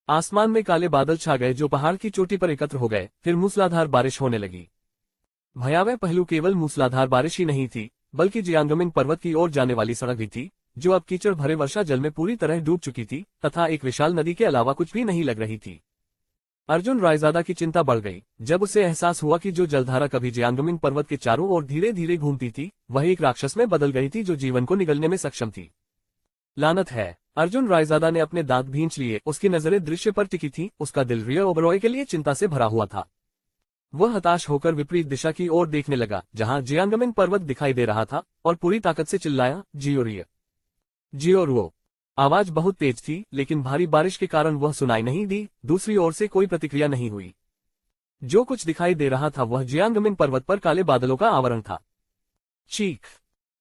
A: आसमान में काले बादल छा गए जो पहाड़ की चोटी पर एकत्र हो गए। फिर मूसलाधार बारिश होने लगी। भयावह पहलू केवल मूसलाधार बारिश ही नहीं थी, बल्कि जियांगमिन पर्वत की ओर जाने वाली सड़क भी थी, जो अब कीचड़ भरे वर्षा जल में पूरी तरह डूब चुकी थी तथा एक विशाल नदी के अलावा कुछ भी नहीं लग रही थी। अर्जुन रायजादा की चिंता बढ़ गई जब उसे एहसास हुआ कि जो जलधारा कभी जियांगमिन पर्वत के चारों ओर धीरे धीरे घूमती थी, वह एक राक्षस में बदल गई थी जो जीवन को निगलने में सक्षम थी। लानत है। अर्जुन रायजादा ने अपने दांत भींच लिए। उसकी नजरें दृश्य पर टिकी थी। उसका दिल रियो ओबरॉय के लिए चिंता से भरा हुआ था। वह हताश होकर विपरीत दिशा की ओर देखने लगा जहां जियांगमिन पर्वत दिखाई दे रहा था और पूरी ताकत से चिल्लाया, जियो रियो, जियो रुओ। आवाज बहुत तेज थी, लेकिन भारी बारिश के कारण वह सुनाई नहीं दी। दूसरी ओर से कोई प्रतिक्रिया नहीं हुई। जो कुछ दिखाई दे रहा था वह जियांगमिन पर्वत पर काले बादलों का आवरण था। चीख।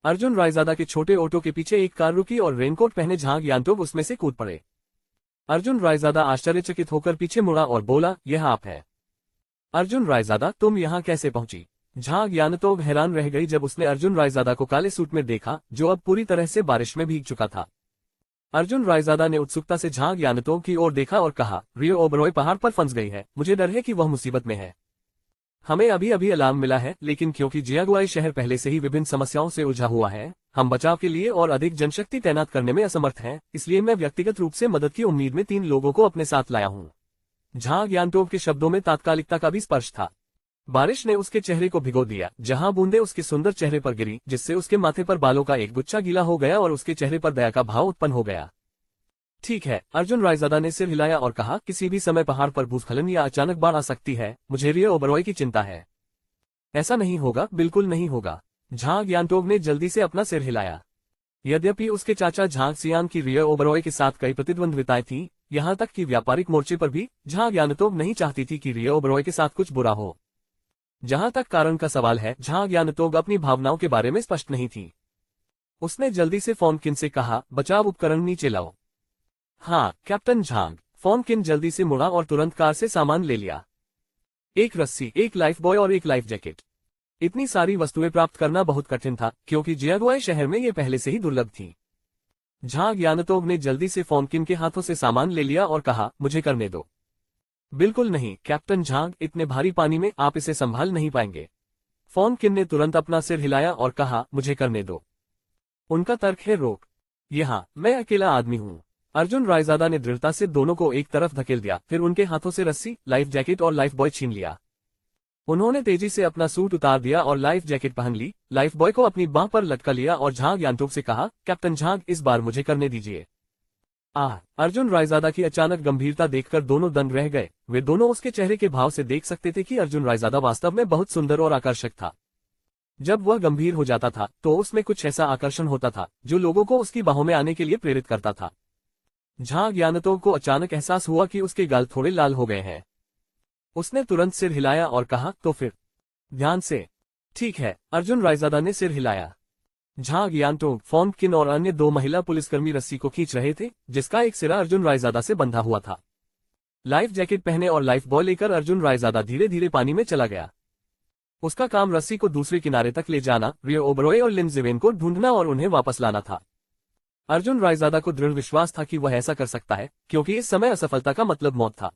A: अर्जुन रायजादा के छोटे ऑटो के पीछे एक कार रुकी और रेनकोट पहने झांग यानतोग उसमें से कूद पड़े। अर्जुन रायजादा आश्चर्यचकित होकर पीछे मुड़ा और बोला, यह आप है? अर्जुन रायजादा, तुम यहाँ कैसे पहुंची? झांग यानतोग हैरान रह गई जब उसने अर्जुन रायजादा को काले सूट में देखा, जो अब पूरी तरह से बारिश में भीग चुका था। अर्जुन रायजादा ने उत्सुकता से झांग यानतोग की ओर देखा और कहा, रियो ओबरॉय पहाड़ पर फंस गई है। मुझे डर है कि वह मुसीबत में है। हमें अभी अभी अलार्म मिला है, लेकिन क्योंकि जियांगहुआई शहर पहले से ही विभिन्न समस्याओं से उलझा हुआ है, हम बचाव के लिए और अधिक जनशक्ति तैनात करने में असमर्थ हैं। इसलिए मैं व्यक्तिगत रूप से मदद की उम्मीद में 3 लोगों को अपने साथ लाया हूँ। झांग यानतोग के शब्दों में तात्कालिकता का भी स्पर्श था। बारिश ने उसके चेहरे को भिगो दिया, जहां बूंदें उसके सुंदर चेहरे पर गिरी, जिससे उसके माथे पर बालों का एक गुच्छा गीला हो गया और उसके चेहरे पर दया का भाव उत्पन्न हो गया। ठीक है, अर्जुन रायजादा ने सिर हिलाया और कहा, किसी भी समय पहाड़ पर भूस्खलन या अचानक बाढ़ आ सकती है। मुझे रियो ओबरॉय की चिंता है। ऐसा नहीं होगा, बिल्कुल नहीं होगा। झांग यानतोग ने जल्दी से अपना सिर हिलाया। यद्यपि उसके चाचा झांग सियांग की रियो ओबरॉय के साथ कई प्रतिद्वंद्विताएं थीं, यहाँ तक कि व्यापारिक मोर्चे पर भी झांग यानतोग नहीं चाहती थी कि रियो ओबरॉय के साथ कुछ बुरा हो। जहां तक कारण का सवाल है, झांग यानतोग अपनी भावनाओं के बारे में स्पष्ट नहीं थी। उसने जल्दी से फोन किन से कहा, बचाव उपकरण नीचे लाओ। हाँ कैप्टन झांग। फोन किन जल्दी से मुड़ा और तुरंत कार से सामान ले लिया। एक रस्सी, एक लाइफ बॉय और एक लाइफ जैकेट। इतनी सारी वस्तुएं प्राप्त करना बहुत कठिन था, क्योंकि जियांगहुआई शहर में ये पहले से ही दुर्लभ थी। झांग यानतोग ने जल्दी से फोन किन के हाथों से सामान ले लिया और कहा, मुझे करने दो। बिल्कुल नहीं कैप्टन झांग, इतने भारी पानी में आप इसे संभाल नहीं पाएंगे। फोन किन ने तुरंत अपना सिर हिलाया और कहा, मुझे करने दो। उनका तर्क है रोक। यहाँ मैं अकेला आदमी हूँ। अर्जुन रायजादा ने दृढ़ता से दोनों को एक तरफ धकेल दिया, फिर उनके हाथों से रस्सी, लाइफ जैकेट और लाइफ बॉय छीन लिया। उन्होंने तेजी से अपना सूट उतार दिया और लाइफ जैकेट पहन ली। लाइफ बॉय को अपनी बांह पर लटका लिया और झांग यानतोग से कहा, कैप्टन झांग, इस बार मुझे करने दीजिए। अर्जुन रायजादा की अचानक गंभीरता देखकर दोनों दंग रह गए। वे दोनों उसके चेहरे के भाव से देख सकते थे कि अर्जुन रायजादा वास्तव में बहुत सुंदर और आकर्षक था। जब वह गंभीर हो जाता था तो उसमें कुछ ऐसा आकर्षण होता था जो लोगों को उसकी बाहों में आने के लिए प्रेरित करता था। झांग यानतोग को अचानक एहसास हुआ कि उसके गाल थोड़े लाल हो गए हैं। उसने तुरंत सिर हिलाया और कहा, तो फिर ध्यान से। ठीक है, अर्जुन रायजादा ने सिर हिलाया। जहां ज्ञानटोंग, फोंगकिन और अन्य 2 महिला पुलिसकर्मी रस्सी को खींच रहे थे, जिसका एक सिरा अर्जुन रायजादा से बंधा हुआ था। लाइफ जैकेट पहने और लाइफ बॉय लेकर अर्जुन रायजादा धीरे धीरे पानी में चला गया। उसका काम रस्सी को दूसरे किनारे तक ले जाना, रियो ओबरॉय और लिन जिवेन को ढूंढना और उन्हें वापस लाना था। अर्जुन रायजादा को दृढ़ विश्वास था कि वह ऐसा कर सकता है, क्योंकि इस समय असफलता का मतलब मौत था।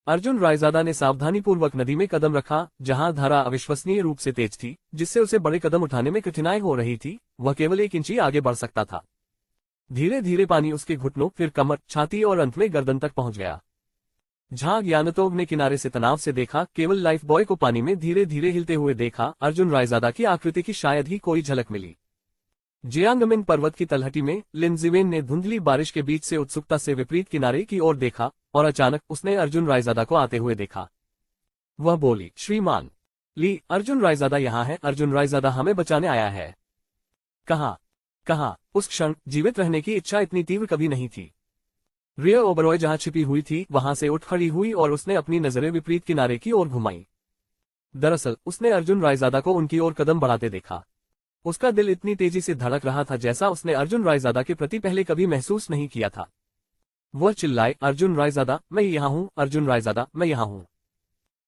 A: अर्जुन रायजादा ने सावधानीपूर्वक नदी में कदम रखा, जहां धारा अविश्वसनीय रूप से तेज थी, जिससे उसे बड़े कदम उठाने में कठिनाई हो रही थी। वह केवल 1 इंच ही आगे बढ़ सकता था। धीरे धीरे पानी उसके घुटनों, फिर कमर, छाती और अंत में गर्दन तक पहुंच गया। जहां ज्ञानतोग ने किनारे से तनाव से देखा, केवल लाइफ बॉय को पानी में धीरे धीरे हिलते हुए देखा, अर्जुन रायजादा की आकृति की शायद ही कोई झलक मिली। जियांगमिन पर्वत की तलहटी में लिन जिवेन ने धुंधली बारिश के बीच से उत्सुकता से विपरीत किनारे की ओर देखा, और अचानक उसने अर्जुन रायजादा को आते हुए देखा। वह बोली, श्रीमान ली, अर्जुन रायजादा यहाँ है। अर्जुन रायजादा हमें बचाने आया है। कहा उस क्षण जीवित रहने की इच्छा इतनी तीव्र कभी नहीं थी। रियो ओबरॉय जहां छिपी हुई थी, वहां से उठ खड़ी हुई और उसने अपनी नजरें विपरीत किनारे की ओर घुमाई। दरअसल उसने अर्जुन रायजादा को उनकी ओर कदम बढ़ाते देखा। उसका दिल इतनी तेजी से धड़क रहा था जैसा उसने अर्जुन रायजादा के प्रति पहले कभी महसूस नहीं किया था। वह चिल्लाए, अर्जुन रायजादा, मैं यहाँ हूँ, अर्जुन रायजादा, मैं यहाँ हूँ।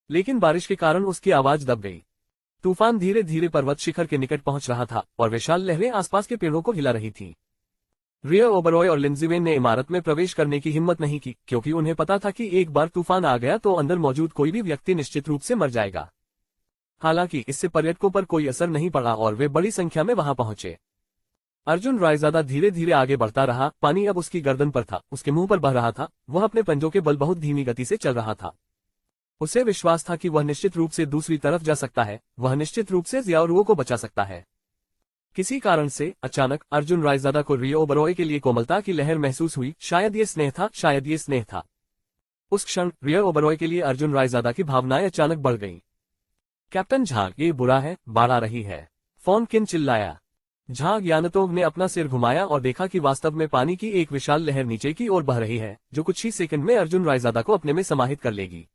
A: लेकिन बारिश के कारण उसकी आवाज दब गई। तूफान धीरे धीरे पर्वत शिखर के निकट पहुंच रहा था और विशाल लहरें आसपास के पेड़ों को हिला रही थीं। रियो ओबरॉय और लिन जिवेन ने इमारत में प्रवेश करने की हिम्मत नहीं की, क्योंकि उन्हें पता था कि एक बार तूफान आ गया तो अंदर मौजूद कोई भी व्यक्ति निश्चित रूप से मर जाएगा। हालांकि इससे पर्यटकों पर कोई असर नहीं पड़ा और वे बड़ी संख्या में वहां पहुंचे। अर्जुन रायजादा धीरे धीरे आगे बढ़ता रहा। पानी अब उसकी गर्दन पर था, उसके मुंह पर बह रहा था। वह अपने पंजों के बल बहुत धीमी गति से चल रहा था। उसे विश्वास था कि वह निश्चित रूप से दूसरी तरफ जा सकता है। वह निश्चित रूप से जियाओरुओ को बचा सकता है। किसी कारण से अचानक अर्जुन रायजादा को रियो ओबरॉय के लिए कोमलता की लहर महसूस हुई। शायद ये स्नेह था, शायद ये स्नेह था। उस क्षण रियो ओबरॉय के लिए अर्जुन रायजादा की भावनाएं अचानक बढ़ गईं। कैप्टन झांग, ये बुरा है, बाढ़ आ रही है, फोंगकिन चिल्लाया। जहां ज्ञानतोग ने अपना सिर घुमाया और देखा कि वास्तव में पानी की एक विशाल लहर नीचे की ओर बह रही है, जो कुछ ही सेकंड में अर्जुन रायजादा को अपने में समाहित कर लेगी।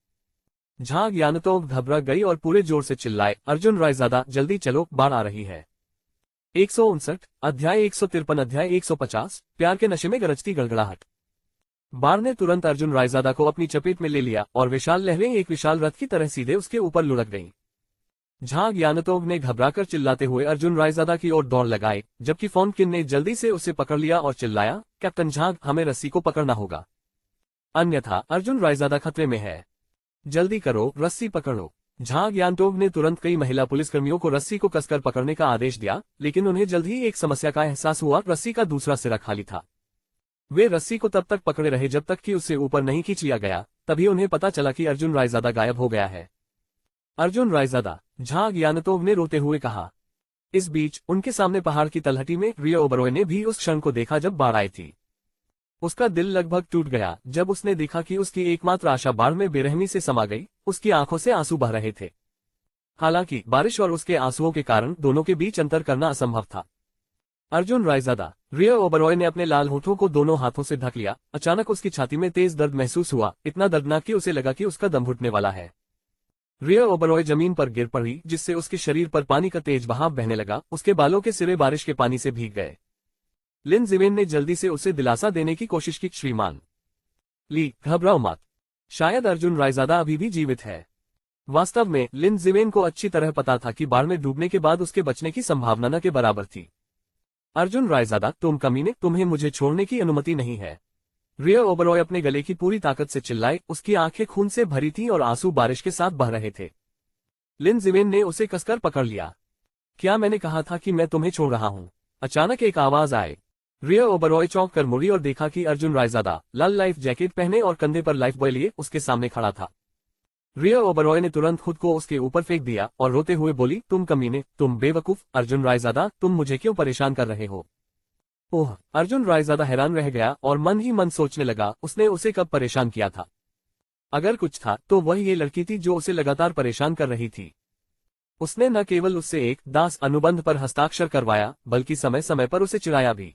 A: जहां ज्ञानतोग घबरा गई और पूरे जोर से चिल्लाए, अर्जुन रायजादा, जल्दी चलो, बाढ़ आ रही है। 159 अध्याय 153 अध्याय 150 प्यार के नशे में गरजती गड़गड़ाहट। बाढ़ ने तुरंत अर्जुन रायजादा को अपनी चपेट में ले लिया और विशाल लहरें एक विशाल रथ की तरह सीधे उसके ऊपर लुढ़क गईं। जहां ज्ञानतोग ने घबराकर चिल्लाते हुए अर्जुन रायजादा की ओर दौड़ लगाई, जबकि फोंगकिन ने जल्दी से उसे पकड़ लिया और चिल्लाया, कैप्टन झांग, हमें रस्सी को पकड़ना होगा, अन्यथा अर्जुन रायजादा खतरे में है। जल्दी करो, रस्सी पकड़ो। जहां ज्ञानतोग ने तुरंत कई महिला पुलिसकर्मियों को रस्सी को कसकर पकड़ने का आदेश दिया, लेकिन उन्हें जल्द ही एक समस्या का एहसास हुआ, रस्सी का दूसरा सिरा खाली था। वे रस्सी को तब तक पकड़े रहे जब तक कि उसे ऊपर नहीं खींच लिया गया। तभी उन्हें पता चला कि अर्जुन रायजादा गायब हो गया है। अर्जुन रायजादा, जहां ज्ञानतोग ने रोते हुए कहा। इस बीच उनके सामने पहाड़ की तलहटी में रियो ओबरॉय ने भी उस क्षण को देखा जब बाढ़ आई थी। उसका दिल लगभग टूट गया जब उसने देखा कि उसकी एकमात्र आशा बाढ़ में बेरहमी से समा गई। उसकी आंखों से आंसू बह रहे थे। हालांकि बारिश और उसके आंसुओं के कारण दोनों के बीच अंतर करना असंभव था। अर्जुन रायजादा, रियो ओबरॉय ने अपने लाल होठों को दोनों हाथों से ढक लिया। अचानक उसकी छाती में तेज दर्द महसूस हुआ, इतना दर्दनाक कि उसे लगा कि उसका दम घुटने वाला है। रियो ओबरॉय जमीन पर गिर पड़ी, जिससे उसके शरीर पर पानी का तेज बहाव बहने लगा। उसके बालों के सिरे बारिश के पानी से भीग गए। लिन जिवेन ने जल्दी से उसे दिलासा देने की कोशिश की, श्रीमान ली, घबराओ मत, शायद अर्जुन रायजादा अभी भी जीवित है। वास्तव में लिन जिवेन को अच्छी तरह पता था कि बाढ़ में डूबने के बाद उसके बचने की संभावना न के बराबर थी। अर्जुन रायजादा, तुम कमीने, तुम्हें मुझे छोड़ने की अनुमति नहीं है। रियो ओबरॉय अपने गले की पूरी ताकत से चिल्लाए। उसकी आंखें खून से भरी थीं और आंसू बारिश के साथ बह रहे थे। लिन जिवेन ने उसे कसकर पकड़ लिया। क्या मैंने कहा था कि मैं तुम्हें छोड़ रहा हूं? अचानक एक आवाज आए। रियो ओबरॉय चौंक कर मुड़ी और देखा कि अर्जुन रायजादा, लाल लाइफ जैकेट पहने और कंधे पर लाइफ बॉय लिए, उसके सामने खड़ा था। रियो ओबरॉय ने तुरंत खुद को उसके ऊपर फेंक दिया और रोते हुए बोली, तुम कमीने, तुम बेवकूफ, अर्जुन रायजादा, तुम मुझे क्यों परेशान कर रहे हो? ओह! अर्जुन रायजादा हैरान रह गया और मन ही मन सोचने लगा, उसने उसे कब परेशान किया था? अगर कुछ था तो वह ये लड़की थी जो उसे लगातार परेशान कर रही थी। उसने न केवल उससे एक दास अनुबंध पर हस्ताक्षर करवाया, बल्कि समय समय पर उसे चिढ़ाया भी।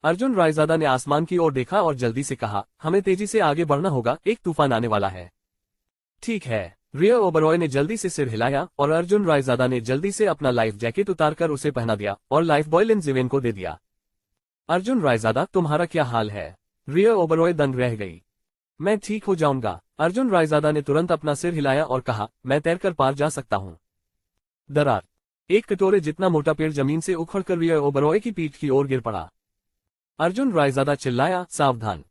A: अर्जुन रायजादा ने आसमान की ओर देखा और जल्दी से कहा, हमें तेजी से आगे बढ़ना होगा, एक तूफान आने वाला है। ठीक है, रिया ओबरॉय ने जल्दी से सिर हिलाया और अर्जुन रायजादा ने जल्दी से अपना लाइफ जैकेट उतारकर उसे पहना दिया और लाइफ बॉय लिन जिवेन को दे दिया। अर्जुन रायजादा, तुम्हारा क्या हाल है? रिया ओबरॉय दंग रह गई। मैं ठीक हो जाऊंगा। अर्जुन रायजादा ने तुरंत अपना सिर हिलाया और कहा, मैं तैरकर पार जा सकता हूं। दरार। एक कटोरे जितना मोटा पेड़ जमीन से उखड़कर रिया ओबरॉय की पीठ की ओर गिर पड़ा। अर्जुन रायजादा चिल्लाया, सावधान।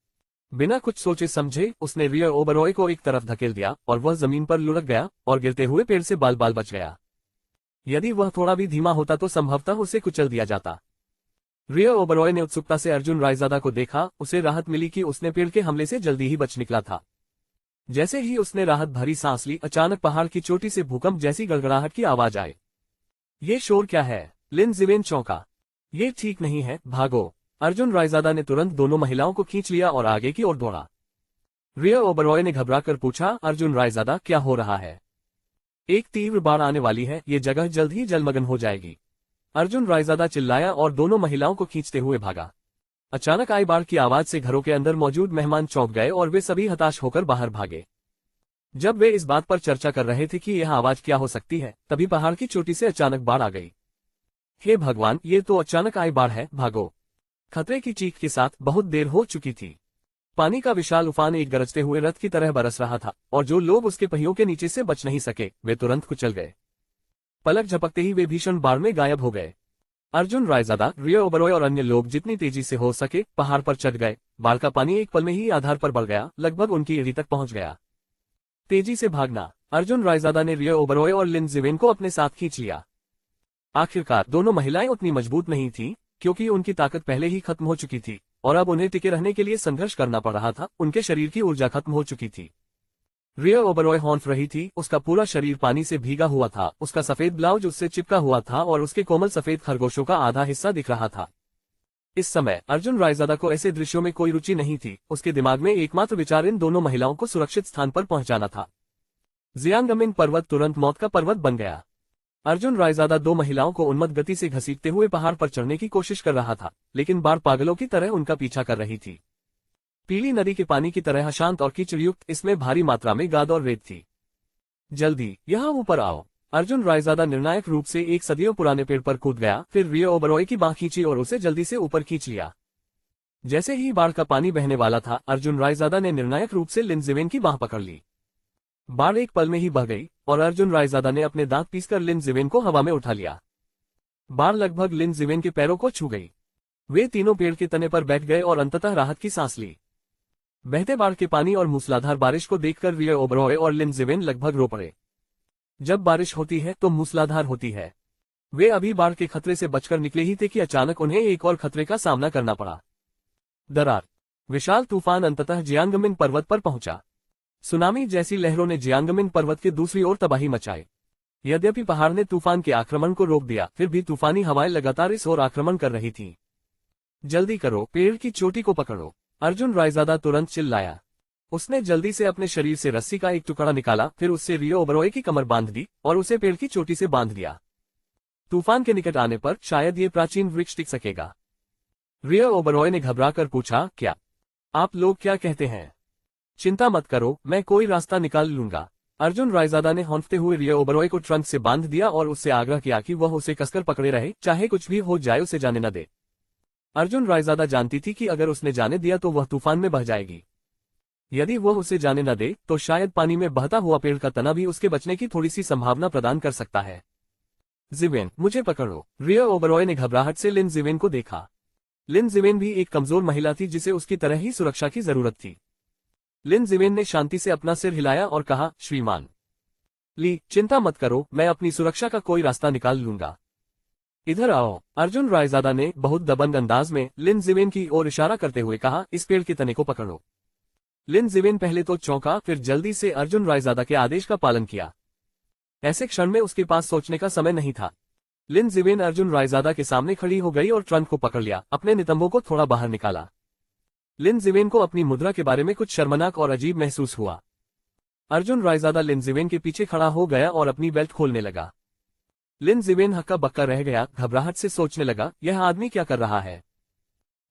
A: बिना कुछ सोचे समझे उसने रिया ओबरॉय को एक तरफ धकेल दिया और वह जमीन पर लुढ़क गया और गिरते हुए पेड़ से बाल बाल बच गया। यदि वह थोड़ा भी धीमा होता तो संभवतः उसे कुचल दिया जाता। रिया ओबरॉय ने उत्सुकता से अर्जुन रायजादा को देखा। उसे राहत मिली कि उसने पेड़ के हमले से जल्दी ही बच निकला था। जैसे ही उसने राहत भरी सांस ली, अचानक पहाड़ की चोटी से भूकंप जैसी गड़गड़ाहट की आवाज आई। ये शोर क्या है? लिन जिवेन चौंका। ये ठीक नहीं है, भागो। अर्जुन रायजादा ने तुरंत दोनों महिलाओं को खींच लिया और आगे की ओर दौड़ा। रिया ओबरॉय ने घबराकर पूछा, अर्जुन रायजादा, क्या हो रहा है? एक तीव्र बाढ़ आने वाली है, ये जगह जल्द ही जलमग्न हो जाएगी। अर्जुन रायजादा चिल्लाया और दोनों महिलाओं को खींचते हुए भागा। अचानक आई बाढ़ की आवाज से घरों के अंदर मौजूद मेहमान चौंक गए और वे सभी हताश होकर बाहर भागे। जब वे इस बात पर चर्चा कर रहे थे कि यह आवाज क्या हो सकती है, तभी पहाड़ की चोटी से अचानक बाढ़ आ गई। हे भगवान, ये तो अचानक आई बाढ़ है, भागो। खतरे की चीख के साथ बहुत देर हो चुकी थी। पानी का विशाल उफान एक गरजते हुए रथ की तरह बरस रहा था और जो लोग उसके पहियों के नीचे से बच नहीं सके, वे तुरंत कुचल गए। पलक झपकते ही वे भीषण बाढ़ में गायब हो गए। अर्जुन रायजादा, रिया ओबरॉय और अन्य लोग जितनी तेजी से हो सके पहाड़ पर चढ़ गए। बाढ़ का पानी एक पल में ही आधार पर बढ़ गया, लगभग उनकी एड़ी तक पहुंच गया। तेजी से भागना। अर्जुन रायजादा ने रिया ओबरॉय और लिन जिवेन को अपने साथ खींच लिया। आखिरकार दोनों महिलाएं उतनी मजबूत नहीं थीं, क्योंकि उनकी ताकत पहले ही खत्म हो चुकी थी और अब उन्हें टिके रहने के लिए संघर्ष करना पड़ रहा था। उनके शरीर की ऊर्जा खत्म हो चुकी थी। रिया ओबरॉय हौंफ रही थी, उसका पूरा शरीर पानी से भीगा हुआ था, उसका सफेद ब्लाउज उससे चिपका हुआ था और उसके कोमल सफेद खरगोशों का आधा हिस्सा दिख रहा था। इस समय अर्जुन रायजादा को ऐसे दृश्यों में कोई रुचि नहीं थी। उसके दिमाग में एकमात्र विचार इन दोनों महिलाओं को सुरक्षित स्थान पर पहुंचाना था। जियांगमिन पर्वत तुरंत मौत का पर्वत बन गया। अर्जुन रायजादा दो महिलाओं को उन्मत्त गति से घसीटते हुए पहाड़ पर चढ़ने की कोशिश कर रहा था, लेकिन बाढ़ पागलों की तरह उनका पीछा कर रही थी। पीली नदी के पानी की तरह शांत और कीचड़युक्त, इसमें भारी मात्रा में गाद और रेत थी। जल्दी यहाँ ऊपर आओ। अर्जुन रायजादा निर्णायक रूप से एक सदियों पुराने पेड़ पर कूद गया, फिर रिया ओबरॉय की बांह खींची और उसे जल्दी से ऊपर खींच लिया। जैसे ही बाढ़ का पानी बहने वाला था, अर्जुन रायजादा ने निर्णायक रूप से लिन जिवेन की बांह पकड़ ली। बाढ़ एक पल में ही बह गई और अर्जुन रायजादा ने अपने दांत पीसकर लिन जिवेन को हवा में उठा लिया। बाढ़ लगभग लिन जिवेन के पैरों को छू गई। वे तीनों पेड़ के तने पर बैठ गए और अंततः राहत की सांस ली। बहते बाढ़ के पानी और मूसलाधार बारिश को देखकर रिया ओबरॉय और लिन जिवेन लगभग रो पड़े। जब बारिश होती है तो मूसलाधार होती है। वे अभी बाढ़ के खतरे से बचकर निकले ही थे कि अचानक उन्हें एक और खतरे का सामना करना पड़ा। दरार। विशाल तूफान अंततः जियांगमिन पर्वत पर पहुंचा। सुनामी जैसी लहरों ने जियांगमिन पर्वत के दूसरी ओर तबाही मचाई। यद्यपि पहाड़ ने तूफान के आक्रमण को रोक दिया, फिर भी तूफानी हवाएं लगातार इस ओर आक्रमण कर रही थीं। जल्दी करो, पेड़ की चोटी को पकड़ो। अर्जुन रायजादा तुरंत चिल्लाया। उसने जल्दी से अपने शरीर से रस्सी का एक टुकड़ा निकाला, फिर उससे रिया ओबरॉय की कमर बांध दी और उसे पेड़ की चोटी से बांध दिया। तूफान के निकट आने पर शायद ये प्राचीन वृक्ष टिक सकेगा। रिया ओबरॉय ने घबराकर पूछा, क्या आप लोग क्या कहते हैं? चिंता मत करो, मैं कोई रास्ता निकाल लूंगा। अर्जुन रायजादा ने हौंफते हुए रिया ओबरॉय को ट्रंक से बांध दिया और उससे आग्रह किया कि वह उसे कसकर पकड़े रहे, चाहे कुछ भी हो जाए उसे जाने न दे। अर्जुन रायजादा जानती थी कि अगर उसने जाने दिया तो वह तूफान में बह जाएगी। यदि वह उसे जाने न दे तो शायद पानी में बहता हुआ पेड़ का तना भी उसके बचने की थोड़ी सी संभावना प्रदान कर सकता है। जिवेन, मुझे पकड़ो। रिया ओबरॉय ने घबराहट से लिन जिवेन को देखा। लिन जिवेन भी एक कमजोर महिला थी जिसे उसकी तरह ही सुरक्षा की जरूरत थी। लिन जिवेन ने शांति से अपना सिर हिलाया और कहा, श्रीमान ली, चिंता मत करो, मैं अपनी सुरक्षा का कोई रास्ता निकाल लूंगा। इधर आओ। अर्जुन रायजादा ने बहुत दबंग अंदाज में लिन जिवेन की ओर इशारा करते हुए कहा, इस पेड़ के तने को पकड़ो। लिन जिवेन पहले तो चौंका, फिर जल्दी से अर्जुन रायजादा के आदेश का पालन किया। ऐसे क्षण में उसके पास सोचने का समय नहीं था। लिन जिवेन अर्जुन रायजादा के सामने खड़ी हो गई और ट्रंक को पकड़ लिया, अपने नितंबों को थोड़ा बाहर निकाला। लिन जिवेन को अपनी मुद्रा के बारे में कुछ शर्मनाक और अजीब महसूस हुआ। अर्जुन रायजादा लिन जिवेन के पीछे खड़ा हो गया और अपनी बेल्ट खोलने लगा। लिन जिवेन हक्का बक्का रह गया, घबराहट से सोचने लगा, यह आदमी क्या कर रहा है?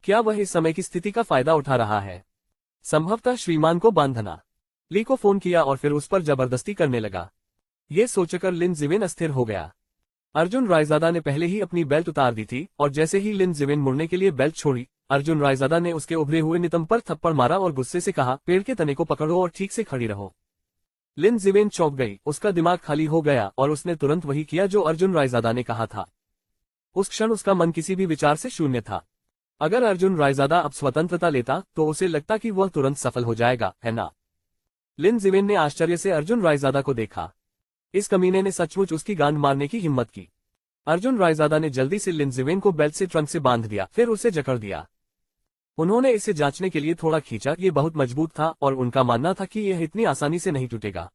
A: क्या वह इस समय की स्थिति का फायदा उठा रहा है? संभवतः श्रीमान को बांधना। ली को फोन किया और फिर उस पर जबरदस्ती करने लगा। ये सोचकर लिन जिविन अस्थिर हो गया। अर्जुन रायजादा ने पहले ही अपनी बेल्ट उतार दी थी और जैसे ही लिन जिविन मुड़ने के लिए बेल्ट छोड़ी, अर्जुन रायजादा ने उसके उभरे हुए नितंब पर थप्पड़ मारा और गुस्से से कहा, पेड़ के तने को पकड़ो और ठीक से खड़ी रहो। लिन जिवेन चौंक गई, उसका दिमाग खाली हो गया और उसने तुरंत वही किया जो अर्जुन रायजादा ने कहा था। उस क्षण उसका मन किसी भी विचार से शून्य था। अगर अर्जुन रायजादा अब स्वतंत्रता लेता तो उसे लगता कि वह तुरंत सफल हो जाएगा, है ना? लिन जिवेन ने आश्चर्य से अर्जुन रायजादा को देखा। इस कमीने ने सचमुच उसकी गांड मारने की हिम्मत की। अर्जुन रायजादा ने जल्दी से लिन जिवेन को बेल्ट से ट्रंक से बांध दिया, फिर उसे जकड़ दिया। उन्होंने इसे जांचने के लिए थोड़ा खींचा, ये बहुत मजबूत था और उनका मानना था कि यह इतनी आसानी से नहीं टूटेगा।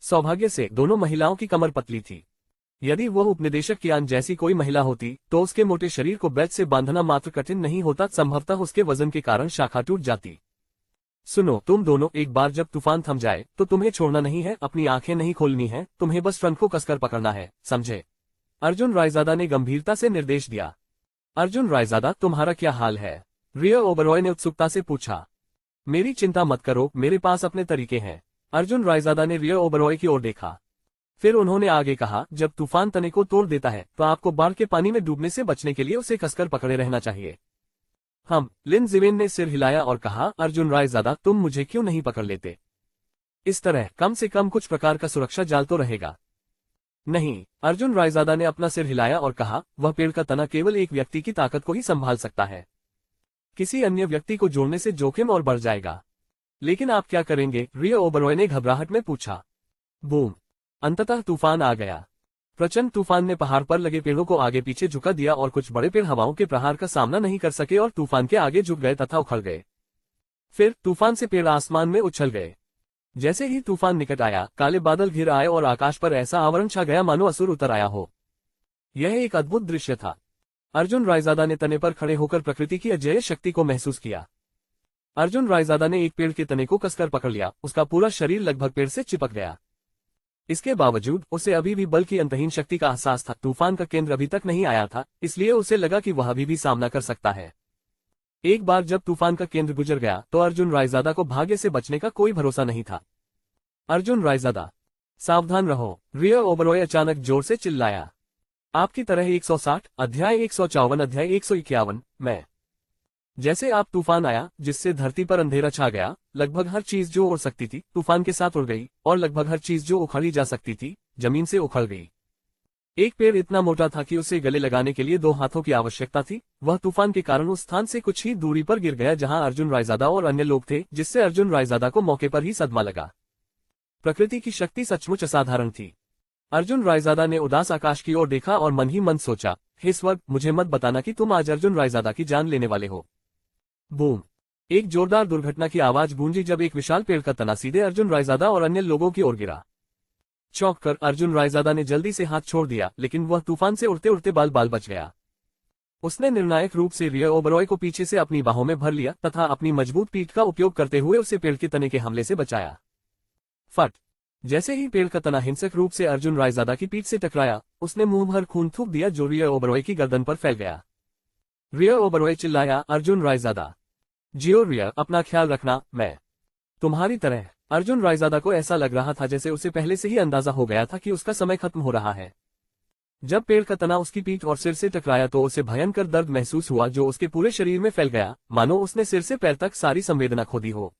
A: सौभाग्य से दोनों महिलाओं की कमर पतली थी। यदि वह उपनिदेशक कियान जैसी कोई महिला होती तो उसके मोटे शरीर को बेल्ट से बांधना मात्र कठिन नहीं होता, संभवतः उसके वजन के कारण शाखा टूट जाती। सुनो तुम दोनों, एक बार जब तूफान थम जाए तो तुम्हें छोड़ना नहीं है, अपनी आंखें नहीं खोलनी है, तुम्हें बस ट्रंक को कसकर पकड़ना है, समझे? अर्जुन रायजादा ने गंभीरता से निर्देश दिया। अर्जुन रायजादा, तुम्हारा क्या हाल है? रिया ओबरॉय ने उत्सुकता से पूछा। मेरी चिंता मत करो, मेरे पास अपने तरीके हैं। अर्जुन रायजादा ने रिया ओबरॉय की ओर देखा। फिर उन्होंने आगे कहा, जब तूफान तने को तोड़ देता है तो आपको बाढ़ के पानी में डूबने से बचने के लिए उसे कसकर पकड़े रहना चाहिए। लिन जिवेन ने सिर हिलाया और कहा, अर्जुन रायजादा, तुम मुझे क्यों नहीं पकड़ लेते? इस तरह कम से कम कुछ प्रकार का सुरक्षा जाल तो रहेगा। नहीं, अर्जुन रायजादा ने अपना सिर हिलाया और कहा, वह पेड़ का तना केवल एक व्यक्ति की ताकत को ही संभाल सकता है। किसी अन्य व्यक्ति को जोड़ने से जोखिम और बढ़ जाएगा। लेकिन आप क्या करेंगे? रिया ओबरॉय ने घबराहट में पूछा। बूम! अंततः तूफान आ गया। प्रचंड तूफान ने पहाड़ पर लगे पेड़ों को आगे पीछे झुका दिया और कुछ बड़े पेड़ हवाओं के प्रहार का सामना नहीं कर सके और तूफान के आगे झुक गए तथा उखड़ गए। फिर तूफान से पेड़ आसमान में उछल गए। जैसे ही तूफान निकट आया, काले बादल घिर आए और आकाश पर ऐसा आवरण छा गया मानो असुर उतर आया हो। यह एक अद्भुत दृश्य था। अर्जुन रायजादा ने तने पर खड़े होकर प्रकृति की अजेय शक्ति को महसूस किया। अर्जुन रायजादा ने एक पेड़ के तने को कसकर पकड़ लिया, उसका पूरा शरीर लगभग पेड़ से चिपक गया। इसके बावजूद उसे अभी भी बल की अंतहीन शक्ति का एहसास था। तूफान का केंद्र अभी तक नहीं आया था, इसलिए उसे लगा कि वह अभी भी सामना कर सकता है। एक बार जब तूफान का केंद्र गुजर गया तो अर्जुन रायजादा को भाग्य से बचने का कोई भरोसा नहीं था। अर्जुन रायजादा, सावधान रहो! रिया ओबरॉय अचानक जोर से चिल्लाया। आपकी तरह 160, अध्याय 154, अध्याय 151 में। जैसे आप तूफान आया जिससे धरती पर अंधेरा छा गया, लगभग हर चीज जो उड़ सकती थी तूफान के साथ उड़ गई और लगभग हर चीज जो उखाड़ी जा सकती थी जमीन से उखड़ गई। एक पेड़ इतना मोटा था कि उसे गले लगाने के लिए 2 हाथों की आवश्यकता थी। वह तूफान के कारण उस स्थान से कुछ ही दूरी पर गिर गया जहां अर्जुन रायजादा और अन्य लोग थे, जिससे अर्जुन रायजादा को मौके पर ही सदमा लगा। प्रकृति की शक्ति सचमुच असाधारण थी। अर्जुन रायजादा ने उदास आकाश की ओर देखा और मन ही मन सोचा, हे स्वर्ग, मुझे मत बताना कि तुम आज अर्जुन रायजादा की जान लेने वाले हो। बूम! एक जोरदार दुर्घटना की आवाज गूंजी जब एक विशाल पेड़ का तना सीधे अर्जुन रायजादा और अन्य लोगों की ओर गिरा। चौंक कर अर्जुन रायजादा ने जल्दी से हाथ छोड़ दिया, लेकिन वह तूफान से उड़ते उड़ते बाल बाल बच गया। उसने निर्णायक रूप से रिया ओबरॉय को पीछे से अपनी बाहों में भर लिया तथा अपनी मजबूत पीठ का उपयोग करते हुए उसे पेड़ के तने के हमले से बचाया। फट! जैसे ही पेड़ का तना हिंसक रूप से अर्जुन रायजादा की पीठ से टकराया, उसने मुंह भर खून थूक दिया जो रिया ओबरॉय की गर्दन पर फैल गया। रिया ओबरॉय चिल्लाया, अर्जुन रायजादा, जियो रिया, अपना ख्याल रखना, मैं तुम्हारी तरह। अर्जुन रायजादा को ऐसा लग रहा था जैसे उसे पहले से ही अंदाजा हो गया था कि उसका समय खत्म हो रहा है। जब पेड़ का तना उसकी पीठ और सिर से टकराया तो उसे भयंकर दर्द महसूस हुआ जो उसके पूरे शरीर में फैल गया, मानो उसने सिर से पैर तक सारी संवेदना खो दी हो।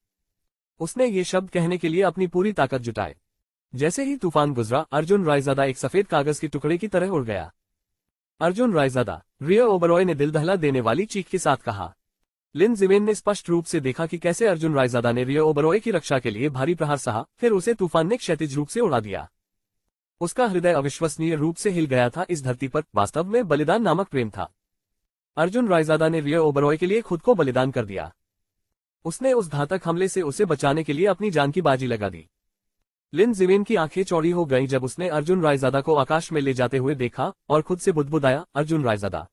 A: उसने ये शब्द कहने के लिए अपनी पूरी ताकत जुटाई। जैसे ही तूफान गुजरा, अर्जुन रायजादा एक सफेद कागज के टुकड़े की तरह उड़ गया। अर्जुन रायजादा, रिया ओबरॉय ने दिल दहला देने वाली चीख के साथ कहा। लिन जिवेन ने स्पष्ट रूप से देखा कि कैसे अर्जुन रायजादा ने रिया ओबरॉय की रक्षा के लिए भारी प्रहार सहा, फिर उसे तूफान ने क्षैतिज रूप से उड़ा दिया। उसका हृदय अविश्वसनीय रूप से हिल गया था। इस धरती पर वास्तव में बलिदान नामक प्रेम था। अर्जुन रायजादा ने रिया ओबरॉय के लिए खुद को बलिदान कर दिया। उसने उस घातक हमले से उसे बचाने के लिए अपनी जान की बाजी लगा दी। लिन जिवेन की आंखें चौड़ी हो गईं जब उसने अर्जुन रायजादा को आकाश में ले जाते हुए देखा और खुद से बुदबुदाया, अर्जुन रायजादा।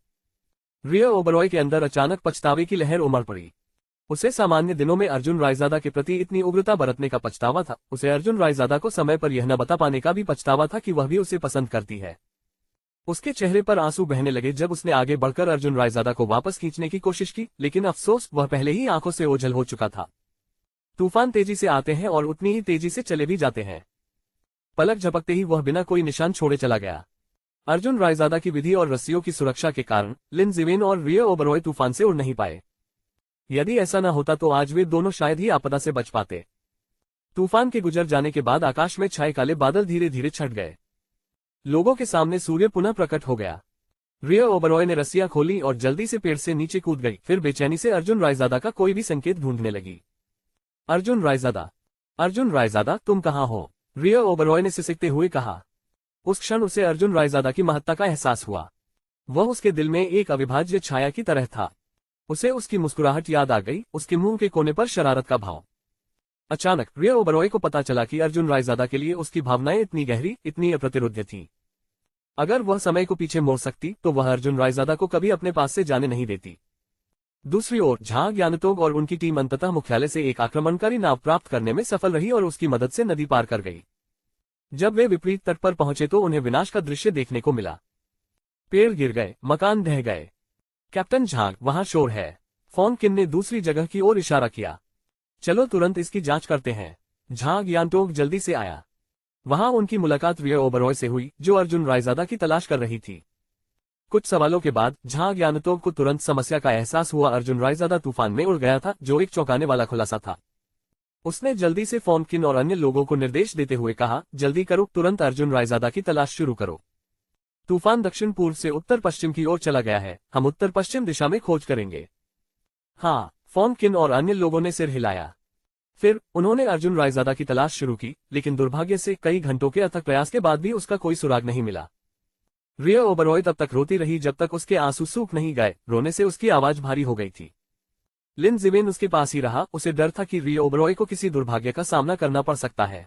A: रिया ओबरॉय के अंदर अचानक पछतावे की लहर उमड़ पड़ी। उसे सामान्य दिनों में अर्जुन रायजादा के प्रति इतनी उग्रता बरतने का पछतावा था। उसे अर्जुन रायजादा को समय पर यह न बता पाने का भी पछतावा था कि वह भी उसे पसंद करती है। उसके चेहरे पर आंसू बहने लगे जब उसने आगे बढ़कर अर्जुन रायजादा को वापस खींचने की कोशिश की, लेकिन अफसोस, वह पहले ही आंखों से ओझल हो चुका था। तूफान तेजी से आते हैं और उतनी ही तेजी से चले भी जाते हैं। पलक झपकते ही वह बिना कोई निशान छोड़े चला गया। अर्जुन रायजादा की विधि और रस्सियों की सुरक्षा के कारण लिन जिवेन और रियो ओबरॉय तूफान से उड़ नहीं पाए। यदि ऐसा न होता तो आज वे दोनों शायद ही आपदा से बच पाते। तूफान के गुजर जाने के बाद आकाश में छाए काले बादल धीरे धीरे छट गए। लोगों के सामने सूर्य पुनः प्रकट हो गया। रियो ओबरॉय ने रस्सियां खोली और जल्दी से पेड़ से नीचे कूद गई। फिर बेचैनी से अर्जुन रायजादा का कोई भी संकेत ढूंढने लगी। अर्जुन रायजादा तुम कहाँ हो? रियो ओबरॉय ने सिसकते हुए कहा। उस क्षण उसे अर्जुन रायजादा की महत्ता का एहसास हुआ। वह उसके दिल में एक अविभाज्य छाया की तरह था। उसे उसकी मुस्कुराहट याद आ गई, उसके मुंह के कोने पर शरारत का भाव। अचानक रियो ओबरॉय को पता चला कि अर्जुन रायजादा के लिए उसकी भावनाएं इतनी गहरी, इतनी अप्रतिरोध्य थीं। अगर वह समय को पीछे मोड़ सकती तो वह अर्जुन रायजादा को कभी अपने पास से जाने नहीं देती। दूसरी ओर झांग यानतोग और उनकी टीम अंततः मुख्यालय से एक आक्रमणकारी नाव प्राप्त करने में सफल रही और उसकी मदद से नदी पार कर गई। जब वे विपरीत तट पर पहुंचे तो उन्हें विनाश का दृश्य देखने को मिला। पेड़ गिर गए, मकान ढह गए। कैप्टन झांग, वहां शोर है। फोन किन ने दूसरी जगह की ओर इशारा किया। चलो तुरंत इसकी जांच करते हैं। झांग यानतोग जल्दी से आया। वहां उनकी मुलाकात रियो ओबरॉय से हुई, जो अर्जुन रायजादा की तलाश कर रही थी। कुछ सवालों के बाद झांग यानतोग को तुरंत समस्या का एहसास हुआ। अर्जुन रायजादा तूफान में उड़ गया था, जो एक चौंकाने वाला खुलासा था। उसने जल्दी से फोन किन और अन्य लोगों को निर्देश देते हुए कहा, जल्दी करो, तुरंत अर्जुन रायजादा की तलाश शुरू करो। तूफान दक्षिण पूर्व से उत्तर पश्चिम की ओर चला गया है, हम उत्तर पश्चिम दिशा में खोज करेंगे। हाँ, फोन किन और अन्य लोगों ने सिर हिलाया। फिर उन्होंने अर्जुन रायजादा की तलाश शुरू की, लेकिन दुर्भाग्य से कई घंटों के अथक प्रयास के बाद भी उसका कोई सुराग नहीं मिला। रियो ओबरॉय तब तक रोती रही जब तक उसके आंसू सूख नहीं गए। रोने से उसकी आवाज भारी हो गई थी। लिन जिवेन उसके पास ही रहा। उसे डर था कि रियो ओबरॉय को किसी दुर्भाग्य का सामना करना पड़ सकता है।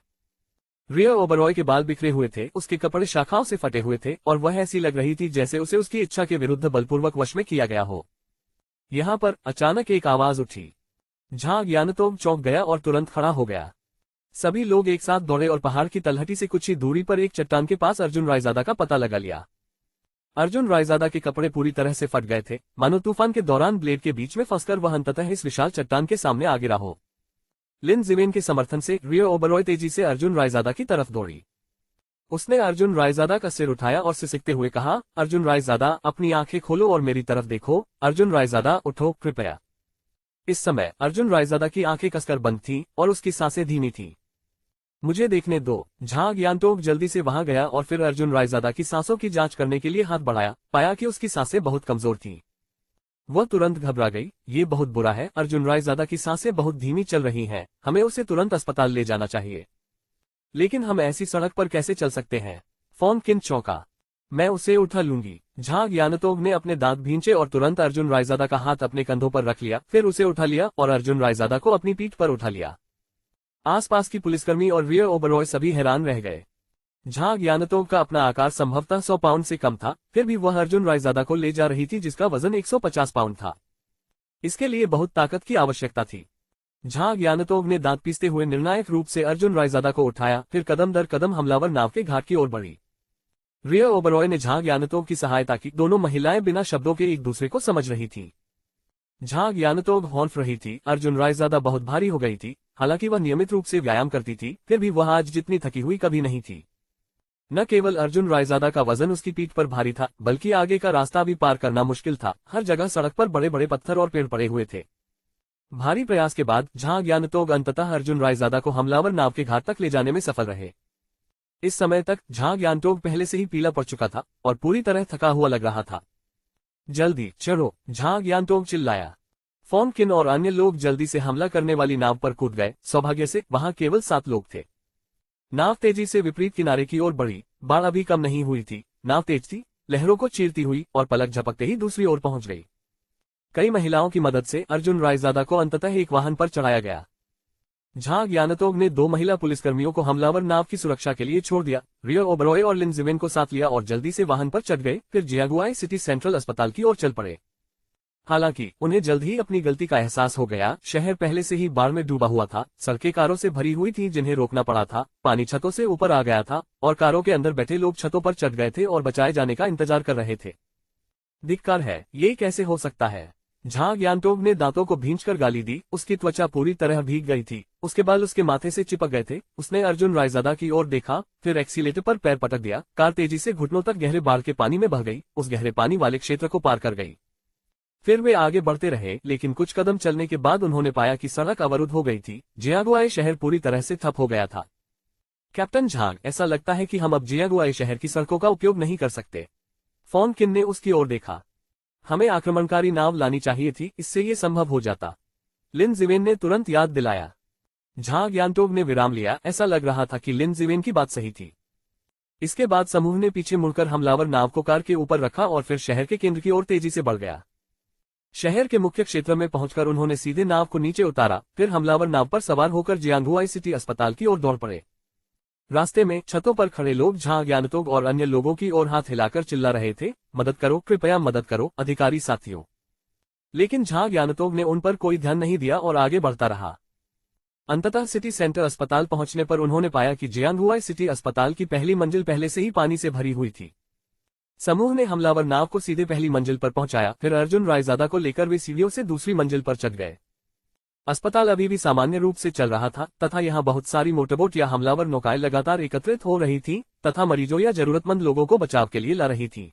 A: रियो ओबरॉय के बाल बिखरे हुए थे, उसके कपड़े शाखाओं से फटे हुए थे और वह ऐसी लग रही थी जैसे उसे उसकी इच्छा के विरुद्ध बलपूर्वक वश में किया गया हो। यहाँ पर अचानक एक आवाज उठी। झांग यानतोग चौंक गया और तुरंत खड़ा हो गया। सभी लोग एक साथ दौड़े और पहाड़ की तलहटी से कुछ ही दूरी पर एक चट्टान के पास अर्जुन रायजादा का पता लगा लिया। अर्जुन रायजादा के कपड़े पूरी तरह से फट गए थे, मानो तूफान के दौरान ब्लेड के बीच में फंसकर वह अंततः इस विशाल चट्टान के सामने आ गिरा हो। लिन जिवेन के समर्थन से रियो ओबरॉय तेजी से अर्जुन रायजादा की तरफ दौड़ी। उसने अर्जुन रायजादा का सिर उठाया और सिसकते हुए कहा, अर्जुन रायजादा, अपनी आंखें खोलो और मेरी तरफ देखो। अर्जुन रायजादा, उठो कृपया। इस समय अर्जुन रायजादा की आंखें कसकर बंद थीं और उसकी सांसें धीमी थीं। मुझे देखने दो। झांग यानतोग जल्दी से वहां गया और फिर अर्जुन रायजादा की सांसों की जांच करने के लिए हाथ बढ़ाया। पाया कि उसकी सांसें बहुत कमजोर थीं। वह तुरंत घबरा गई। ये बहुत बुरा है, अर्जुन रायजादा की सांसें बहुत धीमी चल रही हैं, हमें उसे तुरंत अस्पताल ले जाना चाहिए। लेकिन हम ऐसी सड़क पर कैसे चल सकते हैं? फोन किन चौंका। मैं उसे उठा लूंगी। झांग यानतोग ने अपने दांत भींचे और तुरंत अर्जुन रायजादा का हाथ अपने कंधों पर रख लिया, फिर उसे उठा लिया और अर्जुन रायजादा को अपनी पीठ पर उठा लिया। आसपास की पुलिसकर्मी और रियो ओबरॉय सभी हैरान रह गए। झांग यानतोग का अपना आकार संभवतः 100 पाउंड से कम था, फिर भी वह अर्जुन रायजादा को ले जा रही थी जिसका वजन 150 पाउंड था। इसके लिए बहुत ताकत की आवश्यकता थी। झांग यानतोग ने दांत पीसते हुए निर्णायक रूप से अर्जुन रायजादा को उठाया, फिर कदम दर कदम हमलावर नाव के घाट की ओर बढ़ी। रियो ओबरॉय ने झांग यानतोग की सहायता की। दोनों महिलाएं बिना शब्दों के एक दूसरे को समझ रही थीं। झांग यानतोग हौंफ रही थी। अर्जुन रायजादा बहुत भारी हो गई थी। हालांकि वह नियमित रूप से व्यायाम करती थी, फिर भी वह आज जितनी थकी हुई कभी नहीं थी। न केवल अर्जुन रायजादा का वजन उसकी पीठ पर भारी था, बल्कि आगे का रास्ता भी पार करना मुश्किल था। हर जगह सड़क पर बड़े बड़े पत्थर और पेड़ पड़े हुए थे। भारी प्रयास के बाद झांग यानतोग अंततः अर्जुन रायजादा को हमलावर नाव के घाट तक ले जाने में सफल रहे। इस समय तक झांग यानतोग पहले से ही पीला पड़ चुका था और पूरी तरह थका हुआ लग रहा था। जल्दी चढ़ो, झांग यानतोग चिल्लाया। फोन किन और अन्य लोग जल्दी से हमला करने वाली नाव पर कूद गए। सौभाग्य से वहां केवल 7 लोग थे। नाव तेजी से विपरीत किनारे की ओर बढ़ी। बाढ़ अभी कम नहीं हुई थी। नाव तेज थी, लहरों को चीरती हुई और पलक झपकते ही दूसरी ओर पहुंच गई। कई महिलाओं की मदद से अर्जुन रायजादा को अंततः एक वाहन पर चढ़ाया गया। झांग यानतोग ने 2 महिला पुलिसकर्मियों को हमलावर नाव की सुरक्षा के लिए छोड़ दिया। रियो ओबरॉय और लिन जिवेन को साथ लिया और जल्दी से वाहन पर चढ़ गए, फिर जियागुआई सिटी सेंट्रल अस्पताल की ओर चल पड़े। हालांकि उन्हें जल्द ही अपनी गलती का एहसास हो गया। शहर पहले से ही बाढ़ में डूबा हुआ था। सड़कें कारों से भरी हुई थी जिन्हें रोकना पड़ा था। पानी छतों से ऊपर आ गया था और कारों के अंदर बैठे लोग छतों पर चढ़ गए थे और बचाए जाने का इंतजार कर रहे थे। धिक्कार है, ये कैसे हो सकता है? झांग यांटोग ने दांतों को भींचकर गाली दी। उसकी त्वचा पूरी तरह भीग गई थी, उसके बाल उसके माथे से चिपक गए थे। उसने अर्जुन रायजादा की ओर देखा, फिर एक्सीलेटर पर पैर पटक दिया। कार तेजी से घुटनों तक गहरे बाढ़ के पानी में बह गई, उस गहरे पानी वाले क्षेत्र को पार कर गई। फिर वे आगे बढ़ते रहे, लेकिन कुछ कदम चलने के बाद उन्होंने पाया कि सड़क अवरुद्ध हो गई थी। जियागुआई शहर पूरी तरह से ठप हो गया था। कैप्टन झांग, ऐसा लगता है कि हम अब जियागुआई शहर की सड़कों का उपयोग नहीं कर सकते। फोन किन ने उसकी ओर देखा। हमें आक्रमणकारी नाव लानी चाहिए थी, इससे ये संभव हो जाता। लिन जिवेन ने तुरंत याद दिलाया। झांग यांटोग ने विराम लिया। ऐसा लग रहा था कि लिन जिवेन की बात सही थी। इसके बाद समूह ने पीछे मुड़कर हमलावर नाव को कार के ऊपर रखा और फिर शहर के केंद्र की ओर तेजी से बढ़ गया। शहर के मुख्य क्षेत्र में पहुंचकर उन्होंने सीधे नाव को नीचे उतारा। फिर हमलावर नाव पर सवार होकर जियांगहुआई सिटी अस्पताल की ओर दौड़ पड़े। रास्ते में छतों पर खड़े लोग झांग यांटोग और अन्य लोगों की ओर हाथ हिलाकर चिल्ला रहे थे, मदद करो, कृपया मदद करो, अधिकारी साथियों। लेकिन झांग यांटोग ने उन पर कोई ध्यान नहीं दिया और आगे बढ़ता रहा। अंततः सिटी सेंटर अस्पताल पहुंचने पर उन्होंने पाया कि जियांगहुआई सिटी अस्पताल की पहली मंजिल पहले से ही पानी से भरी हुई थी। समूह ने हमलावर नाव को सीधे पहली मंजिल पर पहुंचाया। फिर अर्जुन रायजादा को लेकर वे सीढ़ियों से दूसरी मंजिल पर चढ़ गए। अस्पताल अभी भी सामान्य रूप से चल रहा था तथा यहाँ बहुत सारी मोटरबोट या हमलावर नौकाएं लगातार एकत्रित हो रही थीं तथा मरीजों या जरूरतमंद लोगों को बचाव के लिए ला रही थीं।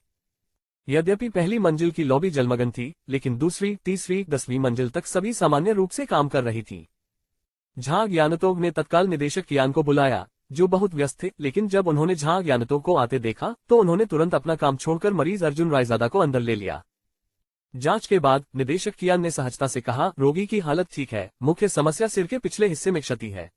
A: यद्यपि पहली मंजिल की लॉबी जलमग्न थी, लेकिन दूसरी, तीसरी, 10वीं मंजिल तक सभी सामान्य रूप से काम कर रही थी। झांग यांटोग ने तत्काल निदेशक कियान को बुलाया, जो बहुत व्यस्त थे, लेकिन जब उन्होंने झांग यांटोग को आते देखा तो उन्होंने तुरंत अपना काम छोड़कर मरीज अर्जुन रायजादा को अंदर ले लिया। जांच के बाद निदेशक कियान ने सहजता से कहा, रोगी की हालत ठीक है, मुख्य समस्या सिर के पिछले हिस्से में क्षति है।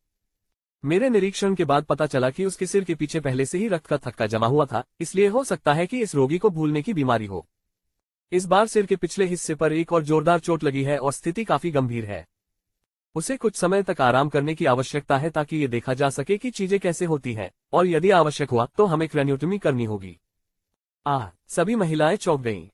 A: मेरे निरीक्षण के बाद पता चला कि उसके सिर के पीछे पहले से ही रक्त का थक्का जमा हुआ था, इसलिए हो सकता है कि इस रोगी को भूलने की बीमारी हो। इस बार सिर के पिछले हिस्से पर एक और जोरदार चोट लगी है और स्थिति काफी गंभीर है। उसे कुछ समय तक आराम करने की आवश्यकता है ताकि ये देखा जा सके कि चीजें कैसे होती हैं, और यदि आवश्यक हुआ तो हमें क्रेनियोटमी करनी होगी। सभी महिलाएं चौंक गईं।